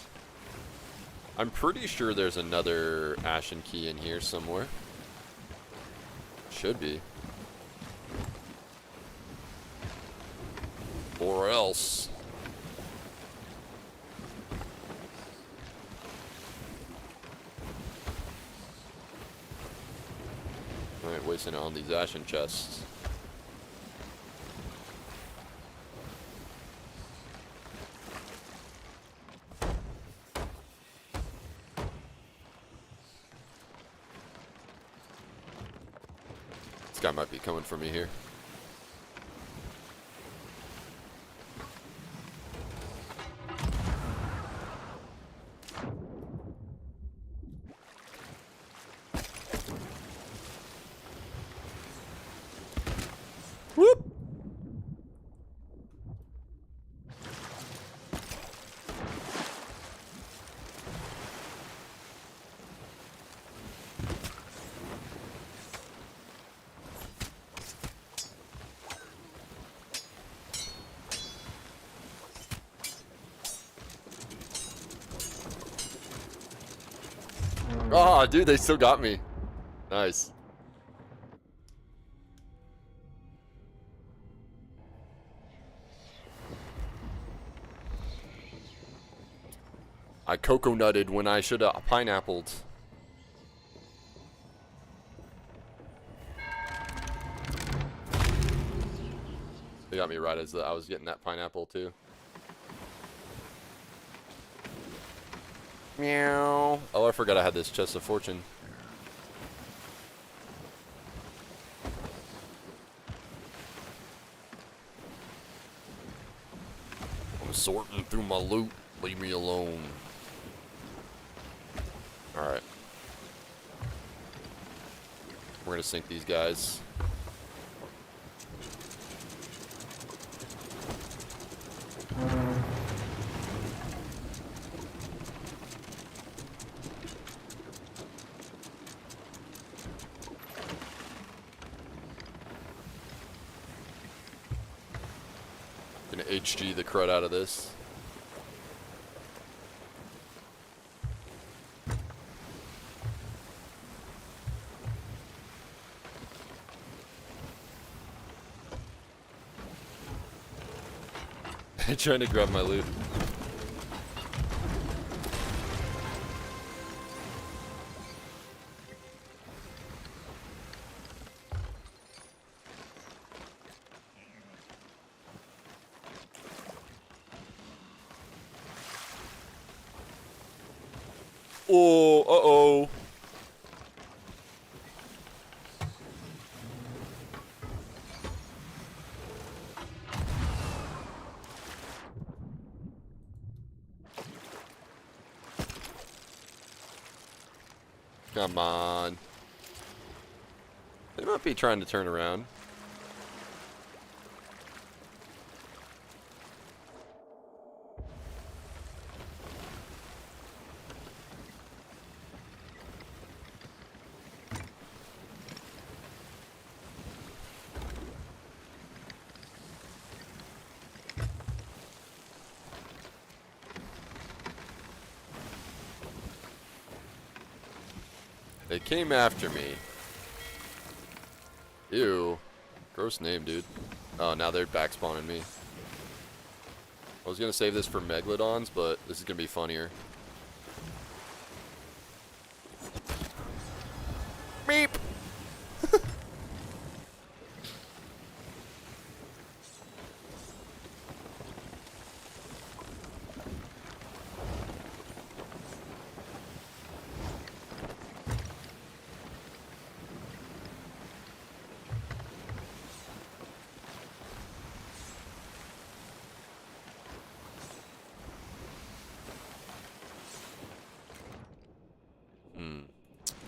I'm pretty sure there's another Ashen Key in here somewhere. Should be. Or else. Alright, wasting it on these Ashen chests. This guy might be coming for me here. Whoop! Oh, dude, they still got me. Nice. I coconutted when I should have pineappled. They got me right as I was getting that pineapple too. Meow. Oh, I forgot I had this chest of fortune. sorting through my loot. Leave me alone. Alright. We're gonna sink these guys. Gonna HG the crud out of this. Trying to grab my loot. Oh, uh-oh. Come on. They might be trying to turn around. They came after me. Ew. Gross name, dude. Oh, now they're back spawning me. I was gonna save this for Megalodons, but this is gonna be funnier. Meep!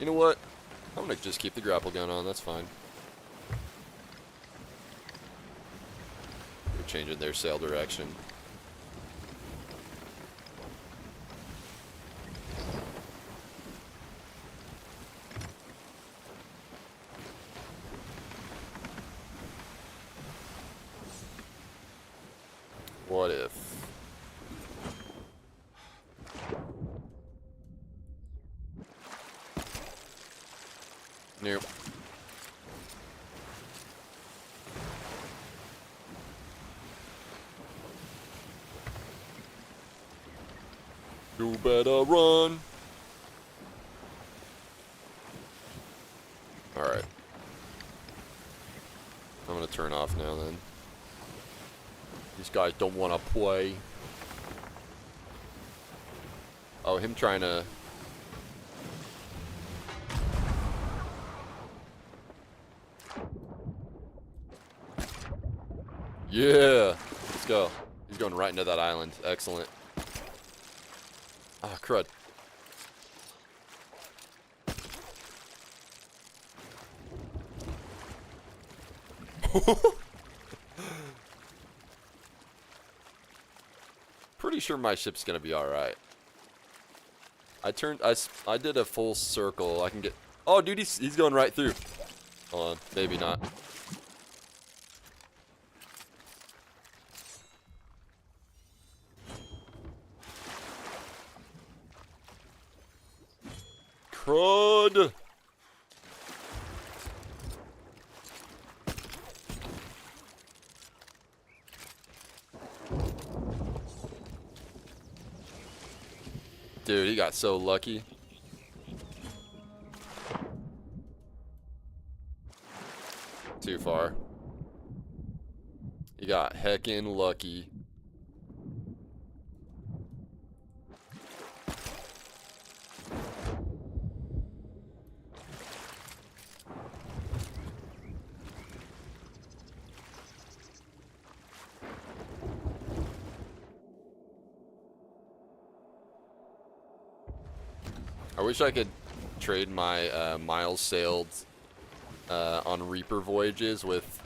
You know what? I'm gonna just keep the grapple gun on, that's fine. They're changing their sail direction. What if? Nope. You better run. Alright. I'm gonna turn off now then. These guys don't want to play. Oh, him trying to... Yeah! Let's go. He's going right into that island. Excellent. Ah, crud. Pretty sure my ship's gonna be alright. I did a full circle. I can get... Oh, dude, he's going right through. Hold on. Maybe not. Crud! Dude, he got so lucky. Too far. He got heckin' lucky. wish I could trade my miles sailed on Reaper voyages with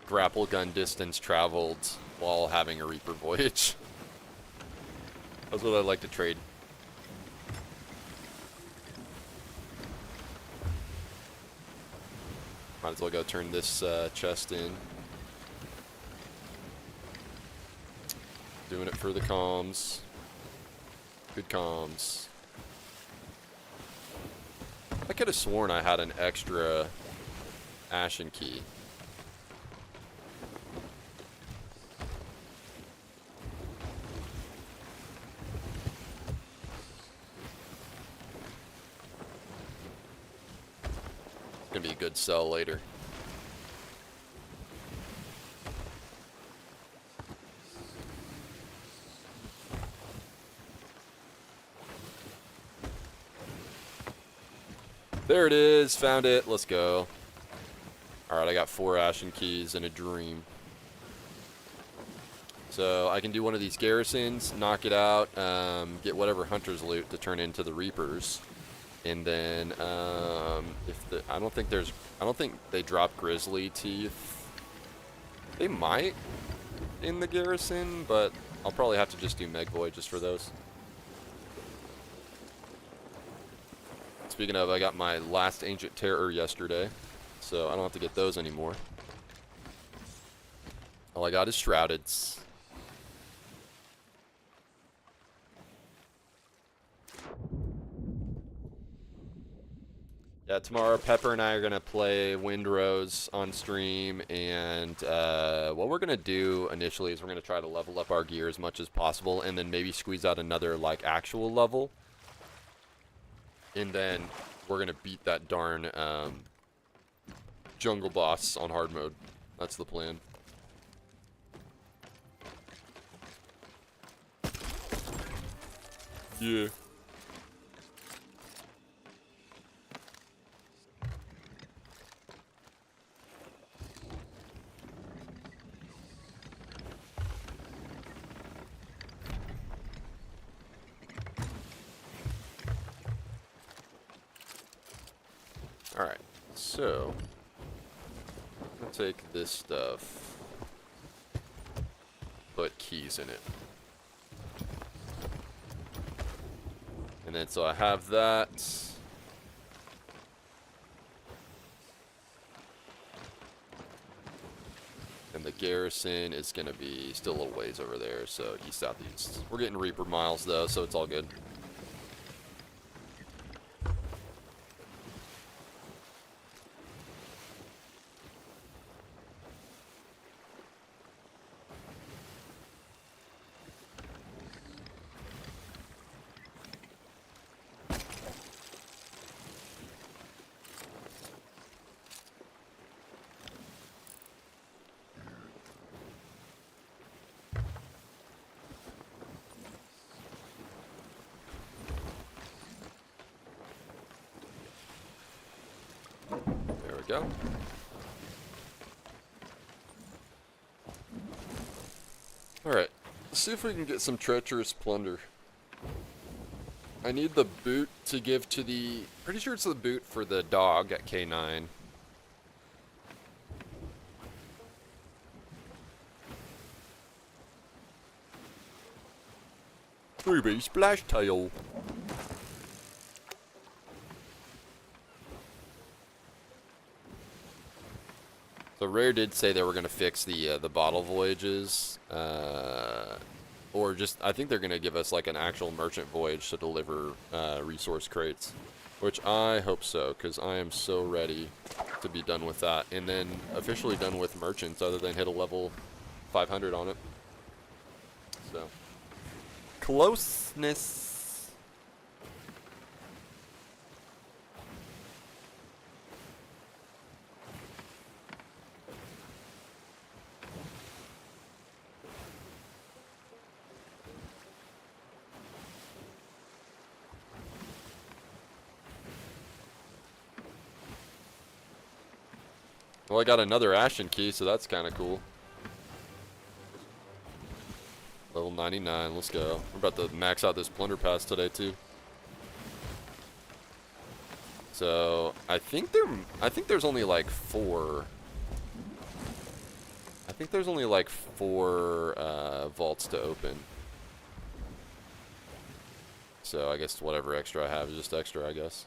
grapple gun distance traveled while having a Reaper voyage. That's what I'd like to trade. Might as well go turn this chest in. Doing it for the comms. Good comms. I could have sworn I had an extra Ashen key. It's gonna be a good sell later. There it is, found it, let's go. Alright, I got 4 Ashen keys and a dream. So I can do one of these garrisons, knock it out, get whatever hunter's loot to turn into the Reapers. And then I don't think they drop Grizzly Teeth. They might in the garrison, but I'll probably have to just do Meg Voyages for those. Speaking of, I got my last Ancient Terror yesterday, so I don't have to get those anymore. All I got is Shroudeds. Yeah, tomorrow Pepper and I are going to play Windrose on stream, and what we're going to do initially is we're going to try to level up our gear as much as possible, and then maybe squeeze out another, like, actual level. And then we're going to beat that darn jungle boss on hard mode. That's the plan. Yeah. Alright, so I'm gonna take this stuff, put keys in it. And then so I have that. And the garrison is gonna be still a little ways over there, so east, southeast. We're getting Reaper miles though, so it's all good. Go. Alright, let's see if we can get some treacherous plunder. I need the boot to give to the... Pretty sure it's the boot for the dog at K9. Ruby Splash Tail. So Rare did say they were going to fix the bottle voyages, or just I think they're going to give us like an actual merchant voyage to deliver resource crates, which I hope so, because I am so ready to be done with that, and then officially done with merchants, other than hit a level 500 on it. So closeness. Well, I got another Ashen key, so that's kind of cool. Level 99, let's go. We're about to max out this plunder pass today, too. So I think there's only like 4. I think there's only like 4 vaults to open. So I guess whatever extra I have is just extra, I guess.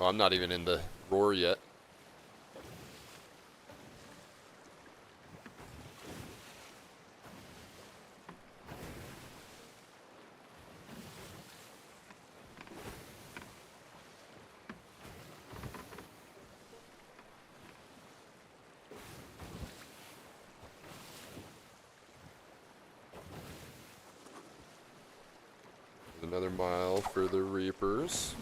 Oh, I'm not even in the roar yet. Another mile for the Reapers.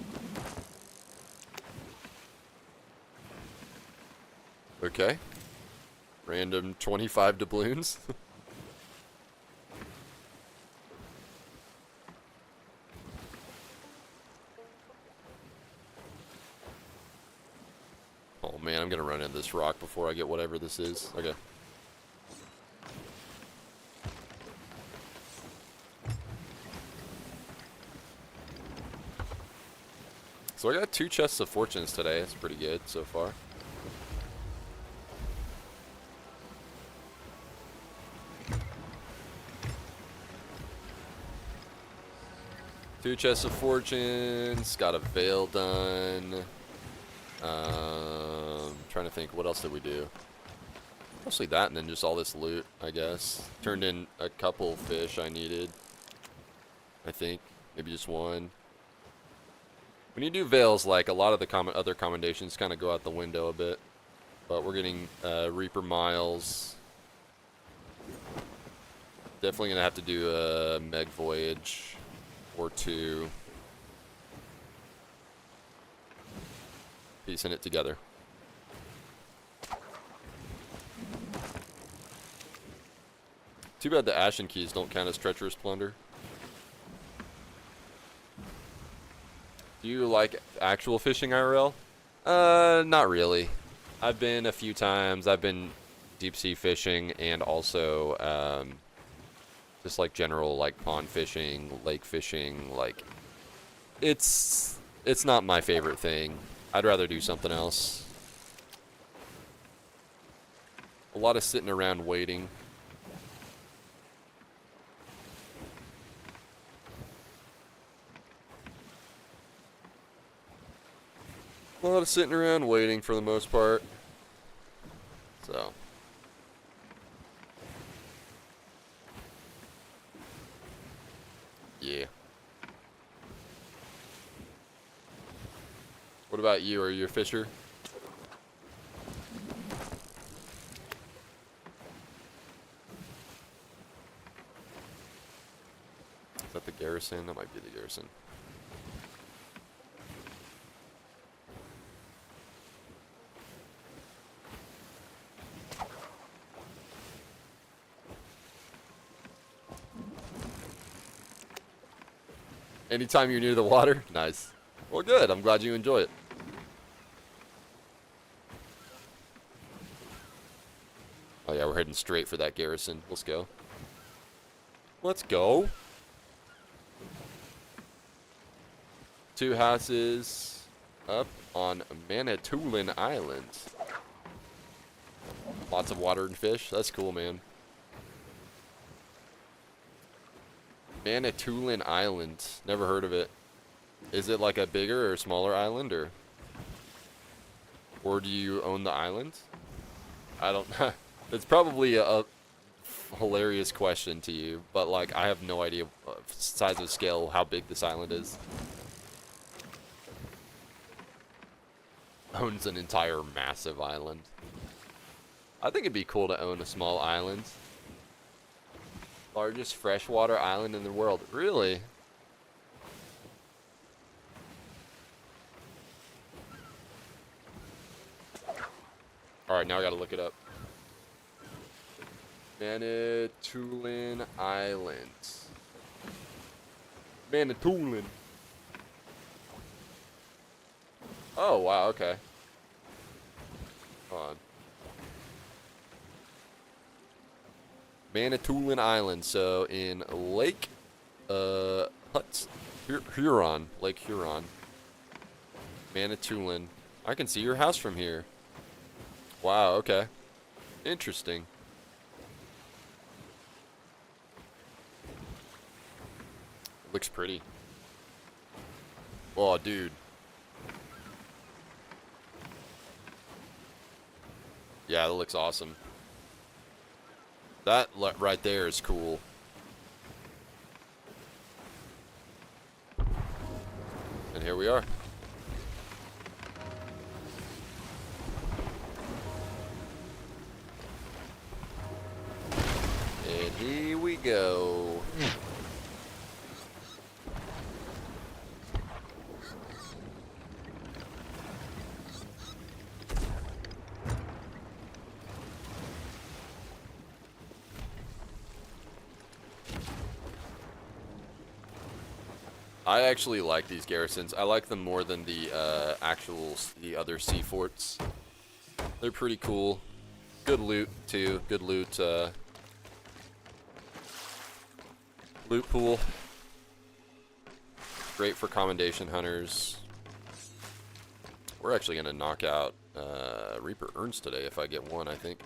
Okay. Random 25 doubloons. Oh man, I'm gonna run into this rock before I get whatever this is. Okay. So I got 2 chests of fortunes today. That's pretty good so far. Two chests of fortunes. Got a veil done. Trying to think, what else did we do? Mostly that, and then just all this loot, I guess. Turned in a couple fish I needed. I think maybe just one. When you do veils, like a lot of the other commendations kind of go out the window a bit. But we're getting Reaper miles. Definitely gonna have to do a Meg voyage or 2. Piecing it together. Too bad the Ashen Keys don't count as treacherous plunder. Do you like actual fishing IRL? Not really. I've been a few times. I've been deep sea fishing and also just like general like pond fishing, lake fishing. Like it's not my favorite thing. I'd rather do something else. A lot of sitting around waiting. A lot of sitting around waiting for the most part. So. Yeah. What about you? Are you a fisher? Is that the garrison? That might be the garrison. Anytime you're near the water? Nice. Well, good. I'm glad you enjoy it. Oh, yeah, we're heading straight for that garrison. Let's go. Let's go. 2 houses up on Manitoulin Island. Lots of water and fish. That's cool, man. Manitoulin Island. Never heard of it. Is it like a bigger or smaller island, or do you own the island? I don't. It's probably a hilarious question to you, but like I have no idea size of scale how big this island is. Owns an entire massive island. I think it'd be cool to own a small island. Largest freshwater island in the world. Really? Alright, now I gotta look it up. Manitoulin Island. Manitoulin. Oh, wow, okay. Hold on. Manitoulin Island, so in Lake Huron, Lake Huron. Manitoulin. I can see your house from here. Wow, okay. Interesting. Looks pretty. Oh, dude. Yeah, that looks awesome. That right there is cool. And here we are. And here we go. I actually like these garrisons. I like them more than the the other sea forts. They're pretty cool. Good loot too. Good loot. Loot pool. Great for commendation hunters. We're actually gonna knock out Reaper Urns today if I get one, I think.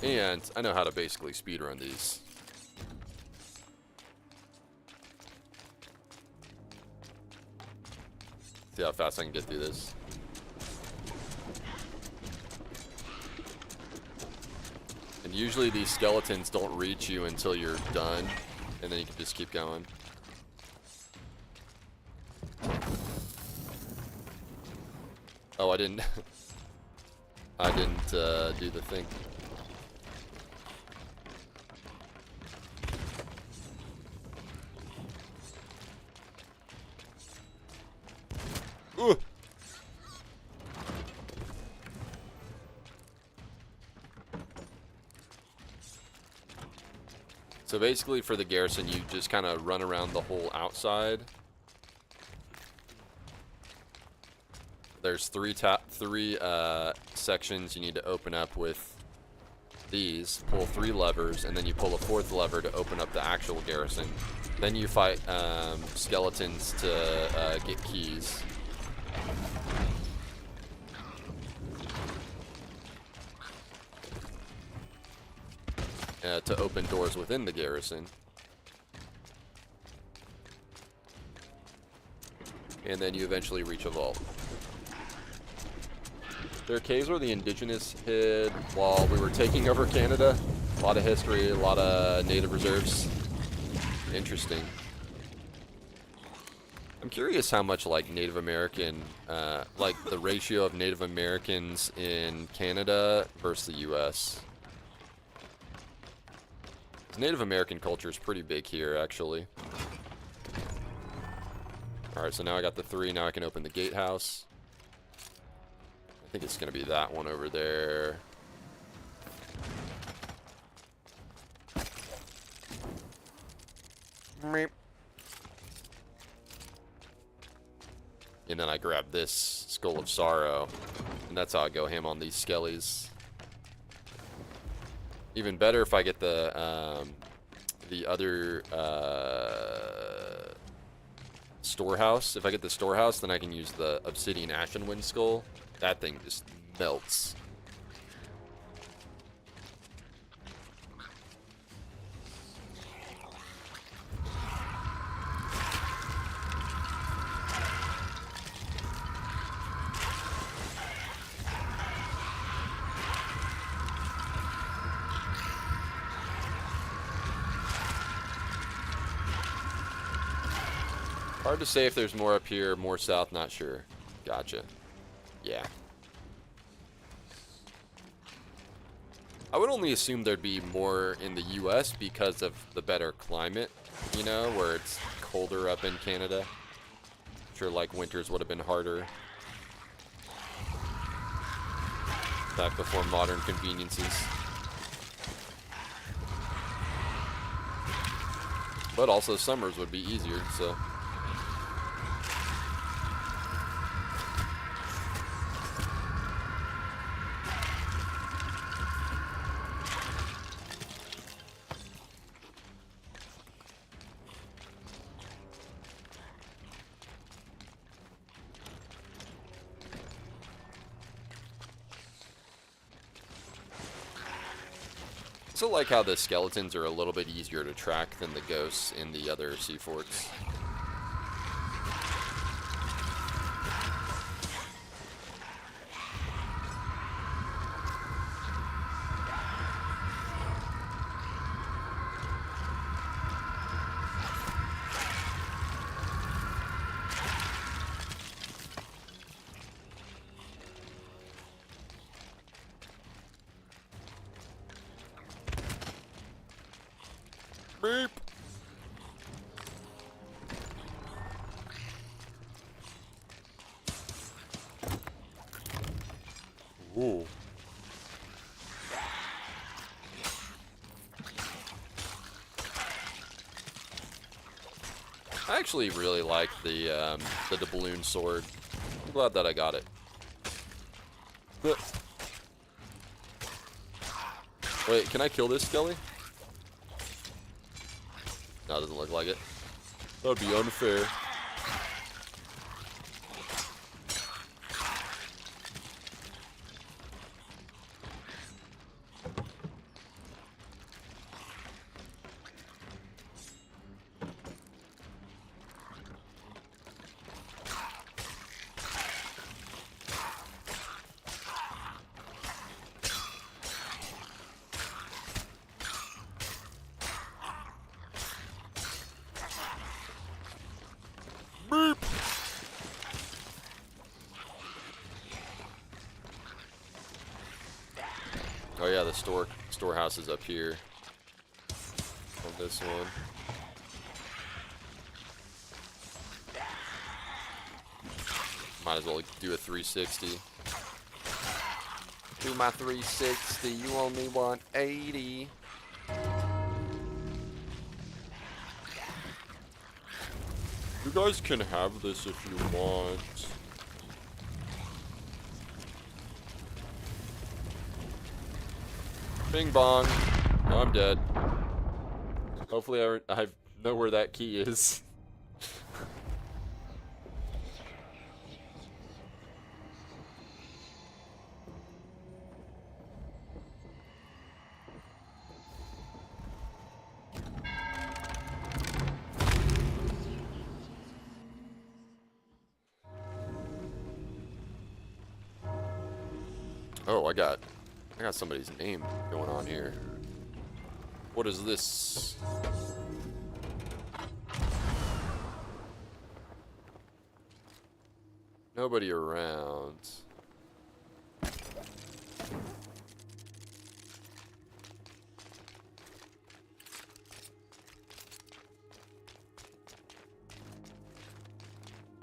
And I know how to basically speedrun these. See how fast I can get through this. And usually these skeletons don't reach you until you're done, and then you can just keep going. Oh, I didn't. I didn't do the thing. Ooh. So basically for the garrison, you just kind of run around the whole outside. There's three sections you need to open up with these. Pull 3 levers, and then you pull a 4th lever to open up the actual garrison. Then you fight skeletons to get keys. To open doors within the garrison. And then you eventually reach a vault. Their caves where the indigenous hid while we were taking over Canada. A lot of history, a lot of native reserves. Interesting. I'm curious how much like Native American, like the ratio of Native Americans in Canada versus the US. Native American culture is pretty big here, actually. Alright, so now I got the 3. Now I can open the gatehouse. I think it's going to be that one over there. Meep. And then I grab this Skull of Sorrow. And that's how I go ham on these skellies. Even better if I get the other storehouse. If I get the storehouse, then I can use the Obsidian Ashenwind Skull. That thing just melts. Hard to say if there's more up here, more south, not sure. Gotcha. Yeah. I would only assume there'd be more in the US because of the better climate, you know, where it's colder up in Canada. I'm sure like winters would have been harder. Back before modern conveniences. But also summers would be easier, so. I also like how the skeletons are a little bit easier to track than the ghosts in the other sea forts. Beep. Ooh. I actually really like the doubloon sword. I'm glad that I got it. Wait, can I kill this Skelly? No, it doesn't look like it. That would be unfair. Beep. Oh yeah, the storehouse is up here on this one. Might as well do a 360. Do my 360, you only want 80. You guys can have this if you want. Bing bong. Oh, I'm dead. Hopefully I know where that key is. Oh, I got somebody's name going on here. What is this? Nobody around.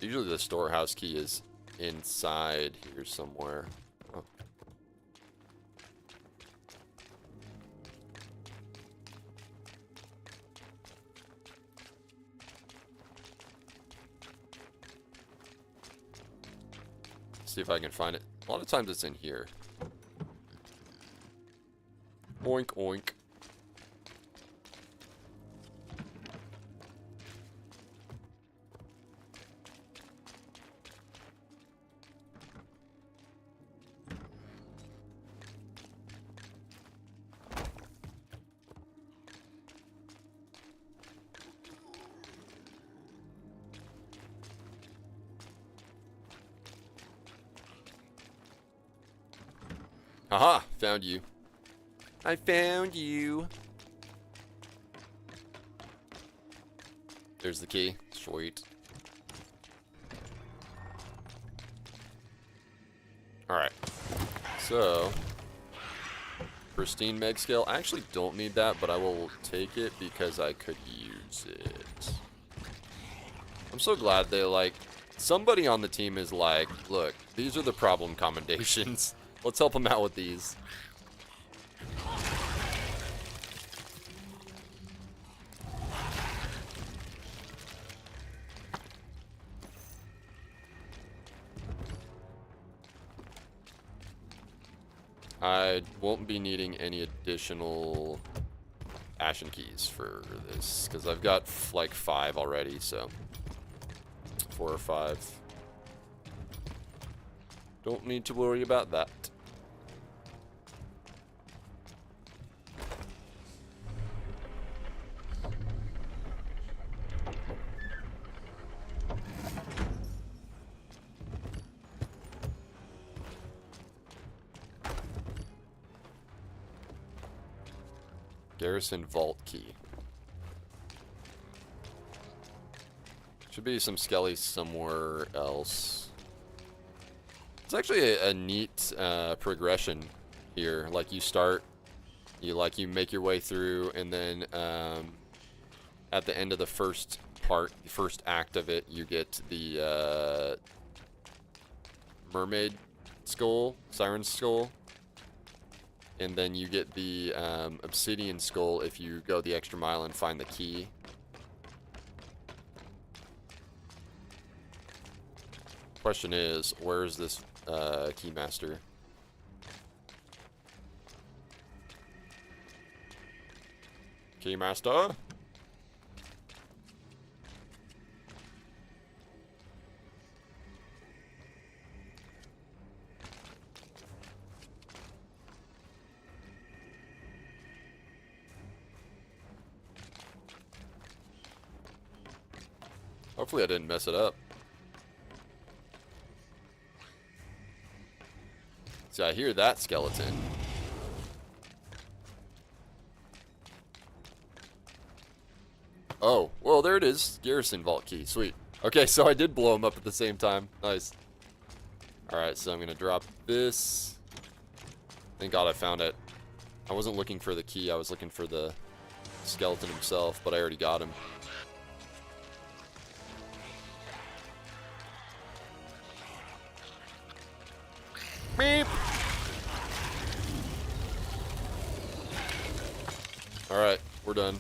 Usually the storehouse key is inside here somewhere. Oh. See if I can find it. A lot of times it's in here. Oink oink. Aha! Found you. I found you. There's the key. Sweet. Alright. So. Pristine meg scale. I actually don't need that, but I will take it because I could use it. I'm so glad they like, somebody on the team is like, look, these are the problem commendations. Let's help them out with these. I won't be needing any additional ashen keys for this because I've got like 5 already, so 4 or 5. Don't need to worry about that. Garrison vault key. Should be some skellies somewhere else. It's actually a neat progression here. Like you start, you make your way through, and then at the end of the first part, the first act of it, you get the mermaid skull, siren skull. And then you get the obsidian skull if you go the extra mile and find the key. Question is, where is this keymaster? Keymaster? Hopefully I didn't mess it up. See, I hear that skeleton. Oh, well, there it is. Garrison vault key. Sweet. Okay, so I did blow him up at the same time. Nice. Alright, so I'm going to drop this. Thank God I found it. I wasn't looking for the key. I was looking for the skeleton himself, but I already got him. Beep. Alright, we're done.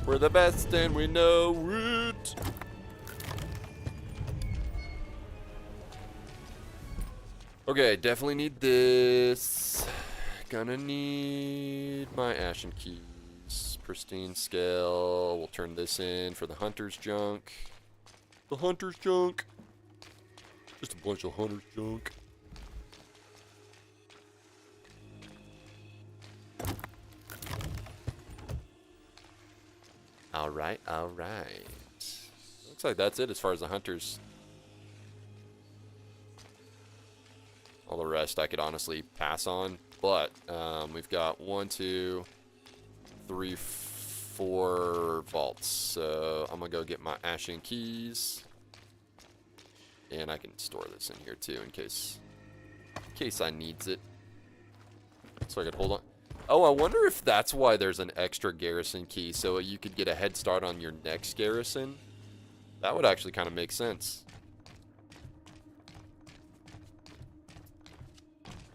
We're the best and we know it. Okay, definitely need this. Gonna need my ashen keys. Pristine scale. We'll turn this in for the hunter's junk. The hunter's junk. Just a bunch of hunter's junk. Alright, alright. Looks like that's it as far as the hunters. All the rest I could honestly pass on. But we've got 1, 2, 3, 4 vaults. So I'm gonna go get my ashen keys. And I can store this in here too in case I needs it. So I could hold on. Oh, I wonder if that's why there's an extra garrison key, so you could get a head start on your next garrison. That would actually kind of make sense.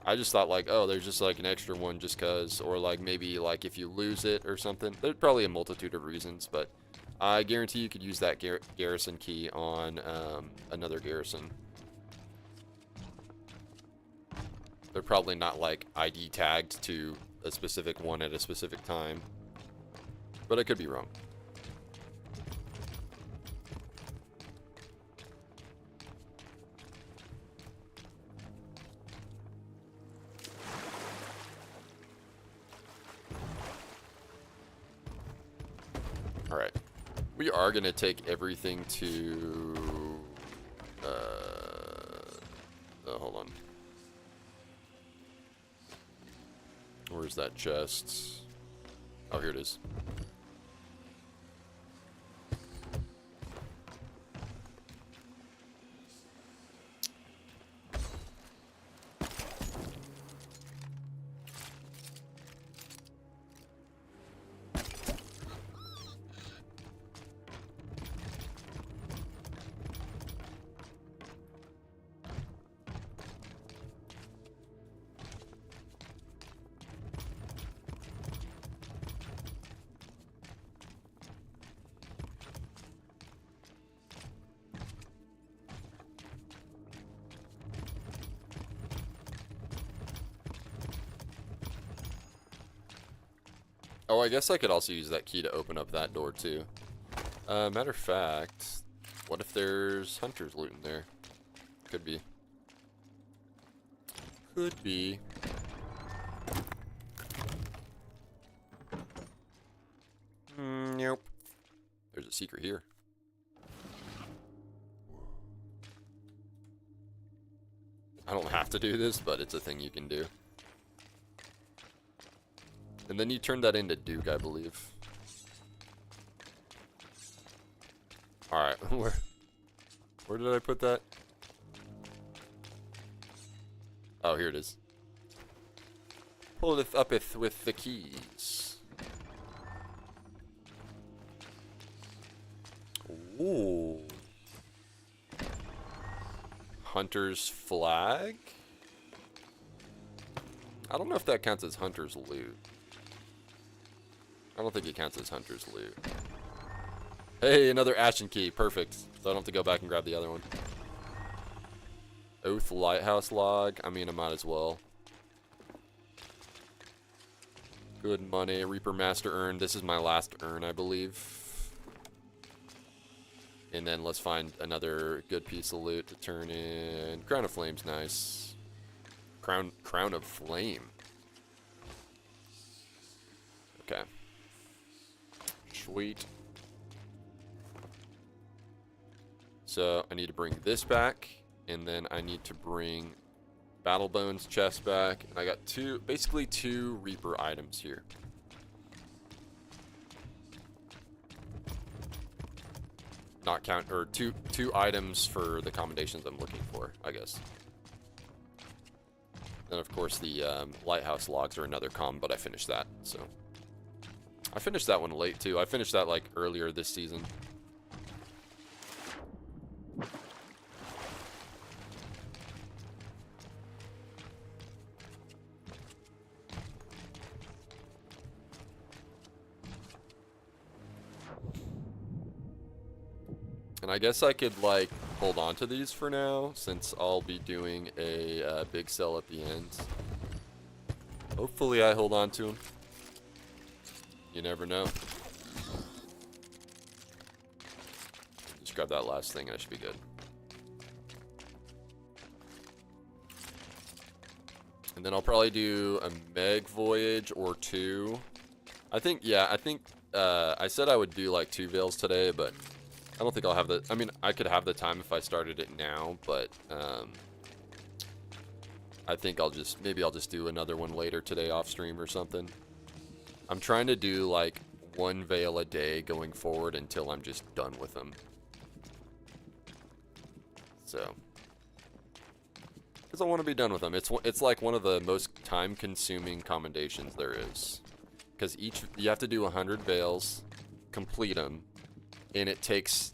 I just thought like, oh, there's just like an extra one just cause, or like maybe like if you lose it or something. There's probably a multitude of reasons, but I guarantee you could use that garrison key on another garrison. They're probably not like ID tagged to a specific one at a specific time, but I could be wrong. All right, we are gonna take everything to hold on. Where's that chest? Oh, here it is. Oh, I guess I could also use that key to open up that door too. Matter of fact, what if there's hunters loot in there? Could be. Could be. Nope. There's a secret here. I don't have to do this, but it's a thing you can do. And then you turn that into Duke, I believe. Alright, where did I put that? Oh, here it is. Pulleth uppeth with the keys. Ooh. Hunter's flag? I don't know if that counts as hunter's loot. I don't think it counts as hunter's loot. Hey, another Ashen key. Perfect. So I don't have to go back and grab the other one. Oath Lighthouse log. I mean, I might as well. Good money. Reaper Master urn. This is my last urn, I believe. And then let's find another good piece of loot to turn in. Crown of Flame's nice. Crown of Flame. Okay. Sweet. So I need to bring this back, and then I need to bring Battle Bones chest back. And I got basically two Reaper items here. Not count, or two items for the commendations I'm looking for, I guess. Then of course the lighthouse logs are another but I finished that. So I finished that one late too. I finished that like earlier this season. And I guess I could like hold on to these for now, since I'll be doing a big sell at the end. Hopefully I hold on to them. You never know. Just grab that last thing and I should be good. And then I'll probably do a Meg voyage or two. I think, yeah, I said I would do like 2 veils today, but I don't think I'll have the, I mean, I could have the time if I started it now, but I think maybe I'll just do another one later today off stream or something. I'm trying to do like 1 veil a day going forward until I'm just done with them. So, because I want to be done with them. It's like one of the most time-consuming commendations there is. Because you have to do 100 veils, complete them, and it takes,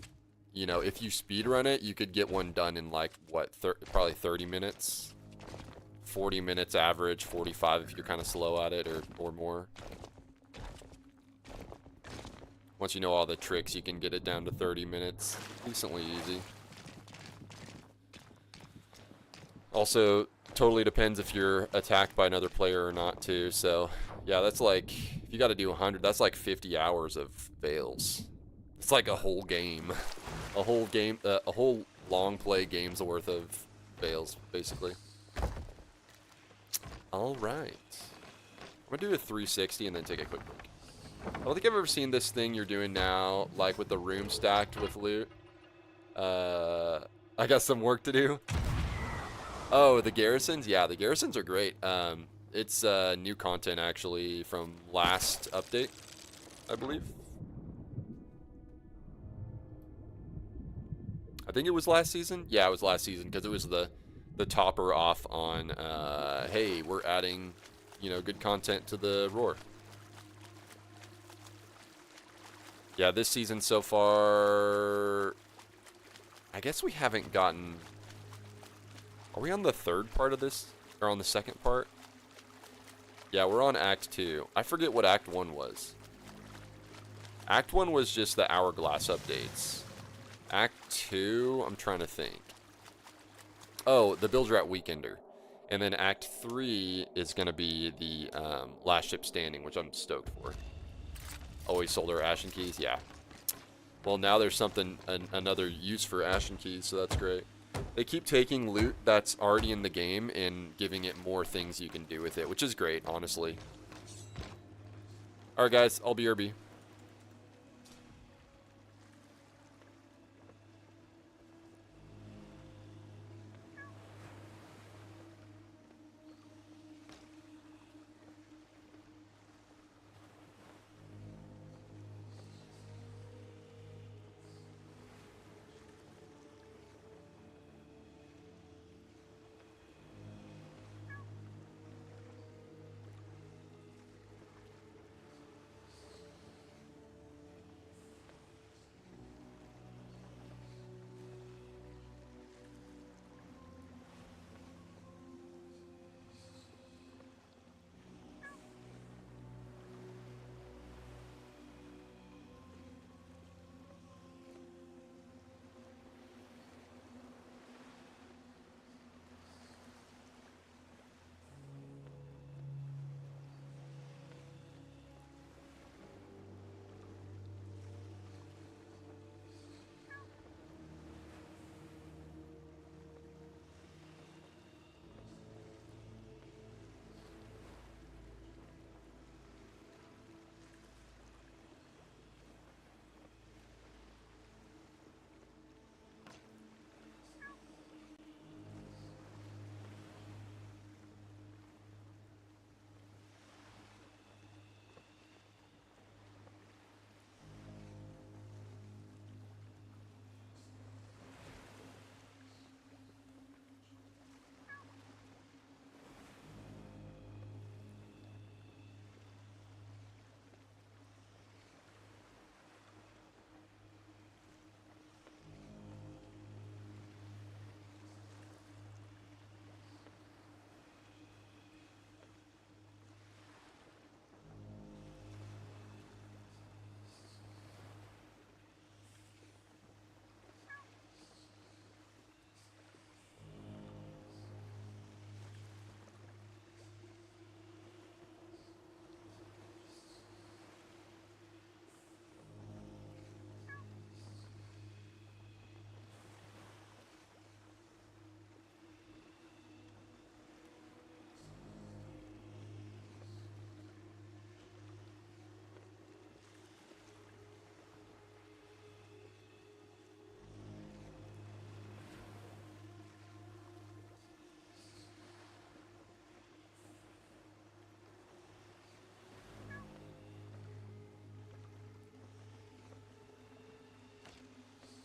you know, if you speed run it, you could get one done in like what, probably 30 minutes, 40 minutes average, 45 if you're kind of slow at it, or more. Once you know all the tricks, you can get it down to 30 minutes, decently easy. Also, totally depends if you're attacked by another player or not too. So yeah, that's like, if you got to do 100, that's like 50 hours of veils. It's like a whole game, a whole long play game's worth of veils, basically. All right, I'm gonna do a 360 and then take a quick break. I don't think I've ever seen this thing you're doing now, like with the room stacked with loot. I got some work to do. Oh, the garrisons? Yeah, the garrisons are great. It's new content actually from last update, I believe. I think it was last season. Yeah, it was last season because it was the topper off on, hey, we're adding, you know, good content to the Roar. Yeah, this season so far, I guess we haven't gotten, are we on the 3rd part of this, or on the 2nd part? Yeah, we're on Act 2. I forget what Act 1 was. Act 1 was just the Hourglass updates. Act 2, I'm trying to think. Oh, the Bilge Rat Weekender. And then Act 3 is going to be the Last Ship Standing, which I'm stoked for. Always sold our Ashen Keys. Yeah. Well, now there's something, another use for Ashen Keys, so that's great. They keep taking loot that's already in the game and giving it more things you can do with it, which is great, honestly. Alright, guys. I'll be RB.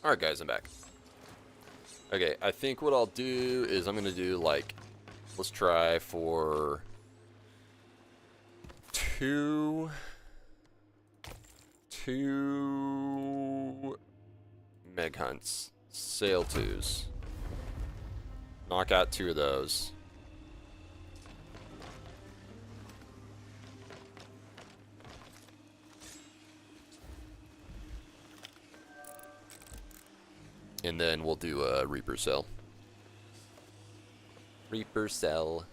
Alright, guys, I'm back. Okay, I think what I'll do is I'm going to do, like, let's try for two Meg Hunts. Sail 2s. Knock out 2 of those. And then we'll do a Reaper Cell. Reaper Cell.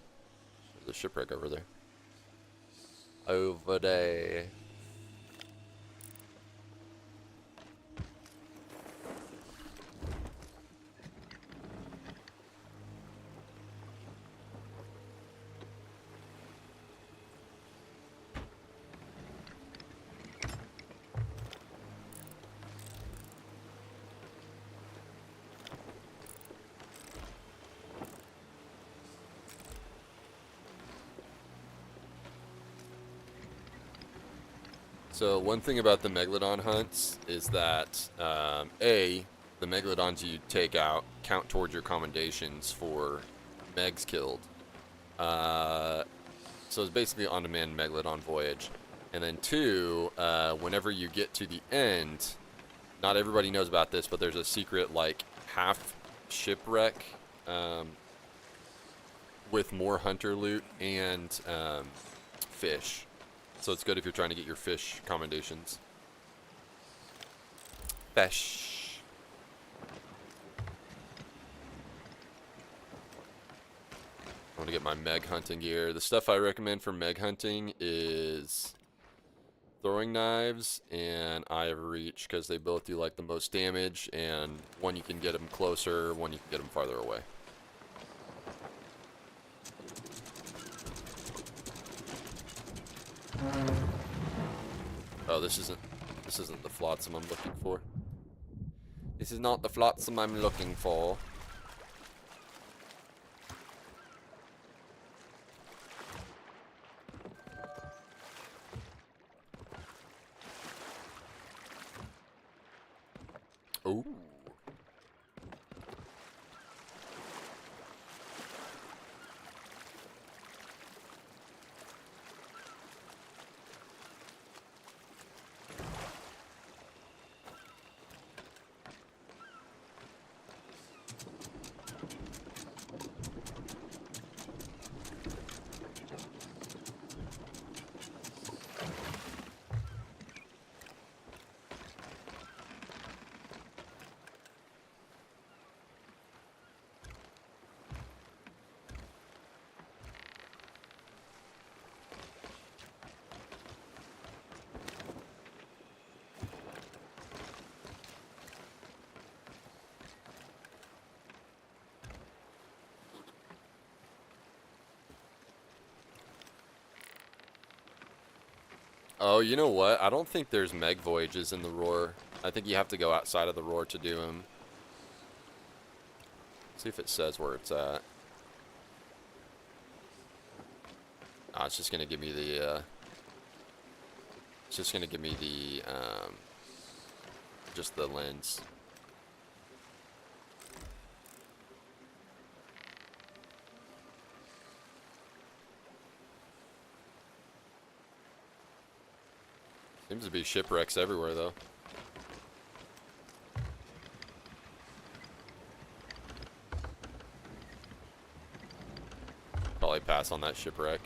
There's a shipwreck over there. Over there. So one thing about the Megalodon hunts is that, A, the Megalodons you take out count towards your commendations for Megs killed. So it's basically an on-demand Megalodon voyage. And then 2, whenever you get to the end, not everybody knows about this, but there's a secret, like, half shipwreck with more hunter loot and fish. So it's good if you're trying to get your fish commendations. Fish. I want to get my Meg hunting gear. The stuff I recommend for Meg hunting is throwing knives and Eye of Reach, because they both do like the most damage, and one you can get them closer, one you can get them farther away. Oh, this isn't the flotsam I'm looking for. This is not the flotsam I'm looking for. Ooh. Oh, you know what? I don't think there's meg voyages in the Roar. I think you have to go outside of the Roar to do them. See if it says where it's at. Ah, it's just gonna give me the. It's just gonna give me the just the lens. Seems to be shipwrecks everywhere, though. Probably pass on that shipwreck.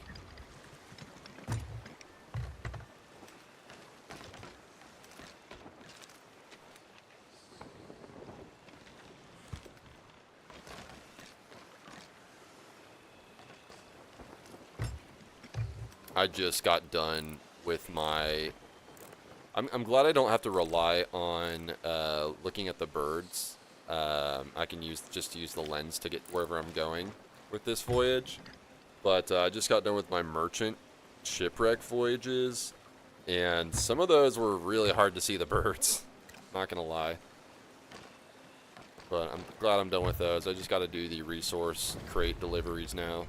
I just got done with my... I'm glad I don't have to rely on looking at the birds. I can just use the lens to get wherever I'm going with this voyage. But I just got done with my merchant shipwreck voyages, and some of those were really hard to see the birds. Not gonna lie. But I'm glad I'm done with those. I just got to do the resource crate deliveries now.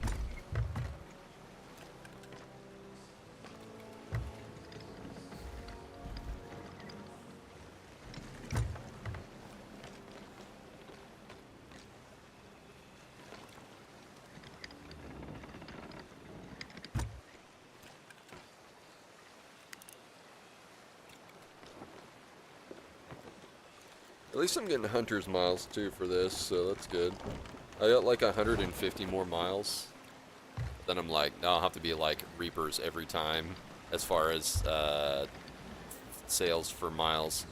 At least I'm getting hunter's miles too for this, so that's good. I got like 150 more miles. Then I'm like, no, I'll have to be like reapers every time as far as sales for miles.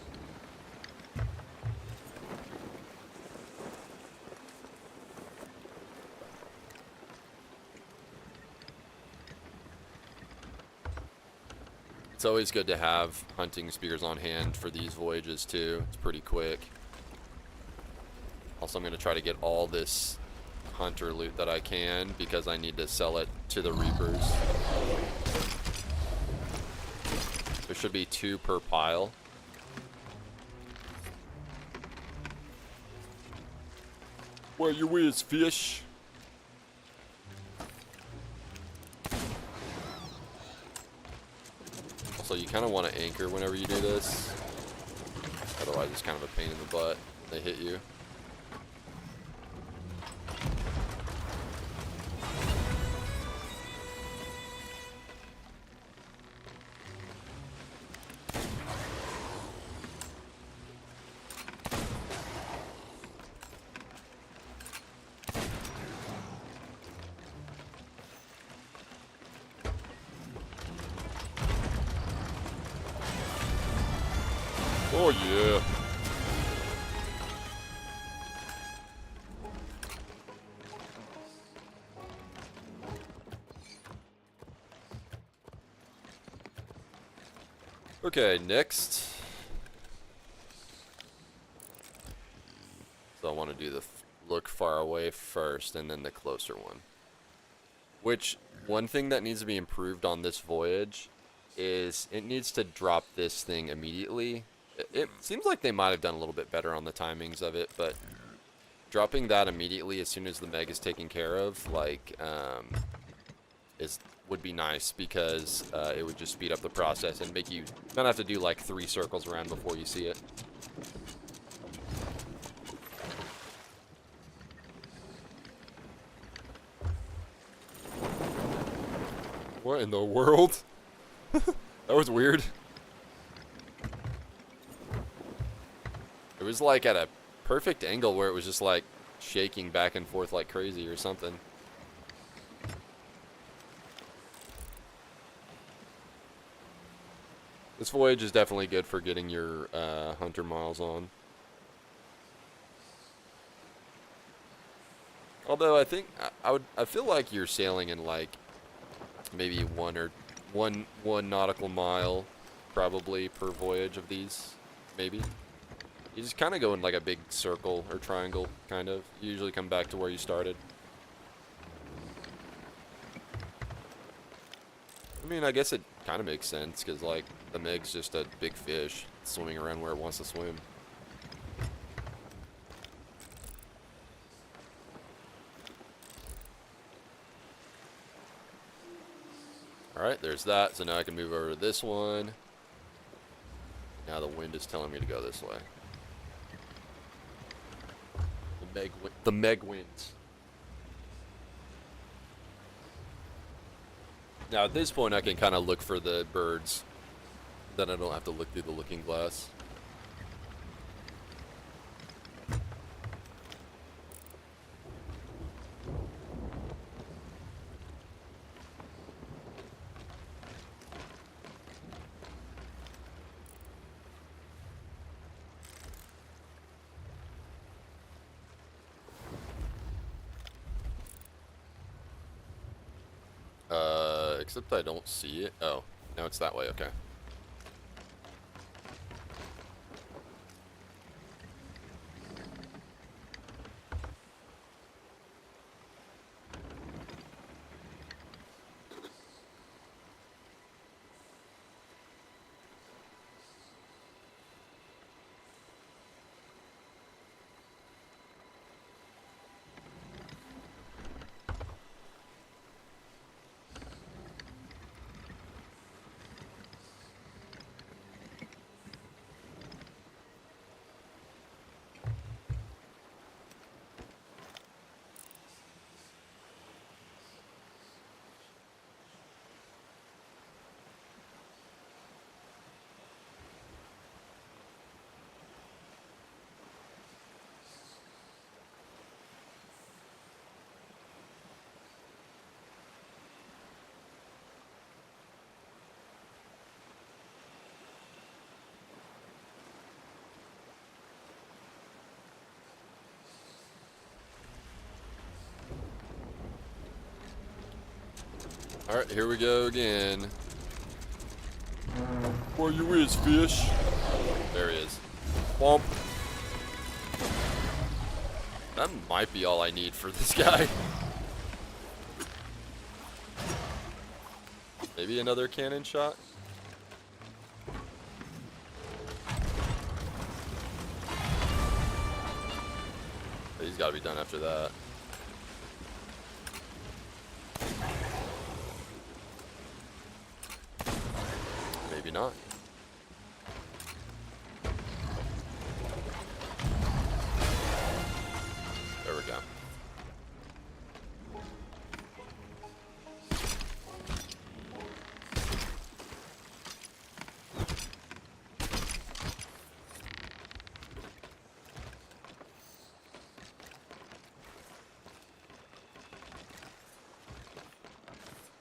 It's always good to have hunting spears on hand for these voyages too. It's pretty quick. Also, I'm going to try to get all this hunter loot that I can because I need to sell it to the reapers. There should be 2 per pile. Where you is, fish? So you kind of want to anchor whenever you do this. Otherwise it's kind of a pain in the butt. They hit you. Oh yeah. Okay, next. So I want to do the look far away first and then the closer one. Which, one thing that needs to be improved on this voyage is it needs to drop this thing immediately. It seems like they might have done a little bit better on the timings of it, but dropping that immediately as soon as the meg is taken care of, like, would be nice because it would just speed up the process and make you not have to do like 3 circles around before you see it. What in the world? That was weird. It was like at a perfect angle where it was just like shaking back and forth like crazy or something. This voyage is definitely good for getting your hunter miles on. Although I think I feel like you're sailing in like maybe one nautical mile probably per voyage of these, maybe. You just kind of go in like a big circle or triangle, kind of. You usually come back to where you started. I mean, I guess it kind of makes sense because like the Meg's just a big fish swimming around where it wants to swim. Alright, there's that. So now I can move over to this one. Now the wind is telling me to go this way. The Meg winds. Now at this point I can kind of look for the birds. Then I don't have to look through the looking glass. Except I don't see it. Oh, now it's that way, okay. Alright, here we go again. Where you is, fish? There he is. Womp. That might be all I need for this guy. Maybe another cannon shot? He's gotta be done after that. Maybe not. There we go.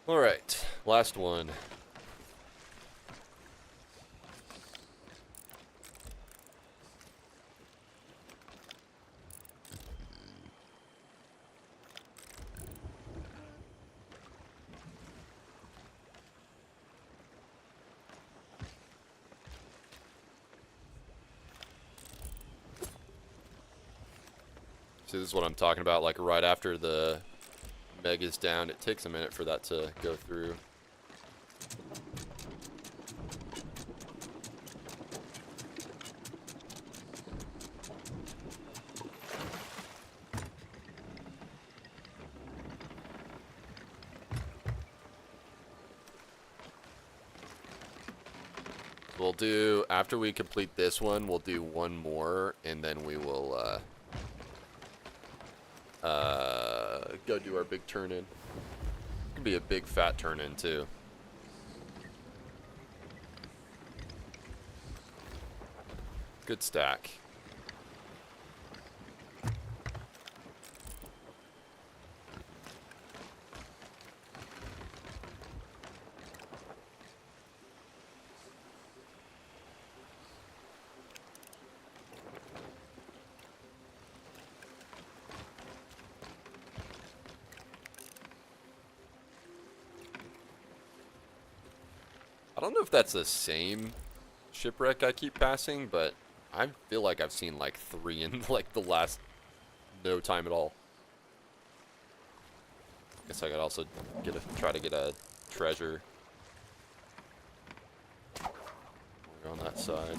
All right, last one. See, this is what I'm talking about. Like right after the mega's down, it takes a minute for that to go through. We'll do, after we complete this one, we'll do one more, and then we will go do our big turn-in. It could be a big fat turn-in, too. Good stack. I don't know if that's the same shipwreck I keep passing, but I feel like I've seen like 3 in like the last no time at all. Guess I could also try to get a treasure. We're on that side.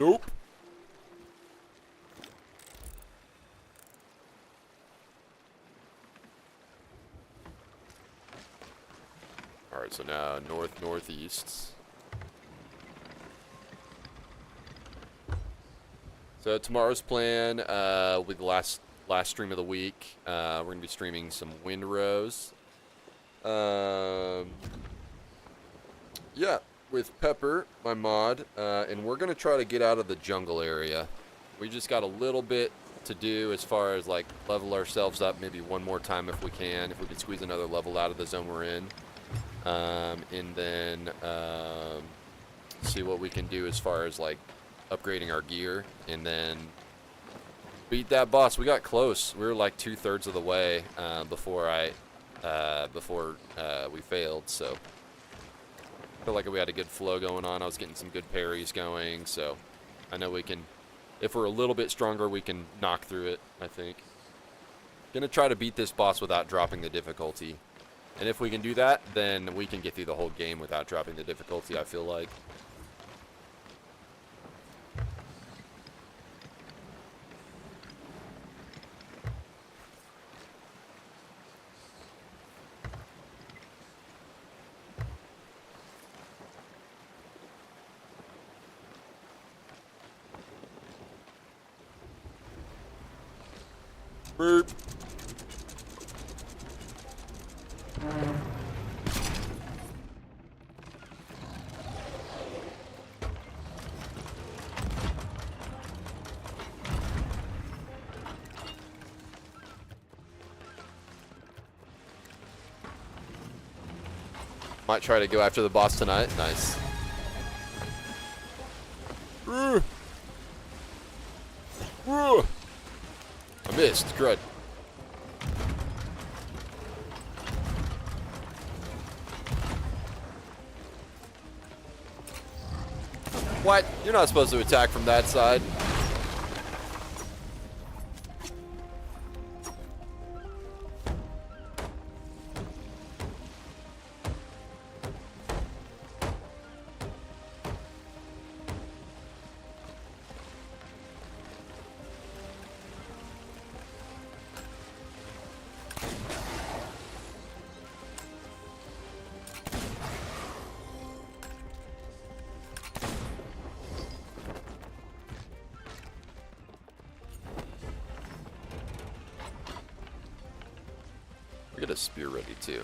Nope. Alright, so now northeast. So tomorrow's plan, with the last stream of the week, we're gonna be streaming some Windrose. Yeah, with Pepper, my mod, and we're gonna try to get out of the jungle area. We just got a little bit to do as far as like level ourselves up maybe one more time if we can squeeze another level out of the zone we're in, and then see what we can do as far as like upgrading our gear, and then beat that boss. We got close. We were like 2/3 of the way before we failed, so I feel like we had a good flow going on. I was getting some good parries going, so I know we can, if we're a little bit stronger, we can knock through it, I think. Gonna try to beat this boss without dropping the difficulty. And if we can do that, then we can get through the whole game without dropping the difficulty, I feel like. Burp. Might try to go after the boss tonight. Nice. I missed. Crud. What? You're not supposed to attack from that side. Get a spear ready too.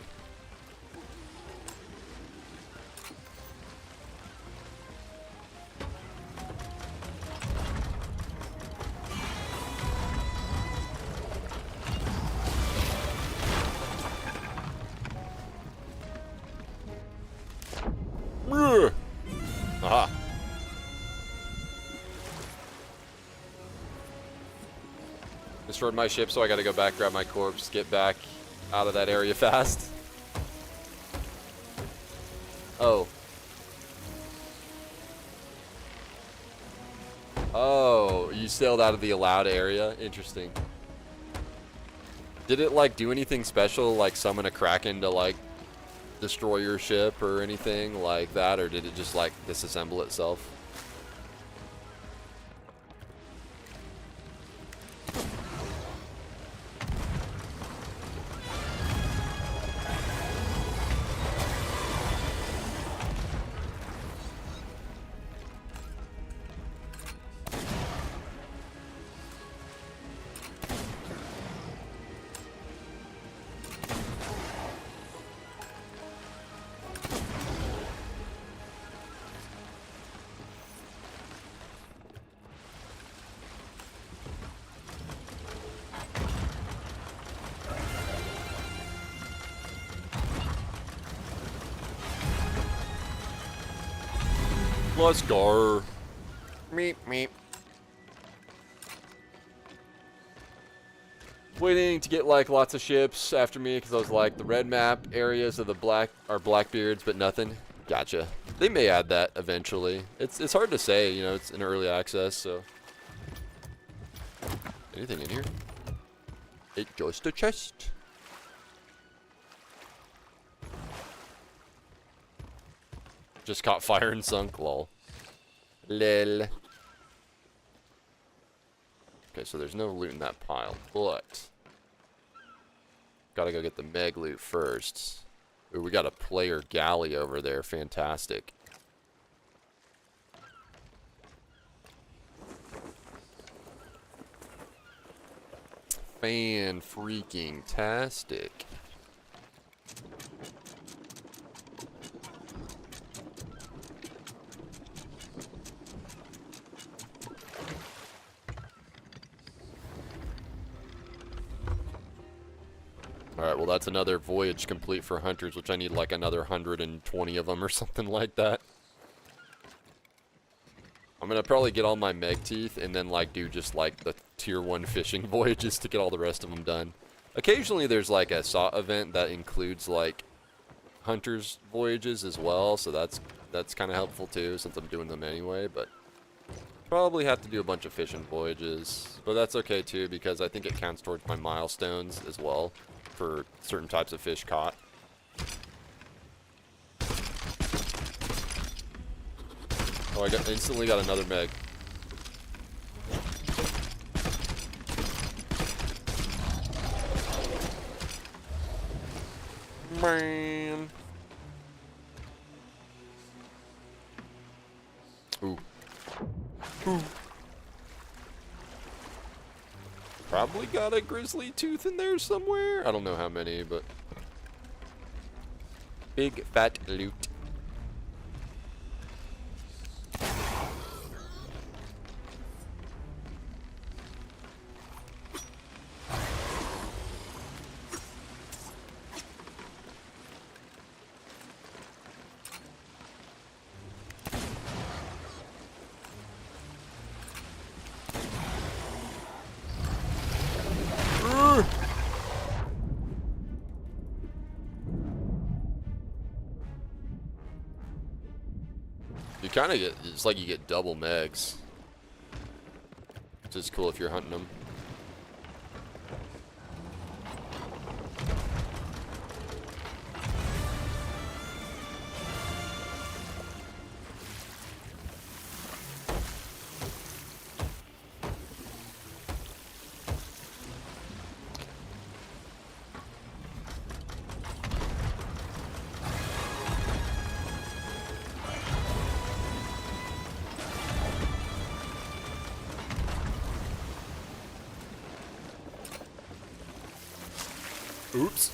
Destroyed my ship, so I gotta go back, grab my corpse, get back out of that area fast. Oh. Oh, you sailed out of the allowed area? Interesting. Did it, like, do anything special, like summon a Kraken to, like, destroy your ship or anything like that? Or did it just, like, disassemble itself? Let's go. Meep, meep. Waiting to get like lots of ships after me because I was like the red map areas of the black are Blackbeards, but nothing. Gotcha. They may add that eventually. It's hard to say, you know, it's in early access, so. Anything in here? It's just a chest. Just caught fire and sunk, lol. Lol. Okay, so there's no loot in that pile, but gotta go get the meg loot first. Ooh, we got a player galley over there. Fantastic. Fan-freaking-tastic. Alright, well that's another voyage complete for hunters, which I need like another 120 of them or something like that. I'm gonna probably get all my meg teeth and then like do just like the tier 1 fishing voyages to get all the rest of them done. Occasionally there's like a SAW event that includes like hunters voyages as well, so that's kind of helpful too since I'm doing them anyway, but probably have to do a bunch of fishing voyages, but that's okay too because I think it counts towards my milestones as well for certain types of fish caught. Oh, I instantly got another meg. Man. Ooh. Ooh. Probably got a grizzly tooth in there somewhere. I don't know how many, but big fat loot. You kind of get, it's like you get double megs. Which is cool if you're hunting them. Oops.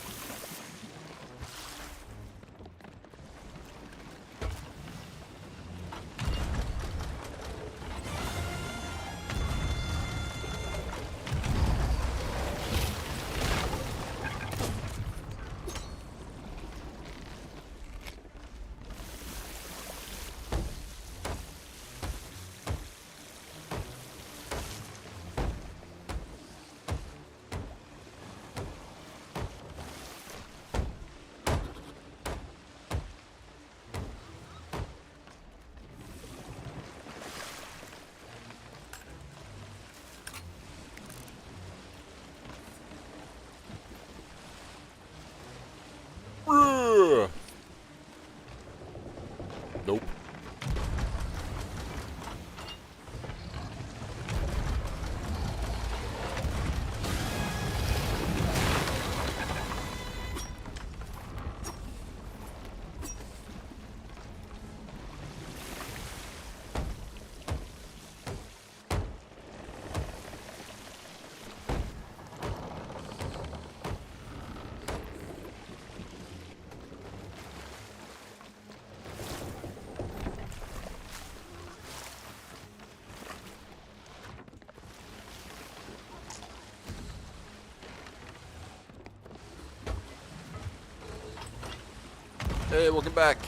Hey, welcome back.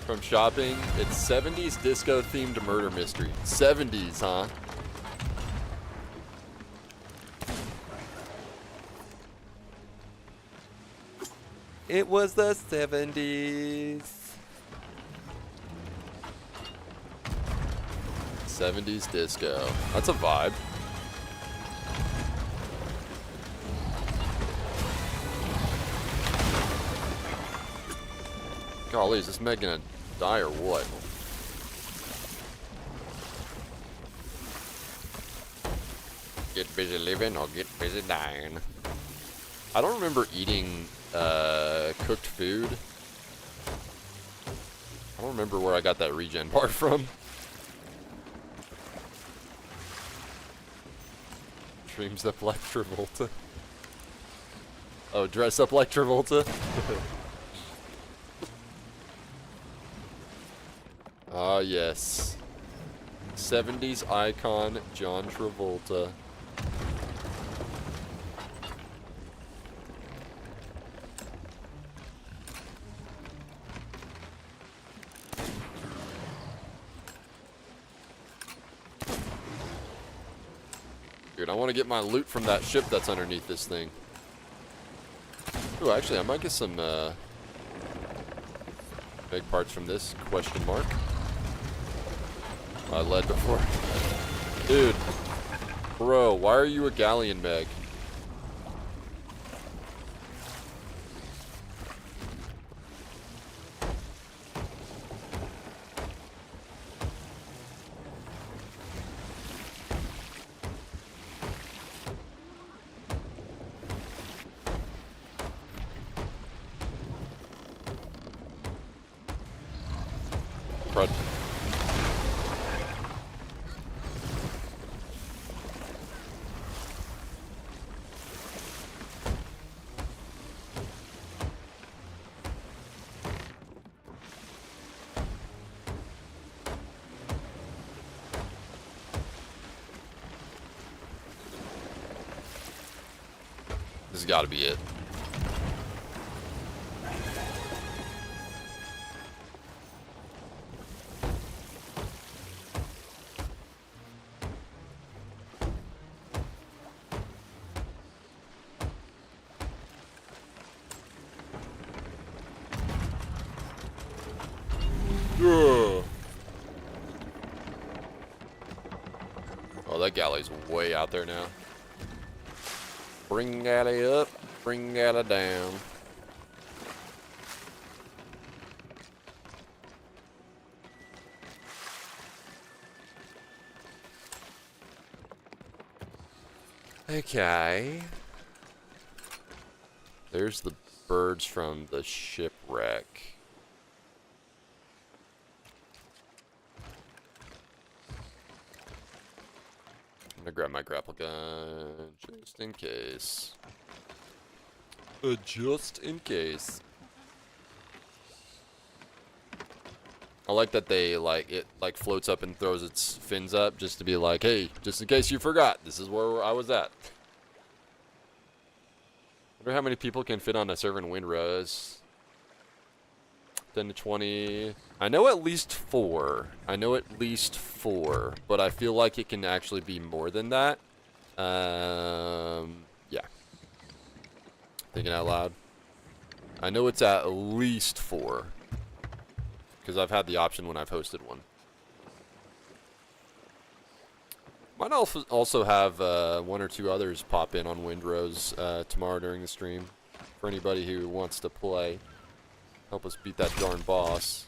From shopping, it's 70s disco themed murder mystery. 70s, huh? It was the 70s. 70s disco. That's a vibe. Golly, is this Meg gonna die or what? Get busy living or get busy dying. I don't remember eating cooked food. I don't remember where I got that regen bar from. Dreams up like Travolta. Oh, dress up like Travolta? Ah, yes. 70s icon John Travolta. Dude, I want to get my loot from that ship that's underneath this thing. Ooh, actually, I might get some big parts from this, question mark. I led before. Dude. Bro, why are you a galleon Meg? Crud. This has got to be it. Yeah. Oh, that galley's way out there now. Bring galley up, bring galley down. Okay. There's the birds from the shipwreck. I'm gonna grab my grapple gun just in case. Just in case. I like that they it floats up and throws its fins up just to be like, hey, just in case you forgot, this is where I was at. Wonder how many people can fit on a server in Windrose. 10 to 20. I know at least 4. I know at least 4, but I feel like it can actually be more than that. Yeah. Thinking out loud. I know it's at least 4. Because I've had the option when I've hosted one. Might also have 1 or 2 others pop in on Windrose tomorrow during the stream. For anybody who wants to play. Help us beat that darn boss.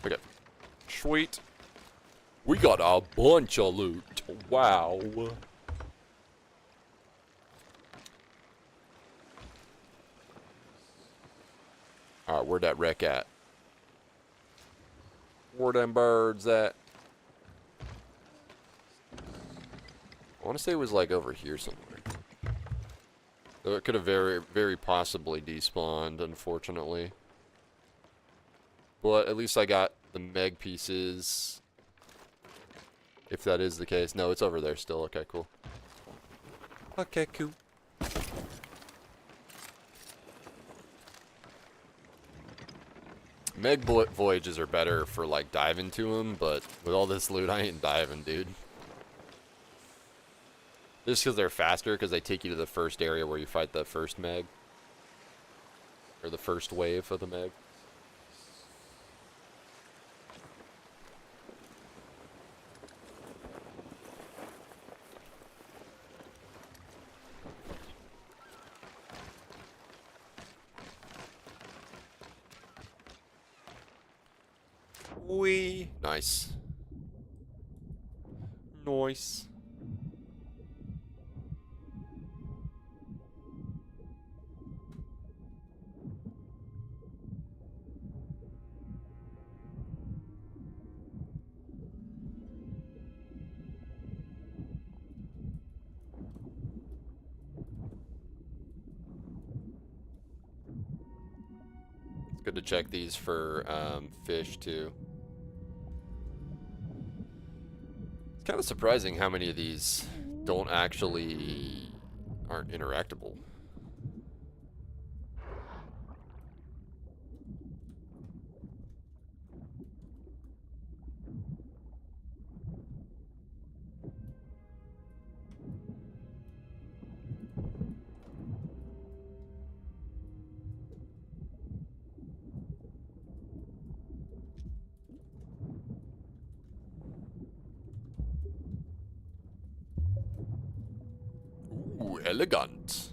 Okay. Sweet. We got a bunch of loot. Wow. Alright, where'd that wreck at? Where them birds at? I want to say it was like over here somewhere. Though it could have very possibly despawned, unfortunately. But at least I got the Meg pieces. If that is the case. No, it's over there still. Okay, cool. Okay, cool. Meg voyages are better for like diving to them, but with all this loot, I ain't diving, dude. Just because they're faster, because they take you to the first area where you fight the first Meg. Or the first wave of the Meg. Wee. Nice. Nice. It's good to check these for fish too. It's kind of surprising how many of these aren't interactable. Ooh, elegant.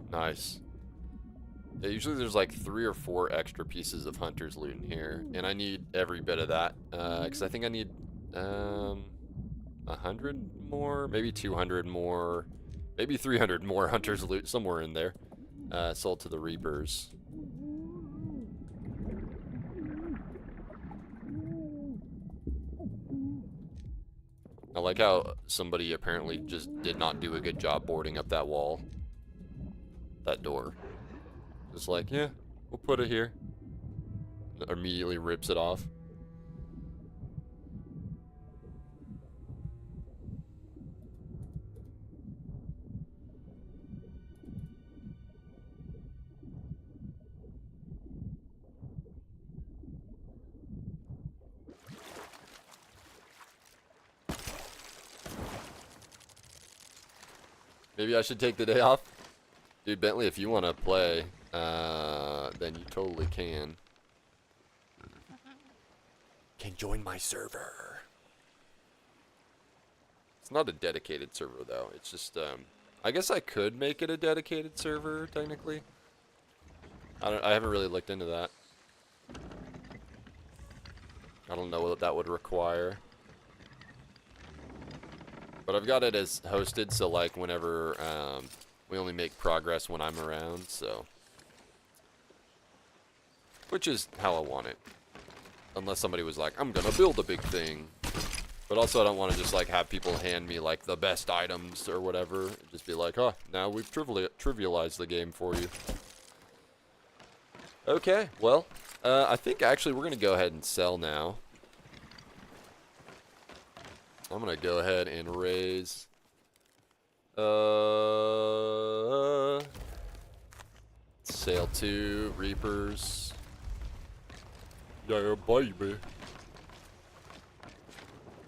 Nice. Yeah, usually there's like 3 or 4 extra pieces of hunter's loot in here, and I need every bit of that, because I think I need 100 more, maybe 200 more, maybe 300 more hunter's loot, somewhere in there, sold to the Reapers. I like how somebody apparently just did not do a good job boarding up that wall. That door. Just like, yeah, we'll put it here. Immediately rips it off. Maybe I should take the day off? Dude, Bentley, if you want to play, then you totally can. Can join my server. It's not a dedicated server, though. It's just, I guess I could make it a dedicated server, technically. I haven't really looked into that. I don't know what that would require. But I've got it as hosted, so like whenever, we only make progress when I'm around, so. Which is how I want it. Unless somebody was like, I'm gonna build a big thing. But also I don't want to just like have people hand me like the best items or whatever. Just be like, oh, now we've trivialized the game for you. Okay, well, I think actually we're gonna go ahead and sell now. I'm gonna go ahead and raise sale 2 Reapers. Yeah, baby.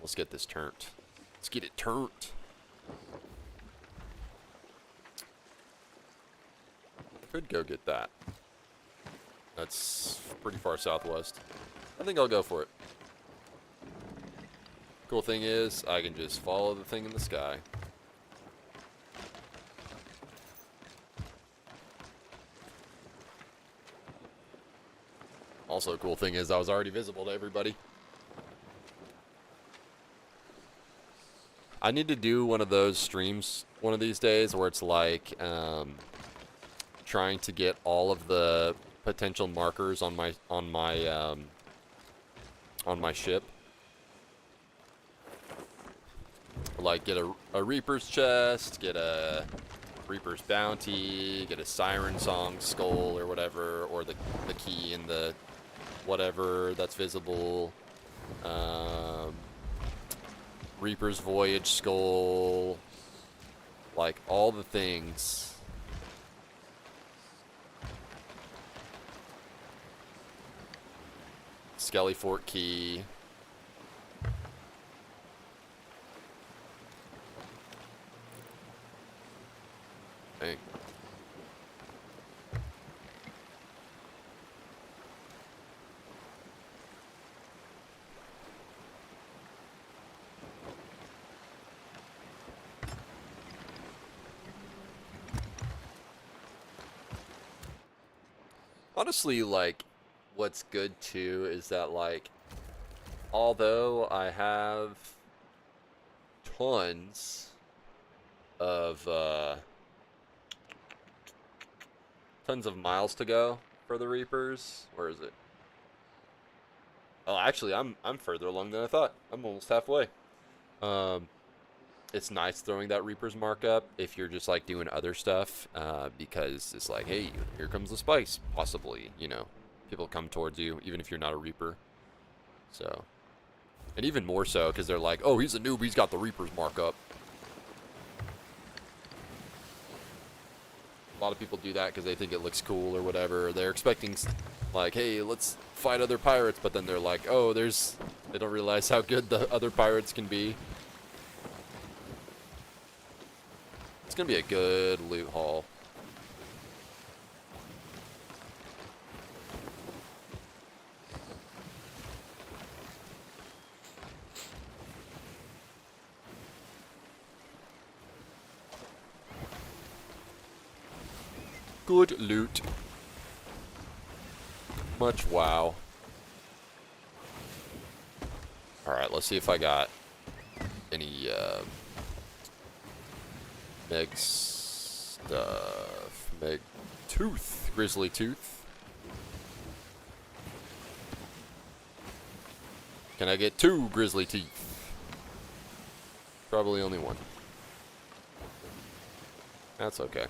Let's get this turned. Let's get it turned. Could go get that. That's pretty far southwest. I think I'll go for it. Cool thing is, I can just follow the thing in the sky. Also, cool thing is, I was already visible to everybody. I need to do one of those streams one of these days where it's like trying to get all of the potential markers on my ship. Like get a Reaper's chest, get a Reaper's bounty, get a Siren Song skull or whatever, or the key in the whatever that's visible. Reaper's Voyage skull, like all the things. Skelly Fort key. Dang. Honestly, like, what's good too is that, like, although I have tons of miles to go for the Reapers. Where is it? Oh, actually, I'm further along than I thought. I'm almost halfway. It's nice throwing that Reaper's mark up if you're just like doing other stuff, because it's like, hey, here comes the spice, possibly, you know. People come towards you, even if you're not a Reaper. So, and even more so, because they're like, oh, he's a noob, he's got the Reaper's mark up. A lot of people do that because they think it looks cool or whatever. They're expecting, like, hey, let's fight other pirates, but then they're like, oh, they don't realize how good the other pirates can be. It's gonna be a good loot haul. Good loot. Much wow. Alright, let's see if I got any Meg stuff. Meg tooth. Grizzly tooth. Can I get 2 grizzly teeth? Probably only 1. That's okay.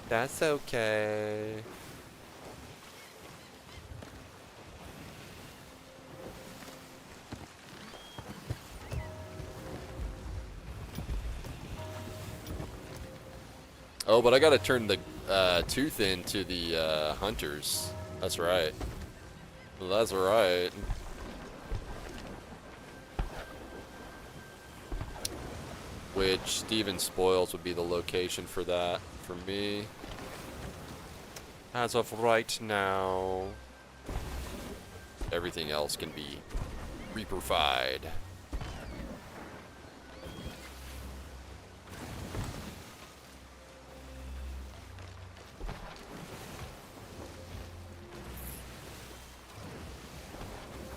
That's okay. Oh, but I gotta turn the tooth into the hunters. That's right. That's right. Which Steven Spoils would be the location for that for me. As of right now, everything else can be Reaper-fied.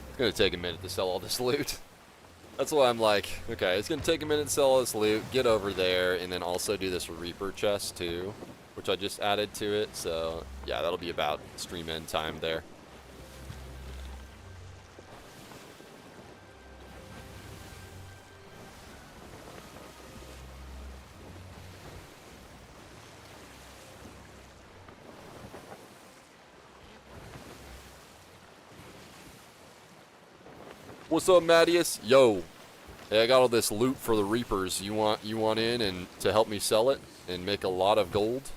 It's gonna take a minute to sell all this loot. That's why I'm like, okay, it's gonna take a minute to sell all this loot, get over there, and then also do this Reaper chest too, which I just added to it. So yeah, that'll be about stream end time there. What's up, Mattias? Yo, hey, I got all this loot for the Reapers. You want in and to help me sell it and make a lot of gold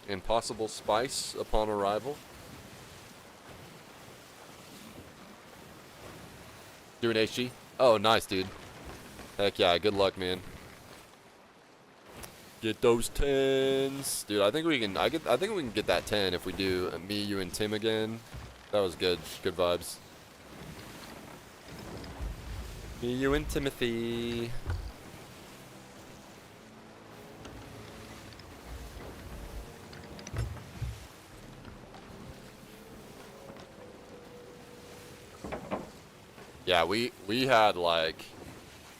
and possible spice upon arrival? Doing HG? Oh, nice, dude. Heck yeah, good luck, man. Get those 10s. Dude, I think we can I think we can get that 10 if we do me, you, and Tim again. That was good. Good vibes. Me, you, and Timothy. Yeah, we had like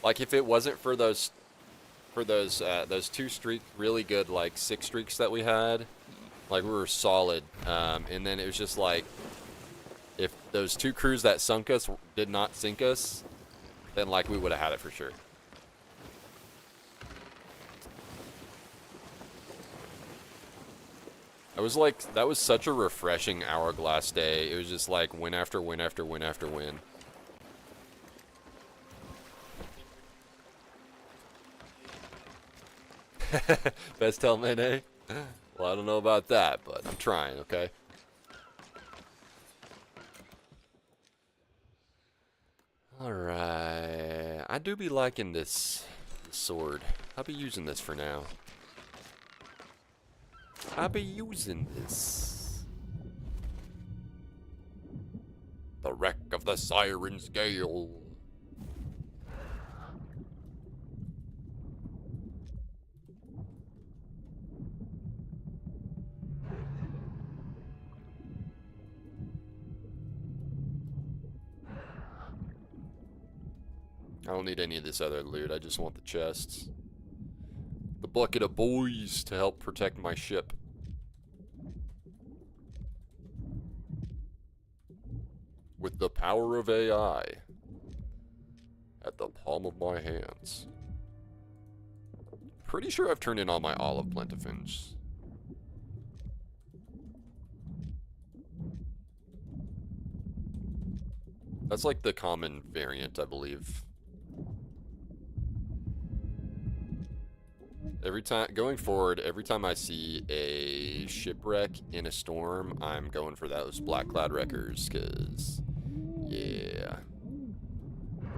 if it wasn't for those two really good like 6 streaks that we had, like we were solid. And then it was just like if those 2 crews that sunk us did not sink us, then like we would have had it for sure. That was such a refreshing Hourglass day. It was just like win after win after win after win. Best helmet, eh? Well, I don't know about that, but I'm trying, okay? Alright. I do be liking this sword. I'll be using this for now. I'll be using this. The wreck of the Siren's Gale. I don't need any of this other loot. I just want the chests. The bucket of boys to help protect my ship. With the power of AI at the palm of my hands. Pretty sure I've turned in all my olive plentifins. That's like the common variant, I believe. Going forward, every time I see a shipwreck in a storm, I'm going for those black cloud wreckers, because, yeah.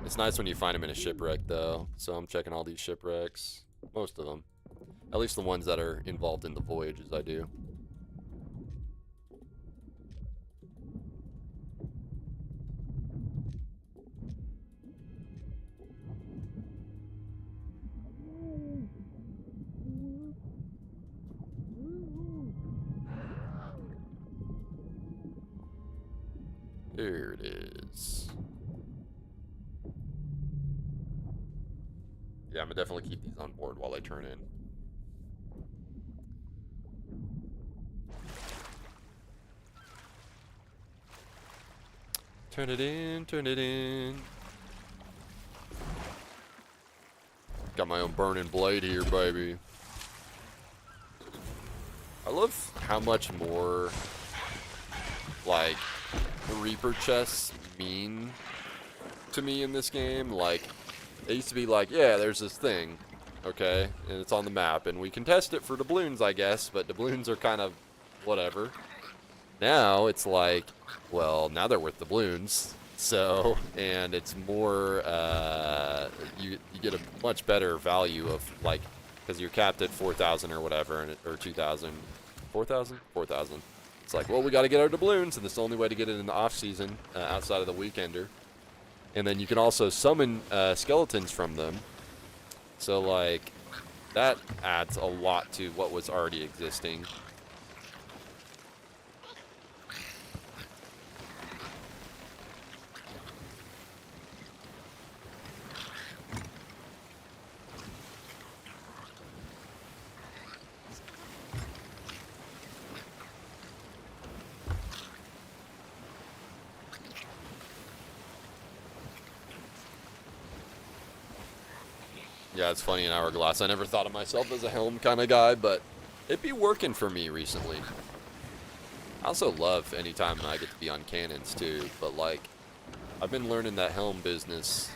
It's nice when you find them in a shipwreck, though, so I'm checking all these shipwrecks. Most of them. At least the ones that are involved in the voyages, I do. There it is. Yeah, I'm gonna definitely keep these on board while I turn in. Turn it in, turn it in. Got my own burning blade here, baby. I love how much more, like, the Reaper chests mean to me in this game. Like, it used to be like, yeah, there's this thing, okay, and it's on the map, and we can test it for doubloons, I guess, but doubloons are kind of whatever. Now it's like, well, now they're worth doubloons, so, and it's more, you get a much better value of, like, because you're capped at 4,000 or whatever, and or 2,000, 4,000? 4,000. It's like, well, we got to get our doubloons, and it's the only way to get it in the off-season, outside of the weekender. And then you can also summon skeletons from them. So, like, that adds a lot to what was already existing. Yeah, it's funny in Hourglass. I never thought of myself as a helm kind of guy, but it'd be working for me recently. I also love anytime I get to be on cannons too, but like, I've been learning that helm business.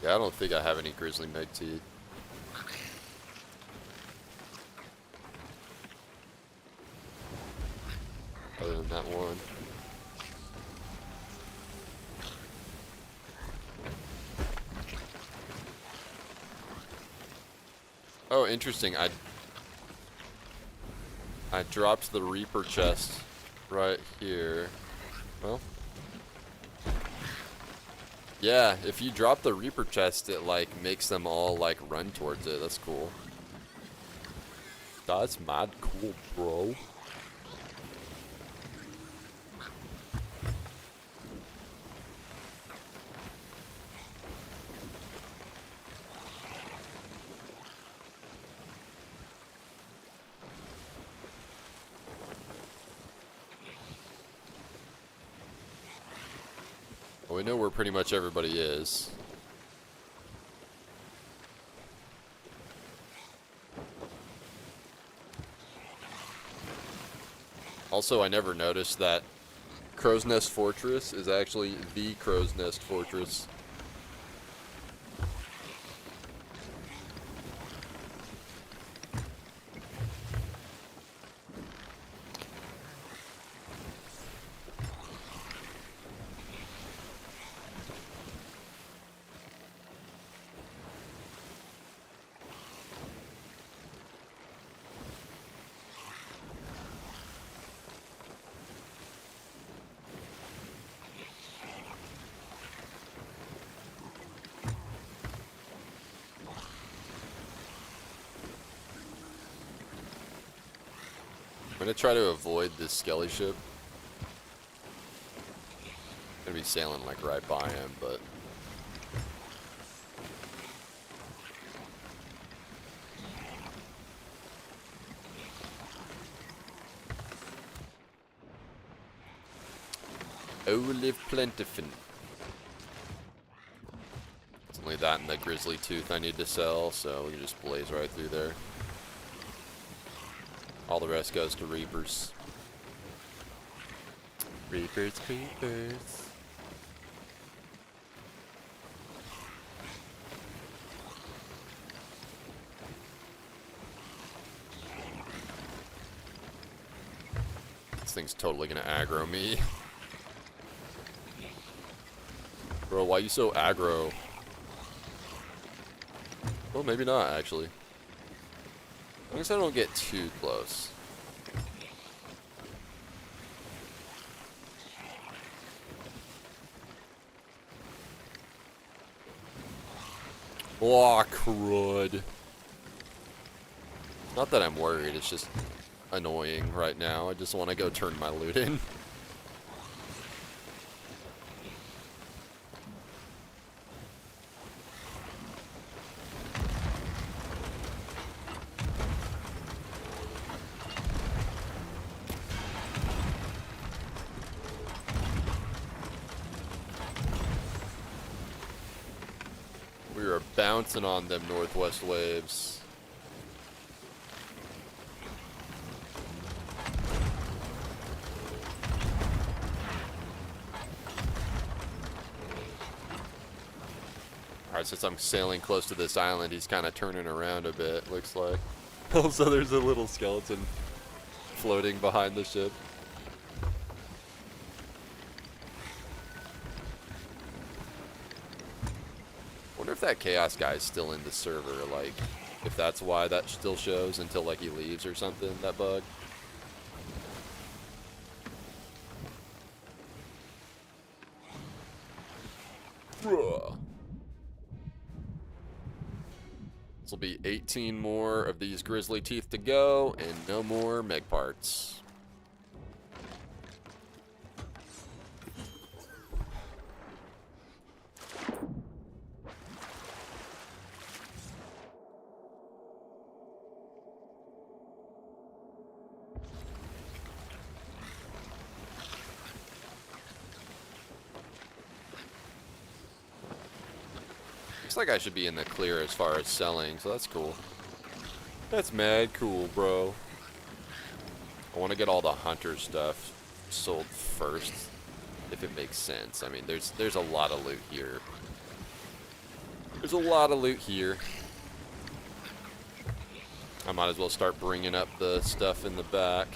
Yeah, I don't think I have any grizzly meg teeth. Other than that one. Oh, interesting. I dropped the Reaper chest right here. Well. Yeah, if you drop the Reaper chest, it like makes them all like run towards it. That's cool. That's mad cool, bro. Well, we know where pretty much everybody is. Also, I never noticed that Crow's Nest Fortress is actually the Crow's Nest Fortress. I'm gonna try to avoid this skelly ship. Gonna be sailing like right by him, but oh, live plentiful. It's only that and the grizzly tooth I need to sell, so we can just blaze right through there. All the rest goes to Reapers. Reapers, creepers. This thing's totally gonna aggro me. Bro, why you so aggro? Well, maybe not, actually. As long as I don't get too close. Oh, crud. Not that I'm worried, it's just annoying right now. I just want to go turn my loot in. We are bouncing on them northwest waves. Alright, since I'm sailing close to this island, he's kind of turning around a bit, looks like. Also, there's a little skeleton floating behind the ship. Wonder if that chaos guy is still in the server, like, if that's why that still shows until, like, he leaves or something, that bug. Bruh. This will be 18 more of these grizzly teeth to go, and no more meg parts. Looks like I should be in the clear as far as selling, so that's cool. That's mad cool, bro. I want to get all the hunter stuff sold first, if it makes sense. I mean, there's a lot of loot here. There's a lot of loot here. I might as well start bringing up the stuff in the back.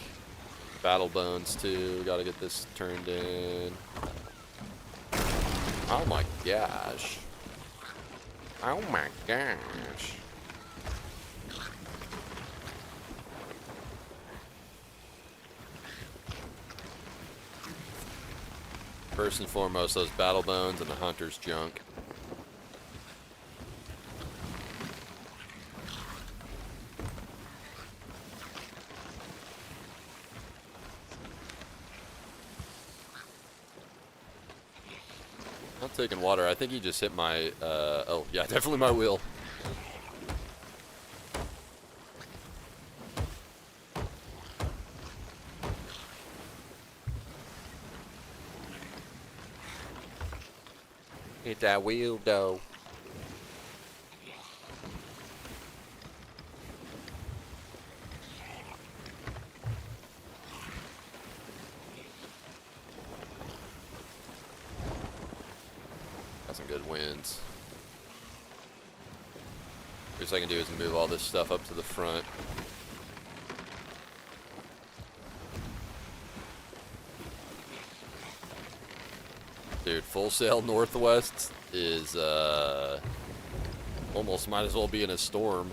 Battle bones too. Gotta get this turned in. Oh my gosh. Oh my gosh. First and foremost, those battle bones and the hunter's junk. Not taking water. I think he just hit my, oh, yeah, definitely my wheel. Hit that wheel, though. Got some good wins. First I can do is move all this stuff up to the front. Dude, Full Sail Northwest is, almost might as well be in a storm.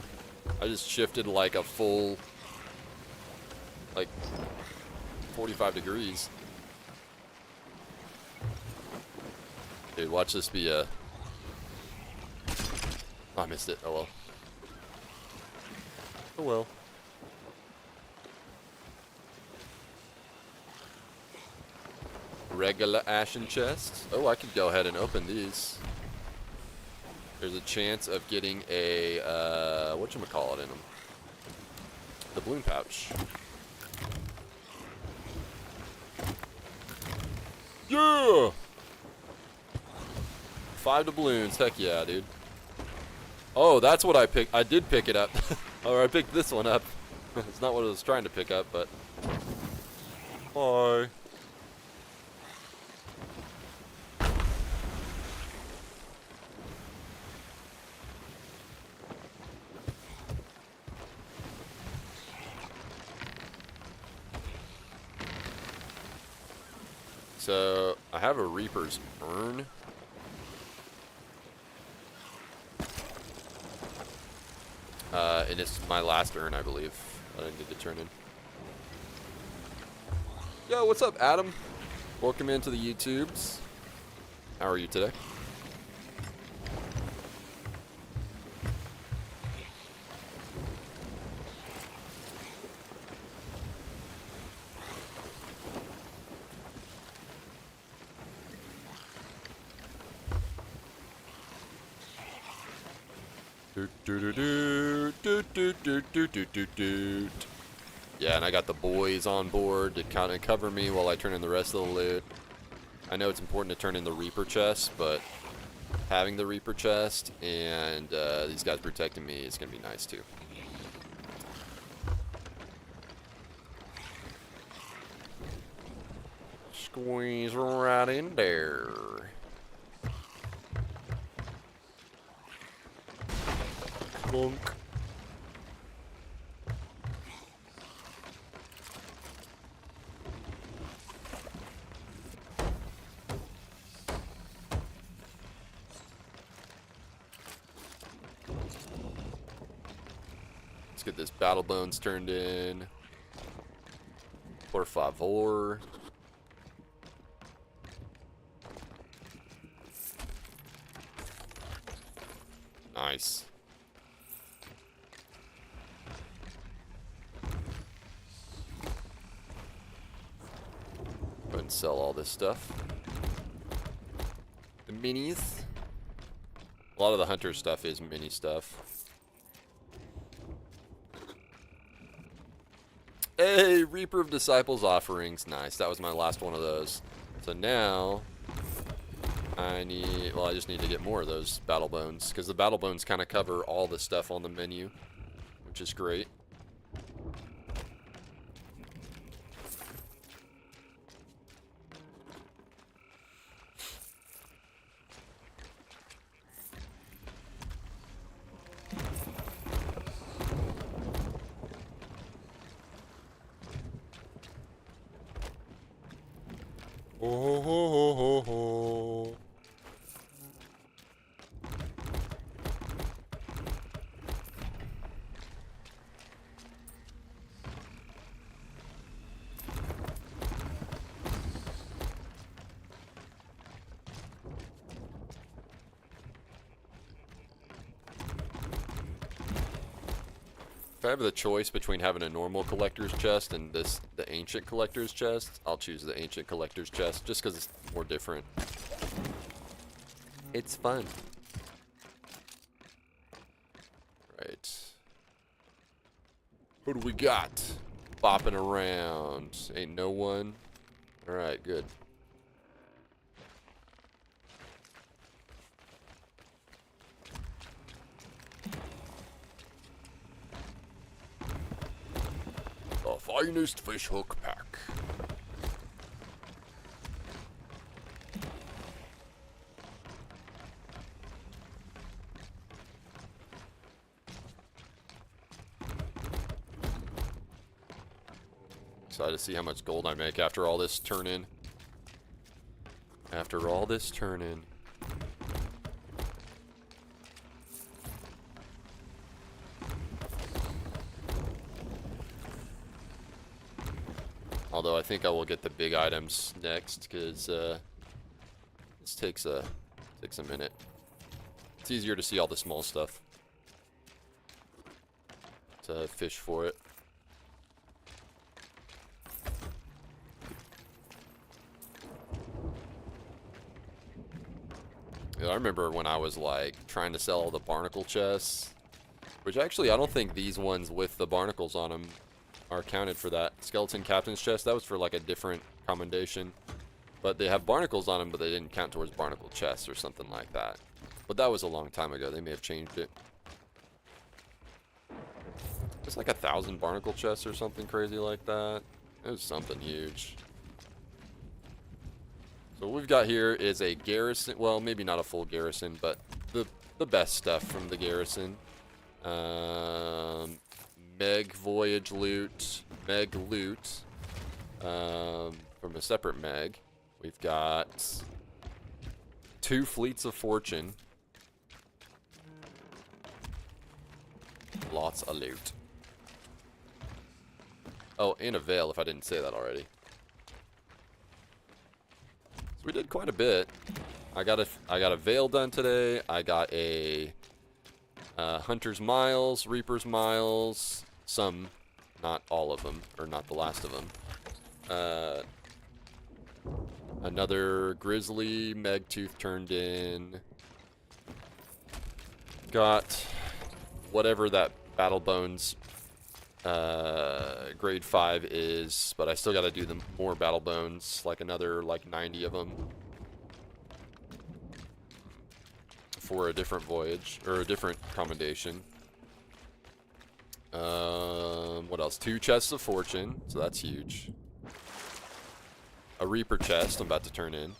I just shifted like a full, like, 45 degrees. Dude, watch this be a... Oh, I missed it. Oh, well. Oh, well. Regular ashen chests. Oh, I could go ahead and open these. There's a chance of getting a, whatchamacallit in them. The balloon pouch. Yeah! 5 doubloons. Heck yeah, dude. Oh, that's what I picked. I did pick it up. Or I picked this one up. It's not what I was trying to pick up, but... Bye. So, I have a Reaper's Urn. And it's my last urn, I believe, that I need to turn in. Yo, what's up, Adam? Welcome into the YouTubes. How are you today? Yeah, and I got the boys on board to kind of cover me while I turn in the rest of the loot. I know it's important to turn in the Reaper chest, but having the Reaper chest and these guys protecting me is going to be nice too. Squeeze right in there. Clunk. Let's get this battle bones turned in. Por favor. Nice. Go ahead and sell all this stuff. The minis. A lot of the hunter stuff is mini stuff. Hey, Reaper of Disciples offerings. Nice. That was my last one of those. So now I need, well, I just need to get more of those battle bones because the battle bones kind of cover all the stuff on the menu, which is great. ho, ho, ho, ho. If I have the choice between having a normal collector's chest and the ancient collector's chest, I'll choose the ancient collector's chest just because it's more different. It's fun. Right. Who do we got? Bopping around. Ain't no one. Alright, good. The finest fish hook pack. Excited to see how much gold I make after all this turn-in. After all this turn-in. Although I think I will get the big items next, because this takes a minute. It's easier to see all the small stuff. To fish for it. Yeah, I remember when I was like trying to sell all the barnacle chests, which actually I don't think these ones with the barnacles on them are counted for that. Skeleton captain's chest, that was for like a different commendation, but they have barnacles on them, but they didn't count towards barnacle chests or something like that. But that was a long time ago. They may have changed it. It's like 1,000 barnacle chests or something crazy like that. It was something huge. So what we've got here is a garrison. Well, maybe not a full garrison, but the best stuff from the garrison. Meg voyage loot, Meg loot from a separate Meg. We've got 2 fleets of fortune. Lots of loot. Oh, and a veil if I didn't say that already. So we did quite a bit. I got a veil done today. I got a Hunter's Miles, Reaper's Miles, some, not all of them, or not the last of them. Another Grizzly Megtooth turned in. Got whatever that Battle Bones grade 5 is, but I still got to do more Battle Bones, like another like 90 of them. For a different voyage, or a different commendation. What else? 2 chests of fortune, so that's huge. A Reaper chest I'm about to turn in.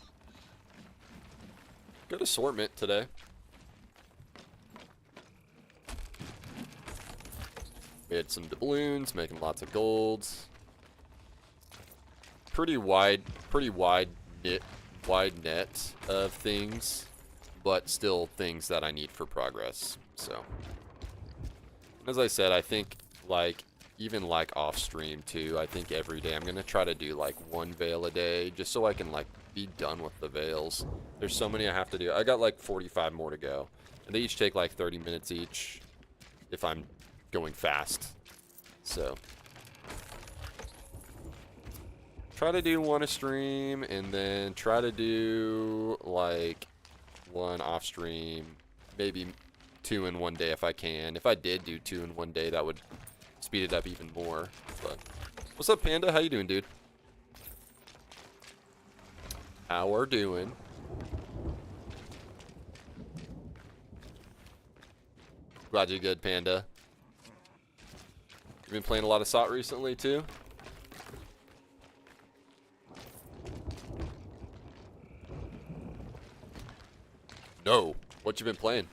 Good assortment today. We had some doubloons, making lots of golds. Pretty wide net of things, but still things that I need for progress. So, as I said, I think like even like off stream too, I think every day I'm gonna try to do like 1 veil a day, just so I can like be done with the veils. There's so many I have to do. I got like 45 more to go, and they each take like 30 minutes each if I'm going fast. So try to do 1 a stream, and then try to do like 1 off stream, maybe 2 in 1 day if I can. If I did do 2 in 1 day, that would speed it up even more. But what's up, Panda? How you doing, dude? How are doing? Glad you're good, Panda. You've been playing a lot of SOT recently too? No. What you been playing?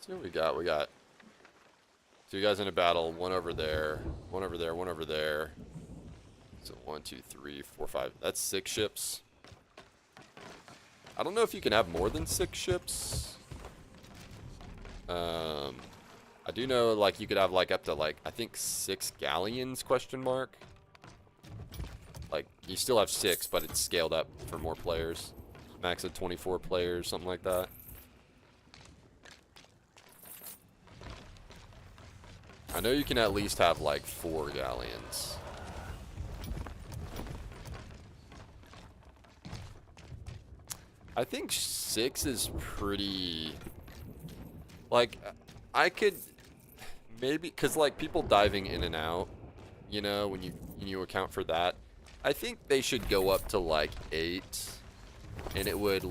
see what we got. We got 2 guys in a battle. 1 over there. 1 over there. 1 over there. So 1, 2, 3, 4, 5. That's 6 ships. I don't know if you can have more than 6 ships. I do know like you could have like up to like I think 6 galleons question mark. Like you still have 6, but it's scaled up for more players. Max of 24 players, something like that. I know you can at least have like 4 galleons. I think 6 is pretty, like, I could maybe, cause like people diving in and out, you know, when you account for that, I think they should go up to like 8, and it would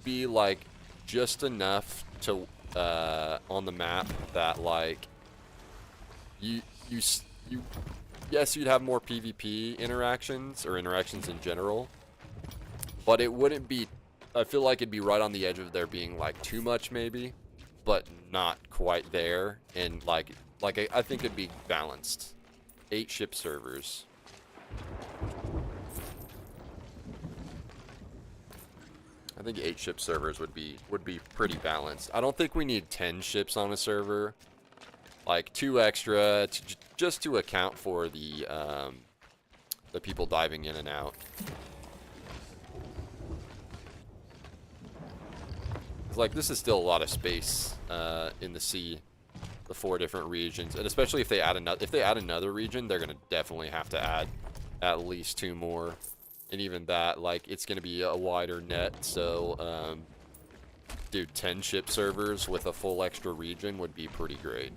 be like just enough to on the map that like yes, you'd have more PvP interactions or interactions in general. But it wouldn't be, I feel like it'd be right on the edge of there being like too much maybe, but not quite there. And like I think it'd be balanced. 8 ship servers. I think 8 ship servers would be pretty balanced. I don't think we need 10 ships on a server. Like 2 extra just to account for the people diving in and out. Like this is still a lot of space in the sea, the 4 different regions, and especially if they add another region, they're gonna definitely have to add at least 2 more, and even that, like it's gonna be a wider net. So, dude, 10 ship servers with a full extra region would be pretty great.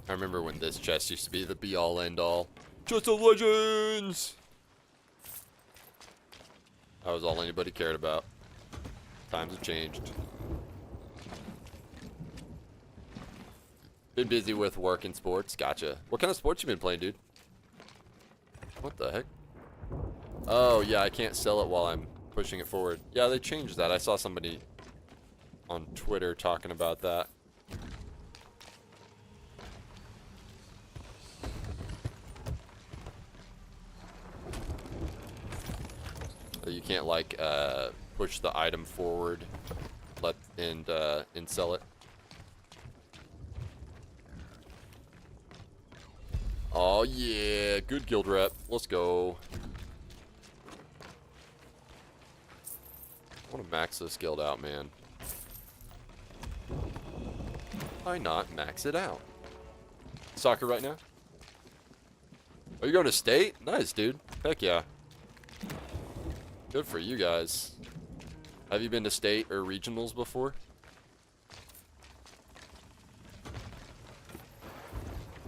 I remember when this chest used to be the be-all, end-all. Chest of Legends! That was all anybody cared about. Times have changed. Been busy with work and sports. Gotcha. What kind of sports you been playing, dude? What the heck? Oh, yeah, I can't sell it while I'm pushing it forward. Yeah, they changed that. I saw somebody on Twitter talking about that. You can't like push the item forward, and sell it. Oh yeah, good guild rep. Let's go. I want to max this guild out, man. Why not max it out? Soccer right now? Are you going to state? Nice, dude. Heck yeah. Good for you guys. Have you been to state or regionals before?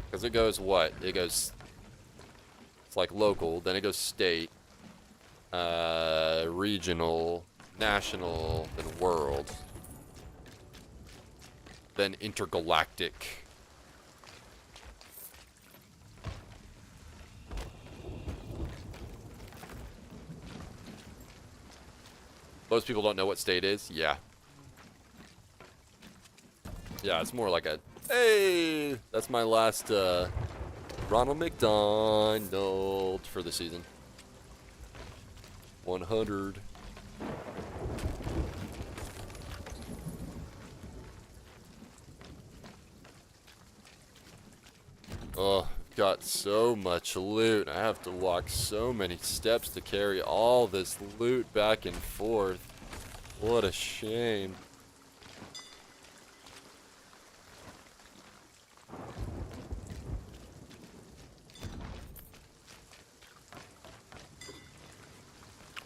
Because it goes what? It goes, it's like local, then it goes state, regional, national, then world, then intergalactic. Most people don't know what state is. Yeah. Yeah, it's more like a, hey, that's my last Ronald McDonald for the season. 100. Oh, got so much loot. I have to walk so many steps to carry all this loot back and forth. What a shame.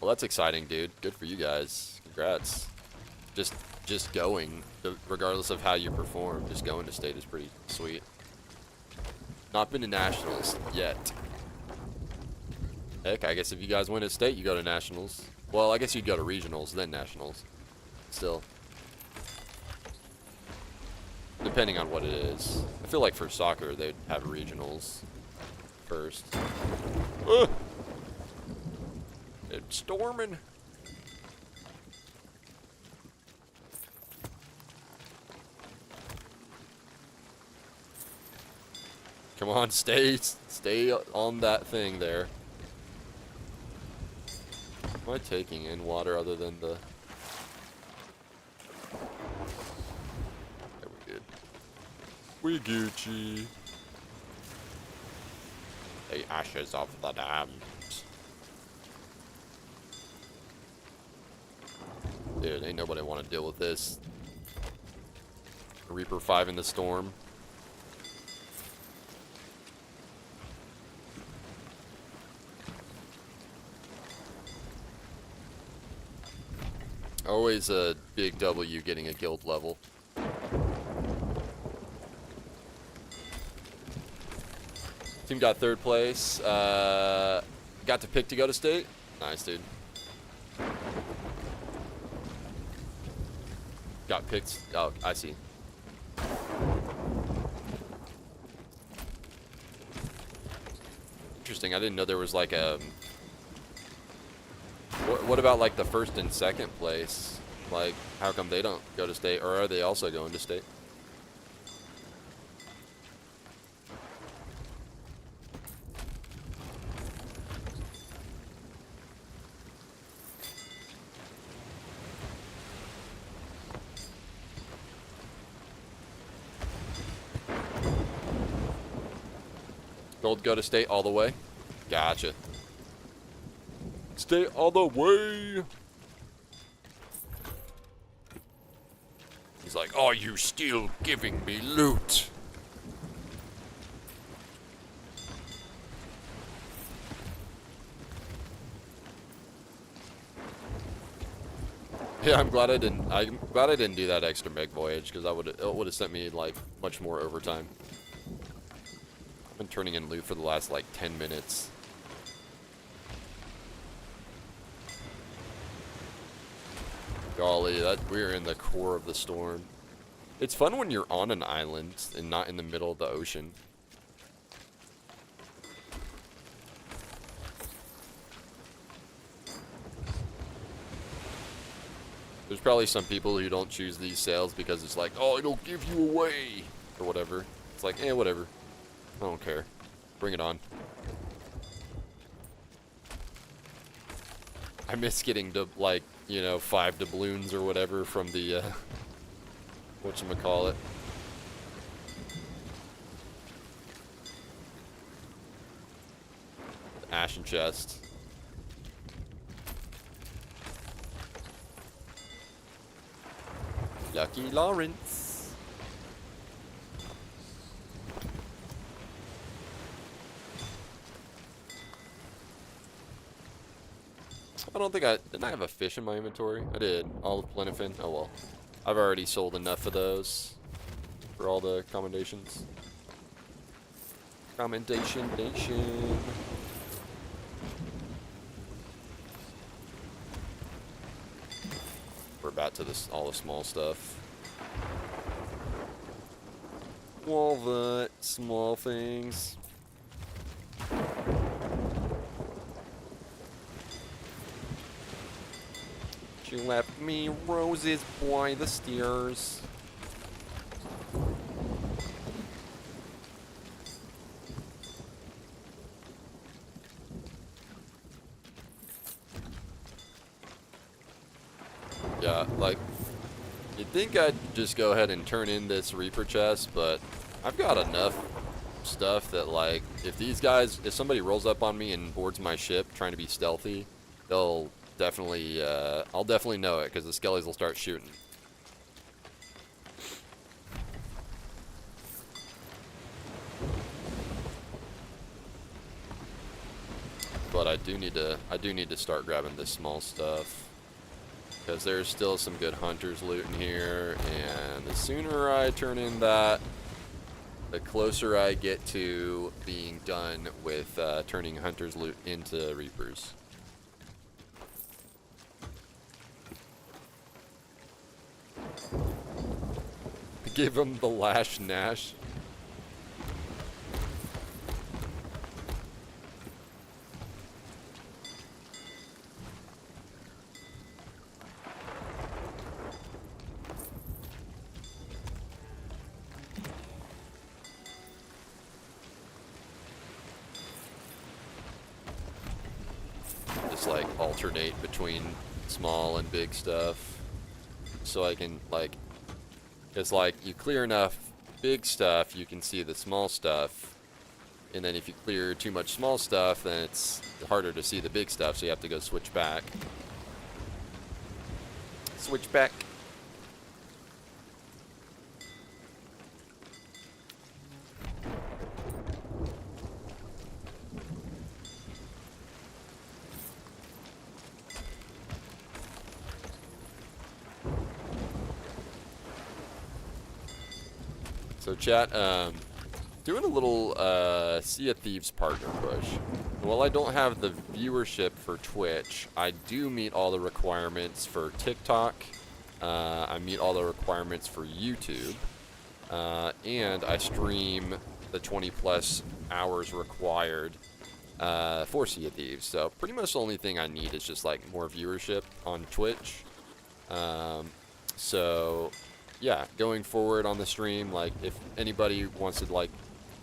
Well, that's exciting, dude. Good for you guys. Congrats. Just going, regardless of how you perform, just going to state is pretty sweet. Not been to nationals yet. Heck, I guess if you guys win at state, you go to nationals. Well, I guess you'd go to regionals, then nationals. Still. depending on what it is. I feel like for soccer, they'd have regionals first. Ugh! It's storming. Come on, stay on that thing there. Am I taking in water other than the... Yeah, we good. We Gucci. The ashes of the damned. Dude, ain't nobody want to deal with this. Reaper 5 in the storm. Always a big W getting a guild level. Team got 3rd place. Got to pick to go to state. Nice, dude. Got picked. Oh, I see. Interesting. I didn't know there was like a... What about like the 1st and 2nd place? Like, how come they don't go to state? Or are they also going to state? Gold go to state all the way? Gotcha. Stay all the way. He's like, are you still giving me loot? Yeah, I'm glad I didn't do that extra meg voyage, because it would have sent me like much more overtime. I've been turning in loot for the last like 10 minutes. Golly, we're in the core of the storm. It's fun when you're on an island and not in the middle of the ocean. There's probably some people who don't choose these sails because it's like, oh, it'll give you away, or whatever. It's like, eh, whatever. I don't care. Bring it on. I miss getting to, like, you know, 5 doubloons or whatever from the, whatchamacallit. The Ashen Chest. Lucky Lawrence. I don't think didn't I have a fish in my inventory? I did. All of Plenifin. Oh well. I've already sold enough of those for all the commendations. Commendation nation. We're about to all the small stuff. All the small things. She left me roses by the stairs. Yeah, like, you'd think I'd just go ahead and turn in this Reaper chest, but I've got enough stuff that, like, if somebody rolls up on me and boards my ship trying to be stealthy, they'll definitely, I'll definitely know it, because the skellies will start shooting. But I do need to start grabbing this small stuff, because there's still some good hunters loot in here, and the sooner I turn in that, the closer I get to being done with turning hunters loot into Reapers. Give him the Lash Nash. Just like alternate between small and big stuff. So I can like, it's like you clear enough big stuff, you can see the small stuff. And then if you clear too much small stuff, then it's harder to see the big stuff, so you have to go switch back. Switch back. So chat, doing a little Sea of Thieves partner push. While I don't have the viewership for Twitch, I do meet all the requirements for TikTok. I meet all the requirements for YouTube. And I stream the 20+ hours required for Sea of Thieves. So pretty much the only thing I need is just like more viewership on Twitch. So yeah, going forward on the stream, like if anybody wants to like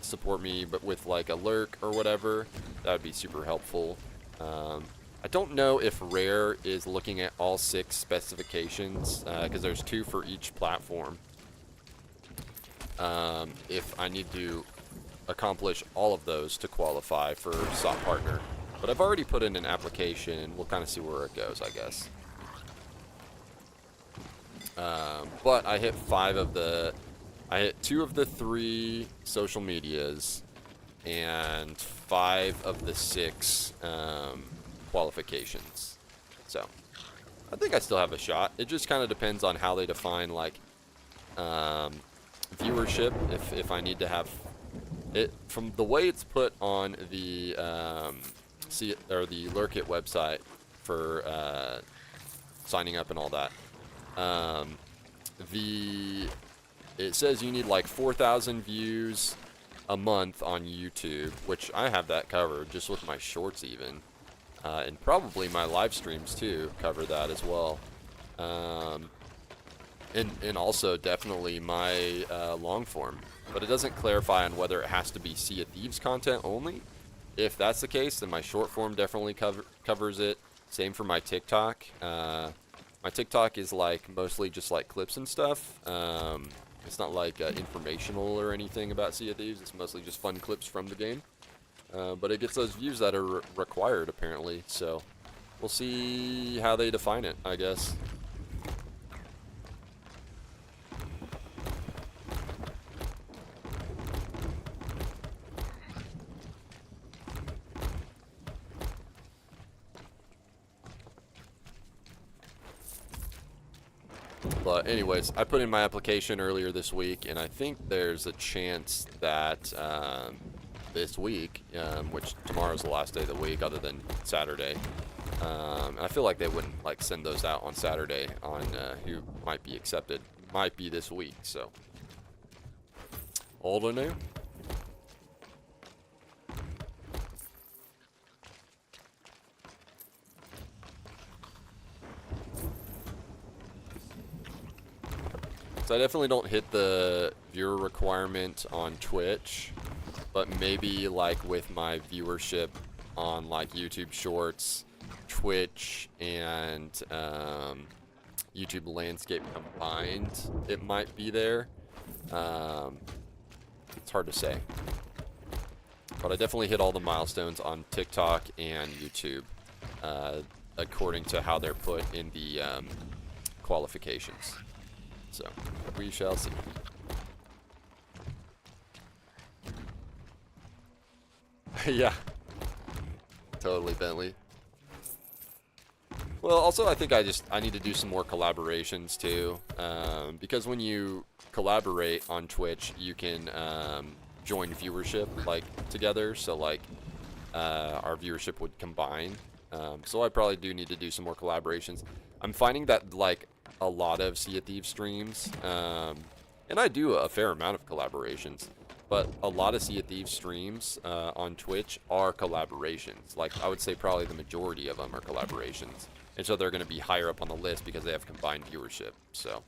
support me but with like a lurk or whatever, that would be super helpful. I don't know if Rare is looking at all 6 specifications because there's 2 for each platform. If I need to accomplish all of those to qualify for SOT partner, but I've already put in an application and we'll kind of see where it goes, I guess. But I hit 2 of the 3 social medias and 5 of the 6 qualifications. So I think I still have a shot. It just kind of depends on how they define like viewership. If I need to have it from the way it's put on the the Lurkit website for signing up and all that. It says you need like 4,000 views a month on YouTube, which I have that covered just with my shorts even. And probably my live streams too cover that as well. And also definitely my long form. But it doesn't clarify on whether it has to be Sea of Thieves content only. If that's the case, then my short form definitely covers it. Same for my TikTok. My TikTok is like mostly just like clips and stuff. It's not like informational or anything about Sea of Thieves. It's mostly just fun clips from the game. But it gets those views that are required apparently. So we'll see how they define it, I guess. But anyways, I put in my application earlier this week, and I think there's a chance that this week, which tomorrow's the last day of the week other than Saturday, I feel like they wouldn't like send those out on Saturday on who might be accepted. Might be this week, so old or new. So I definitely don't hit the viewer requirement on Twitch, but maybe like with my viewership on like YouTube Shorts, Twitch, and YouTube Landscape combined, it might be there. It's hard to say. But I definitely hit all the milestones on TikTok and YouTube, according to how they're put in the qualifications. So, we shall see. Yeah. Totally, Bentley. Well, also, I think I need to do some more collaborations, too. Because when you collaborate on Twitch, you can join viewership, like, together. So, like, our viewership would combine. So I probably do need to do some more collaborations. I'm finding that, like, a lot of Sea of Thieves streams, And I do a fair amount of collaborations, but a lot of Sea of Thieves streams on Twitch are collaborations. Like, I would say probably the majority of them are collaborations. And so they're going to be higher up on the list because they have combined viewership. So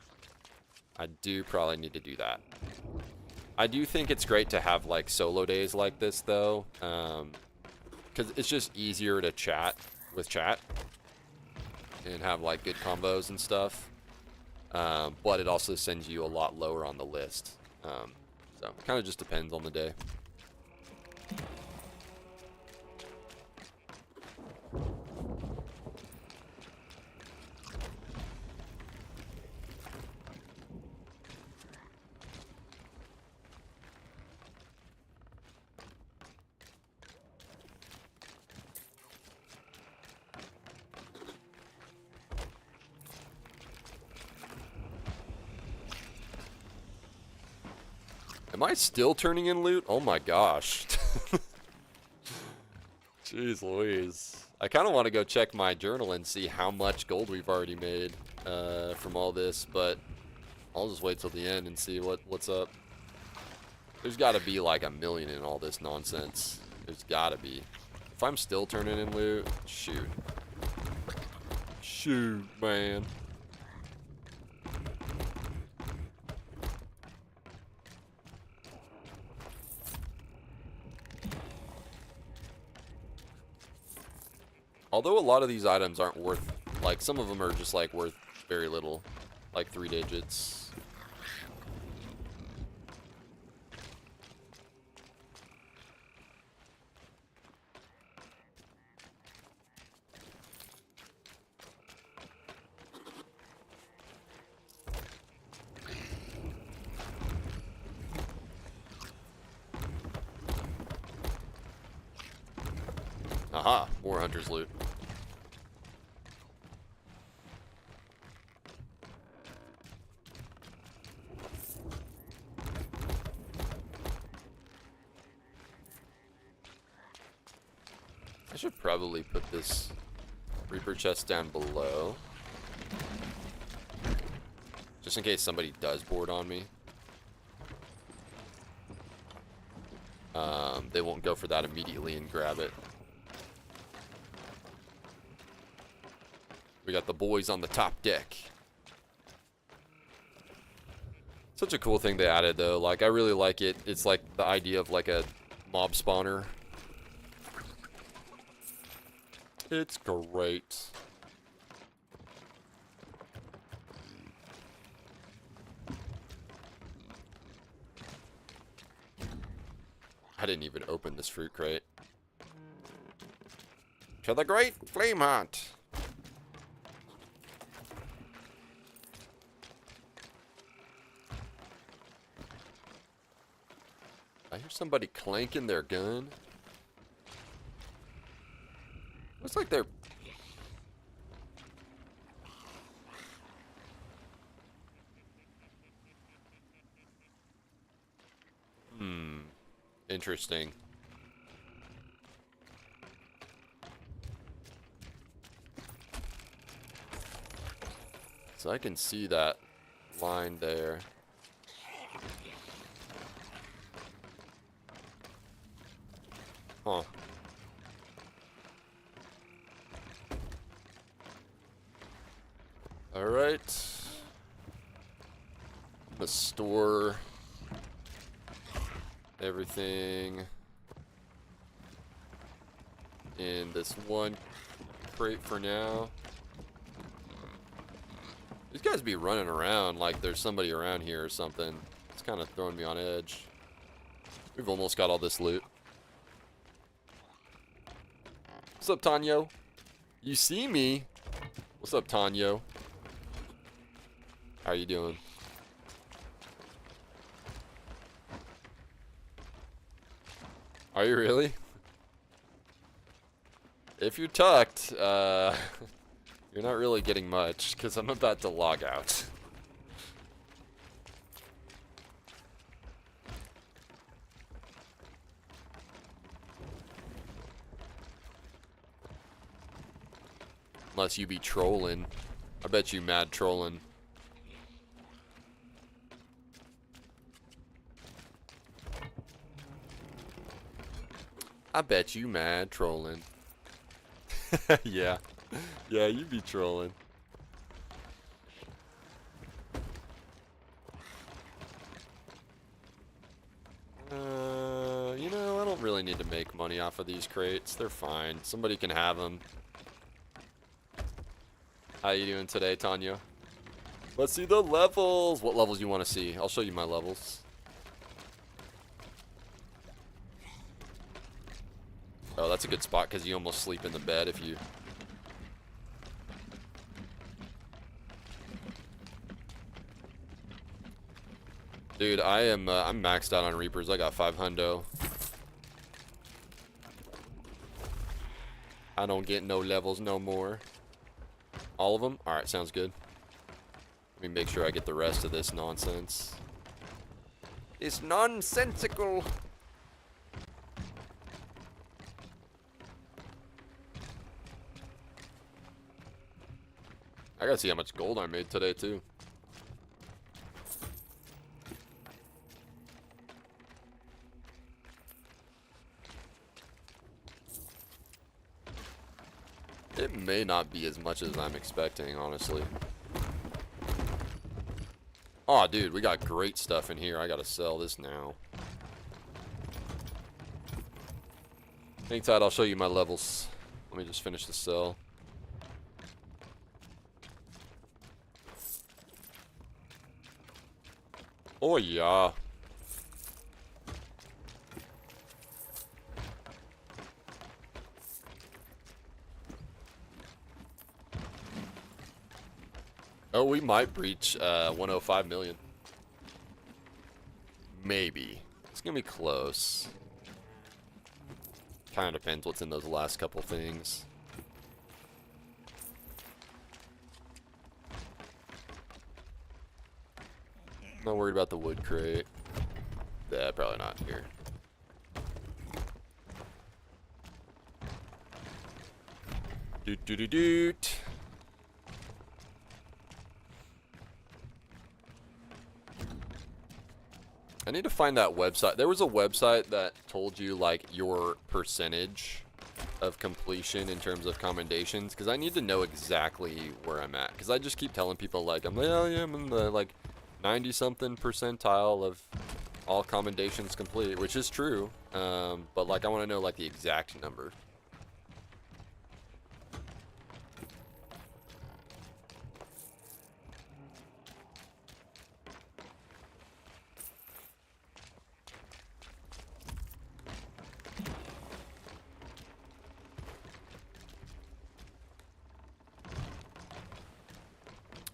I do probably need to do that. I do think it's great to have, like, solo days like this, though. Because it's just easier to chat with chat. And have, like, good combos and stuff. But it also sends you a lot lower on the list. So it kind of just depends on the day. Am I still turning in loot? Oh my gosh. Jeez Louise. I kind of want to go check my journal and see how much gold we've already made from all this, but I'll just wait till the end and see what's up. There's got to be like 1 million in all this nonsense. There's got to be. If I'm still turning in loot, shoot. Shoot, man. Although a lot of these items aren't worth, like, some of them are just, like, worth very little. Like 3 digits. Aha, more hunter's loot. I should probably put this Reaper chest down below. Just in case somebody does board on me. They won't go for that immediately and grab it. We got the boys on the top deck. Such a cool thing they added, though. Like, I really like it. It's like the idea of like a mob spawner. It's great. I didn't even open this fruit crate. To the great flame hunt. I hear somebody clanking their gun. Looks like they're... Interesting. So I can see that line there. Huh. Alright. Let's store everything in this one crate for now. These guys be running around like there's somebody around here or something. It's kind of throwing me on edge. We've almost got all this loot. What's up, Tanyo? You see me? What's up, Tanyo? How you doing? Are you really? If you're tucked, you're not really getting much, because I'm about to log out. Unless you be trolling. I bet you mad trolling. I bet you mad trolling. Yeah. Yeah, you be trolling. You know, I don't really need to make money off of these crates. They're fine. Somebody can have them. How you doing today, Tanya? Let's see the levels. What levels you want to see? I'll show you my levels. Oh, that's a good spot because you almost sleep in the bed if you... Dude, I'm maxed out on Reapers. I got 5 hundo. I don't get no levels no more. All of them? Alright, sounds good. Let me make sure I get the rest of this nonsense. It's nonsensical. I gotta see how much gold I made today, too. It may not be as much as I'm expecting, honestly. Aw, dude, we got great stuff in here. I gotta sell this now. Hang tight, I'll show you my levels. Let me just finish the sell. Oh, yeah. Oh, we might breach 105 million. Maybe. It's gonna be close. Kind of depends what's in those last couple things. Not worried about the wood crate. Yeah, probably not here. Doot doot doot doot. I need to find that website. There was a website that told you like your percentage of completion in terms of commendations, because I need to know exactly where I'm at, because I just keep telling people like I'm in the like 90 something percentile of all commendations complete, which is true, but like I want to know like the exact number.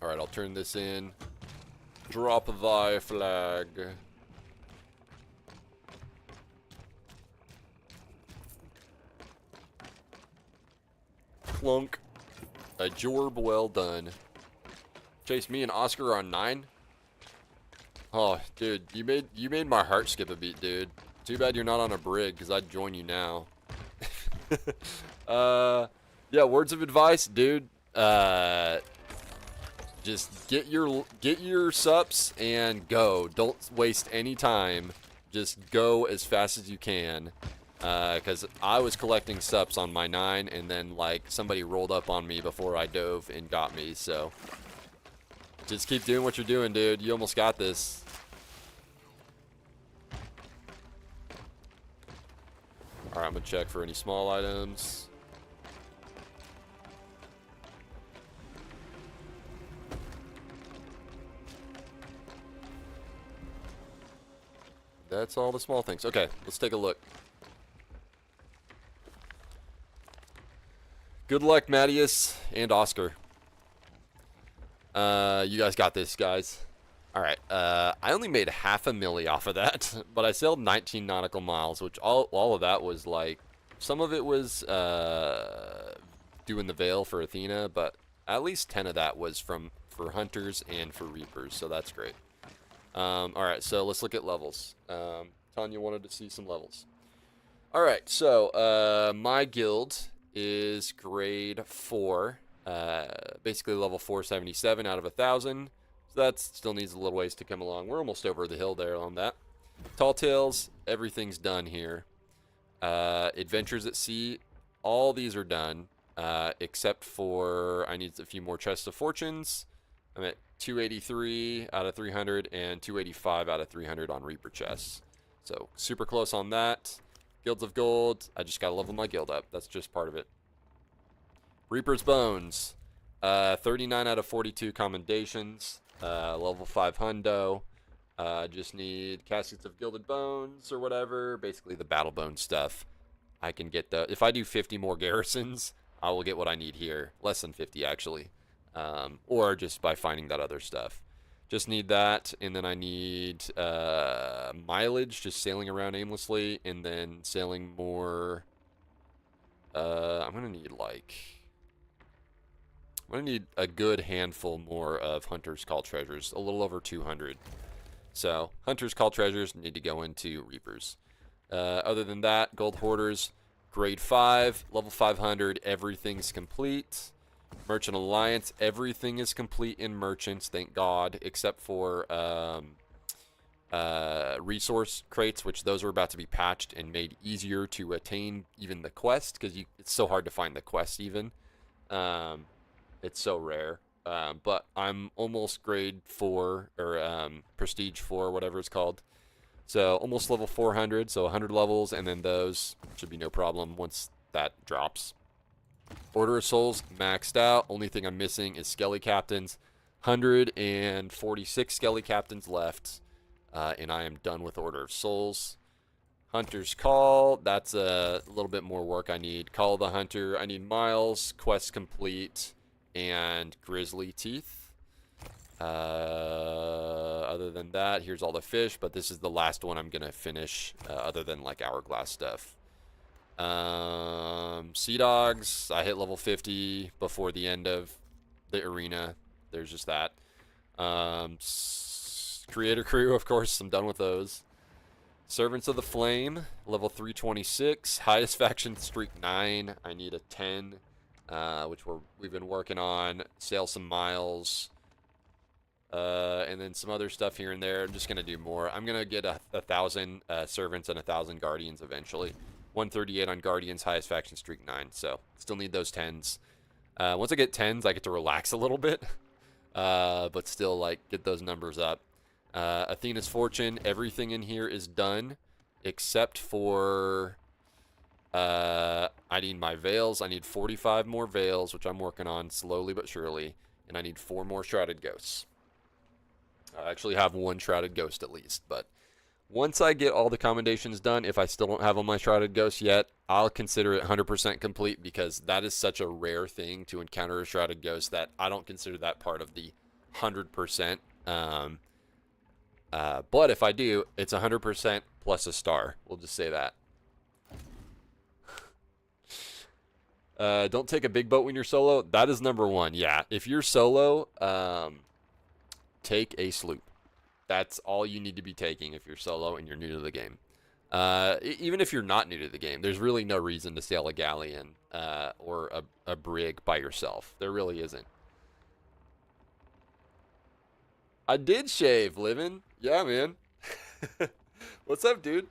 Alright, I'll turn this in. Drop thy flag. Clunk. A jorb well done. Chase, me and Oscar are on 9. Oh, dude, you made my heart skip a beat, dude. Too bad you're not on a brig, because I'd join you now. Yeah, words of advice, dude. Just get your sups and go. Don't waste any time. Just go as fast as you can. Because I was collecting sups on my 9, and then like somebody rolled up on me before I dove and got me. So just keep doing what you're doing, dude. You almost got this. All right, I'm gonna check for any small items. That's all the small things. Okay, let's take a look. Good luck, Mattias and Oscar. You guys got this, guys. Alright, I only made half a milli off of that, but I sold 19 nautical miles, which all of that was like, some of it was doing the veil for Athena, but at least 10 of that was for hunters and for reapers, so that's great. Alright, so let's look at levels. Tanya wanted to see some levels. Alright, so my guild is grade 4. Basically level 477 out of 1,000. So that still needs a little ways to come along. We're almost over the hill there on that. Tall Tales, everything's done here. Adventures at Sea, all these are done, except for I need a few more chests of fortunes. I'm at 283 out of 300 and 285 out of 300 on Reaper chests. So super close on that. Guilds of Gold, I just got to level my guild up. That's just part of it. Reaper's Bones, 39 out of 42 commendations, level 5 hundo. Just need Caskets of Gilded Bones or whatever, basically the battle bone stuff. I can get the, if I do 50 more garrisons, I will get what I need here. Less than 50 actually, or just by finding that other stuff. Just need that, and then I need mileage, just sailing around aimlessly, and then sailing more. I'm gonna need a good handful more of Hunter's Call treasures, a little over 200. So Hunter's Call treasures need to go into Reapers. Other than that, Gold Hoarders, grade 5, level 500, everything's complete. Merchant Alliance, everything is complete in Merchants, thank God, except for resource crates, which those are about to be patched and made easier to attain even the quest, because it's so hard to find the quest even. It's so rare. But I'm almost grade 4, or prestige 4, whatever it's called. So almost level 400, so 100 levels, and then those should be no problem once that drops. Order of Souls maxed out. Only thing I'm missing is Skelly Captains. 146 Skelly Captains left, and I am done with Order of Souls. Hunter's Call, that's a little bit more work I need. Call of the Hunter, I need Miles, quest complete, and Grizzly Teeth. Other than that, here's all the fish, but this is the last one I'm gonna finish, other than like Hourglass stuff. Sea Dogs, I hit level 50 before the end of the arena. There's just that. Creator Crew, of course, I'm done with those. Servants of the Flame, level 326. Highest faction streak 9. I need a 10, which we've been working on. Sail some miles, and then some other stuff here and there. I'm just gonna do more. I'm gonna get a 1,000 servants and 1,000 guardians eventually. 138 on guardians, highest faction streak 9. So still need those 10s. Once I get 10s, I get to relax a little bit, but still like get those numbers up. Athena's Fortune, everything in here is done except for I need my veils. I need 45 more veils, which I'm working on slowly but surely, and I need 4 more shrouded ghosts. I actually have 1 shrouded ghost at least, but once I get all the commendations done, if I still don't have all my shrouded ghosts yet, I'll consider it 100% complete, because that is such a rare thing to encounter a shrouded ghost that I don't consider that part of the 100%. But if I do, it's 100% plus a star. We'll just say that. Don't take a big boat when you're solo. That is number 1. Yeah, if you're solo, take a sloop. That's all you need to be taking if you're solo and you're new to the game. Even if you're not new to the game, there's really no reason to sail a galleon or a brig by yourself. There really isn't. I did shave, Livin'. Yeah, man. What's up, dude?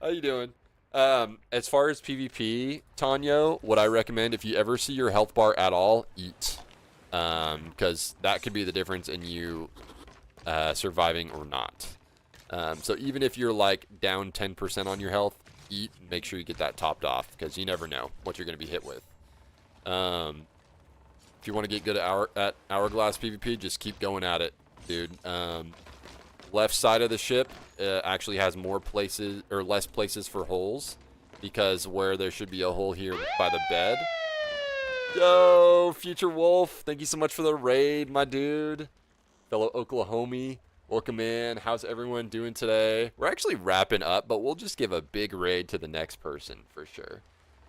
How you doing? As far as PvP, Tanyo, what I recommend, if you ever see your health bar at all, eat. Because that could be the difference in you surviving or not. So even if you're like down 10% on your health, eat and make sure you get that topped off, because you never know what you're going to be hit with. If you want to get good at Hourglass PvP, just keep going at it, dude. Left side of the ship actually has more places, or less places for holes, because where there should be a hole here by the bed. Yo, Future Wolf, thank you so much for the raid, my dude. Fellow Oklahomie, welcome in. How's everyone doing today? We're actually wrapping up, but we'll just give a big raid to the next person for sure.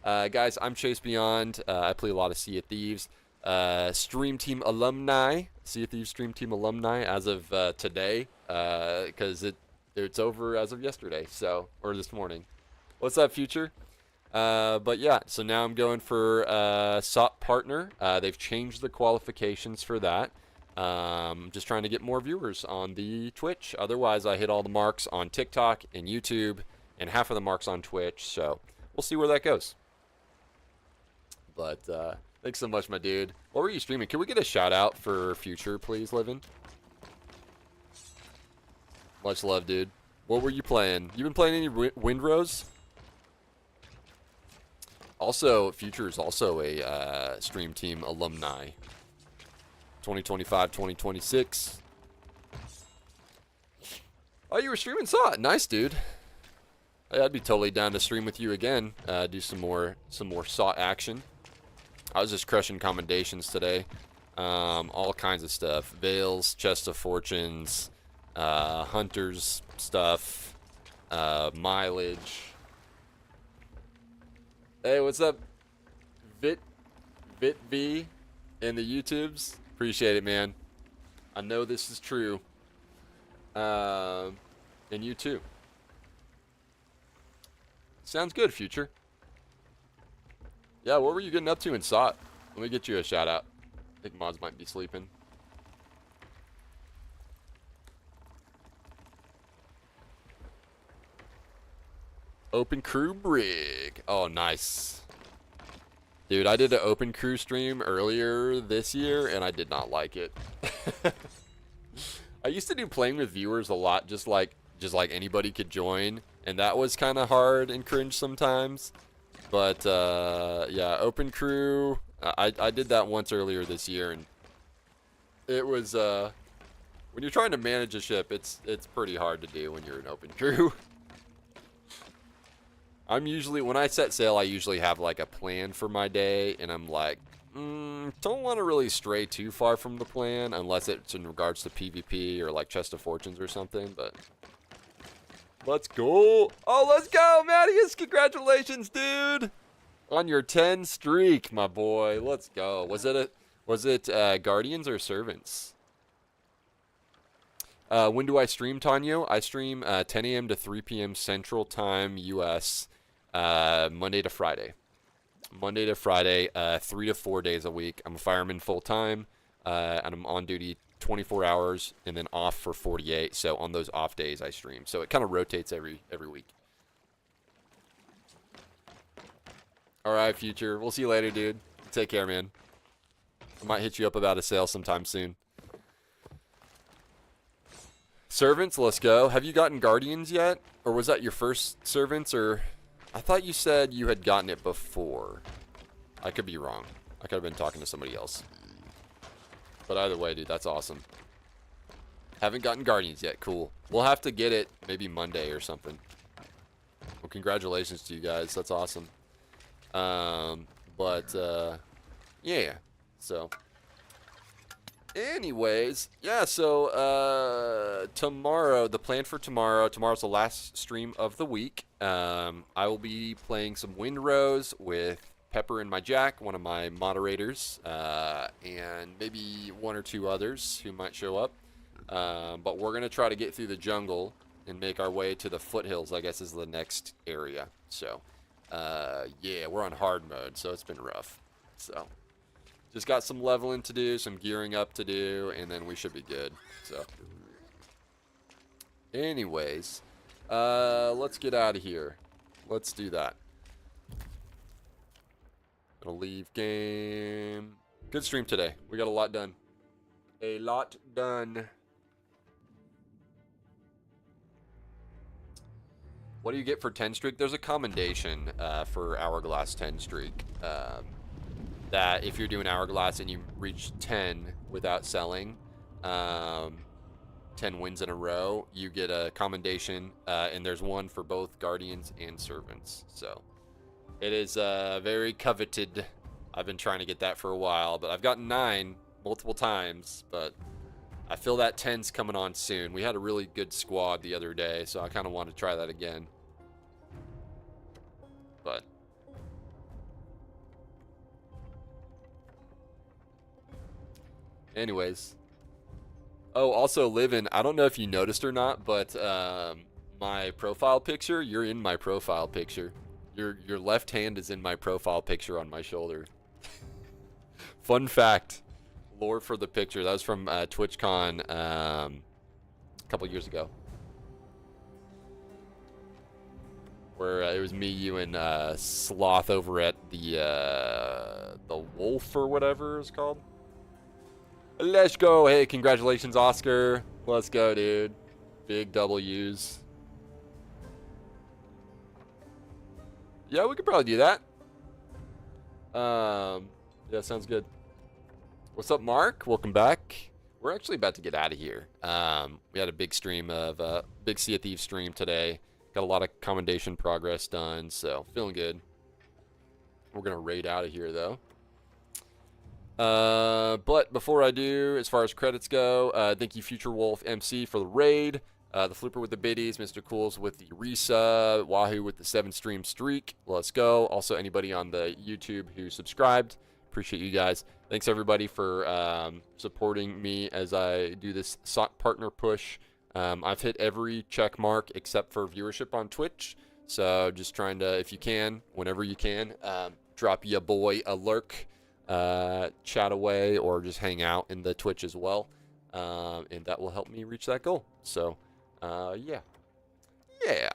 Guys, I'm ChaseBeyond. I play a lot of Sea of Thieves. Stream Team alumni, Sea of Thieves Stream Team alumni as of today, because it's over as of yesterday, so, or this morning. What's up, Future? But yeah, so now I'm going for SOP partner. They've changed the qualifications for that. Just trying to get more viewers on the Twitch. Otherwise, I hit all the marks on TikTok and YouTube, and half of the marks on Twitch. So we'll see where that goes. But thanks so much, my dude. What were you streaming? Can we get a shout out for future, please, Livin? Much love, dude. What were you playing? You been playing any Windrose? Also, Future is also a Stream Team alumni. 2025, 2026. Oh, you were streaming Saw it. Nice, dude. Hey, I'd be totally down to stream with you again. Do some more Saw action. I was just crushing Commendations today. All kinds of stuff. Veils, Chest of Fortunes, Hunters stuff, mileage. Hey, what's up, Vit V in the YouTubes? Appreciate it, man. I know this is true. And you too. Sounds good, Future. Yeah, what were you getting up to in SOT? Let me get you a shout out. I think mods might be sleeping. Open crew brig. Oh, nice. Dude, I did an open crew stream earlier this year, and I did not like it. I used to do playing with viewers a lot, just like anybody could join, and that was kind of hard and cringe sometimes. But yeah, open crew. I did that once earlier this year, and it was when you're trying to manage a ship, it's pretty hard to do when you're an open crew. I'm usually, when I set sail, I usually have like a plan for my day, and I'm like, don't want to really stray too far from the plan unless it's in regards to PvP or like Chest of Fortunes or something, but let's go. Oh, let's go, Mattias. Congratulations, dude, on your 10 streak, my boy. Let's go. Was it Guardians or Servants? When do I stream, Tanyo? I stream 10 a.m. to 3 p.m. Central Time, U.S., Monday to Friday. Monday to Friday, 3 to 4 days a week. I'm a fireman full-time, and I'm on duty 24 hours and then off for 48. So on those off days, I stream. So it kind of rotates every week. All right, Future. We'll see you later, dude. Take care, man. I might hit you up about a sale sometime soon. Servants, let's go. Have you gotten Guardians yet? Or was that your first Servants? Or I thought you said you had gotten it before. I could be wrong. I could have been talking to somebody else. But either way, dude, that's awesome. Haven't gotten Guardians yet. Cool. We'll have to get it maybe Monday or something. Well, congratulations to you guys. That's awesome. Yeah. So anyways, yeah, so tomorrow, the plan for tomorrow's the last stream of the week. I will be playing some Windrose with Pepper and my Jack, one of my moderators, and maybe one or two others who might show up. But we're going to try to get through the jungle and make our way to the foothills, I guess is the next area. So, yeah, we're on hard mode, so it's been rough. So just got some leveling to do, some gearing up to do, and then we should be good. So anyways, let's get out of here. Let's do that. Gonna leave game. Good stream today. We got a lot done. A lot done. What do you get for 10 streak? There's a commendation for Hourglass 10 streak. That if you're doing Hourglass and you reach 10 without selling, 10 wins in a row, you get a commendation, and there's one for both Guardians and Servants. So it is very coveted. I've been trying to get that for a while, but I've gotten 9 multiple times, but I feel that 10's coming on soon. We had a really good squad the other day, so I kind of want to try that again. But anyways. Oh, also, Livin, I don't know if you noticed or not, but my profile picture, you're in my profile picture. Your left hand is in my profile picture on my shoulder. Fun fact. Lore for the picture. That was from TwitchCon a couple years ago. where it was me, you, and Sloth over at the Wolf or whatever it's called. Let's go. Hey, congratulations, Oscar. Let's go, dude. Big W's. Yeah, we could probably do that. Yeah, sounds good. What's up, Mark? Welcome back. We're actually about to get out of here. We had a big stream of big Sea of Thieves stream today. Got a lot of commendation progress done, so feeling good. We're gonna raid out of here though. But before I do, as far as credits go, thank you Future Wolf MC for the raid. The Flipper with the biddies, Mr. Cools with the resub, Wahoo with the 7-stream streak. Let's go. Also, anybody on the YouTube who subscribed, appreciate you guys. Thanks everybody for supporting me as I do this SOC partner push. I've hit every check mark except for viewership on Twitch. So just trying to, if you can, whenever you can, drop your boy a lurk, chat away, or just hang out in the Twitch as well. And that will help me reach that goal. So. Yeah. Yeah,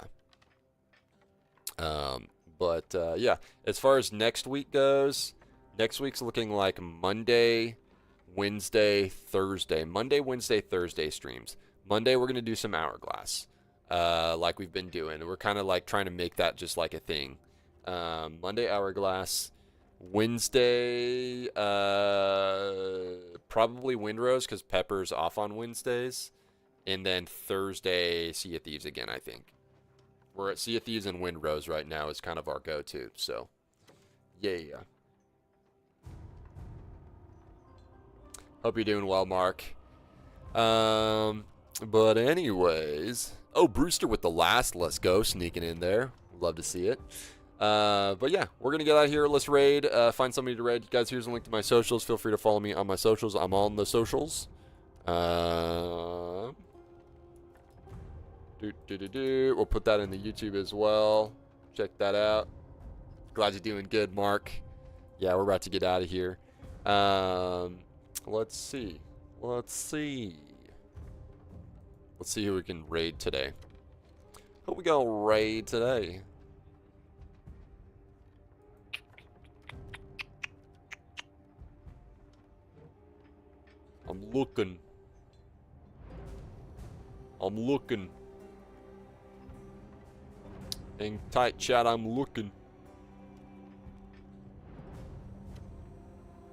as far as next week goes, next week's looking like Monday, Wednesday, Thursday. Monday, Wednesday, Thursday streams. Monday, we're going to do some Hourglass, like we've been doing. We're kind of like trying to make that just like a thing. Monday, Hourglass. Wednesday, probably Windrose, because Pepper's off on Wednesdays. And then Thursday, Sea of Thieves again, I think. We're at Sea of Thieves and Windrose right now is kind of our go-to. So, yeah. Hope you're doing well, Mark. But anyways. Oh, Brewster with the last Let's Go sneaking in there. Love to see it. But yeah, we're going to get out of here. Let's raid. Find somebody to raid. Guys, here's a link to my socials. Feel free to follow me on my socials. I'm on the socials. We'll put that in the YouTube as well. Check that out. Glad you're doing good, Mark. Yeah, we're about to get out of here. Let's see who we can raid today. Who we gonna raid today? I'm looking. Hang tight, chat. I'm looking.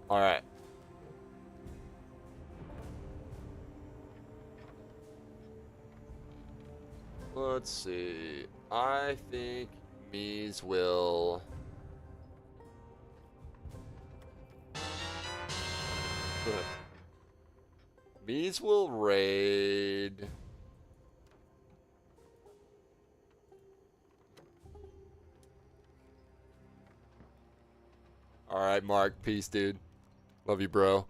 All right. Let's see. I think Mies will. Mies will raid. Alright, Mark. Peace, dude. Love you, bro.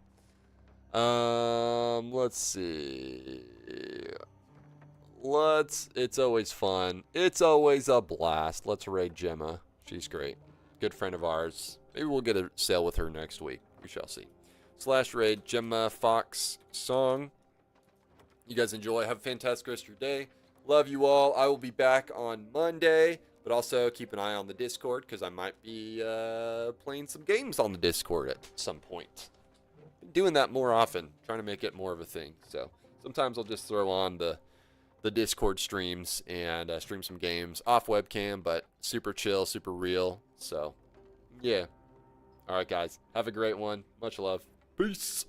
Let's see. It's always fun. It's always a blast. Let's raid Gemma. She's great. Good friend of ours. Maybe we'll get a sale with her next week. We shall see. / raid Gemma Fox Song. You guys enjoy. Have a fantastic rest of your day. Love you all. I will be back on Monday. But also keep an eye on the Discord, because I might be playing some games on the Discord at some point. Doing that more often, trying to make it more of a thing. So sometimes I'll just throw on the Discord streams and stream some games off webcam, but super chill, super real. So yeah. All right, guys. Have a great one. Much love. Peace.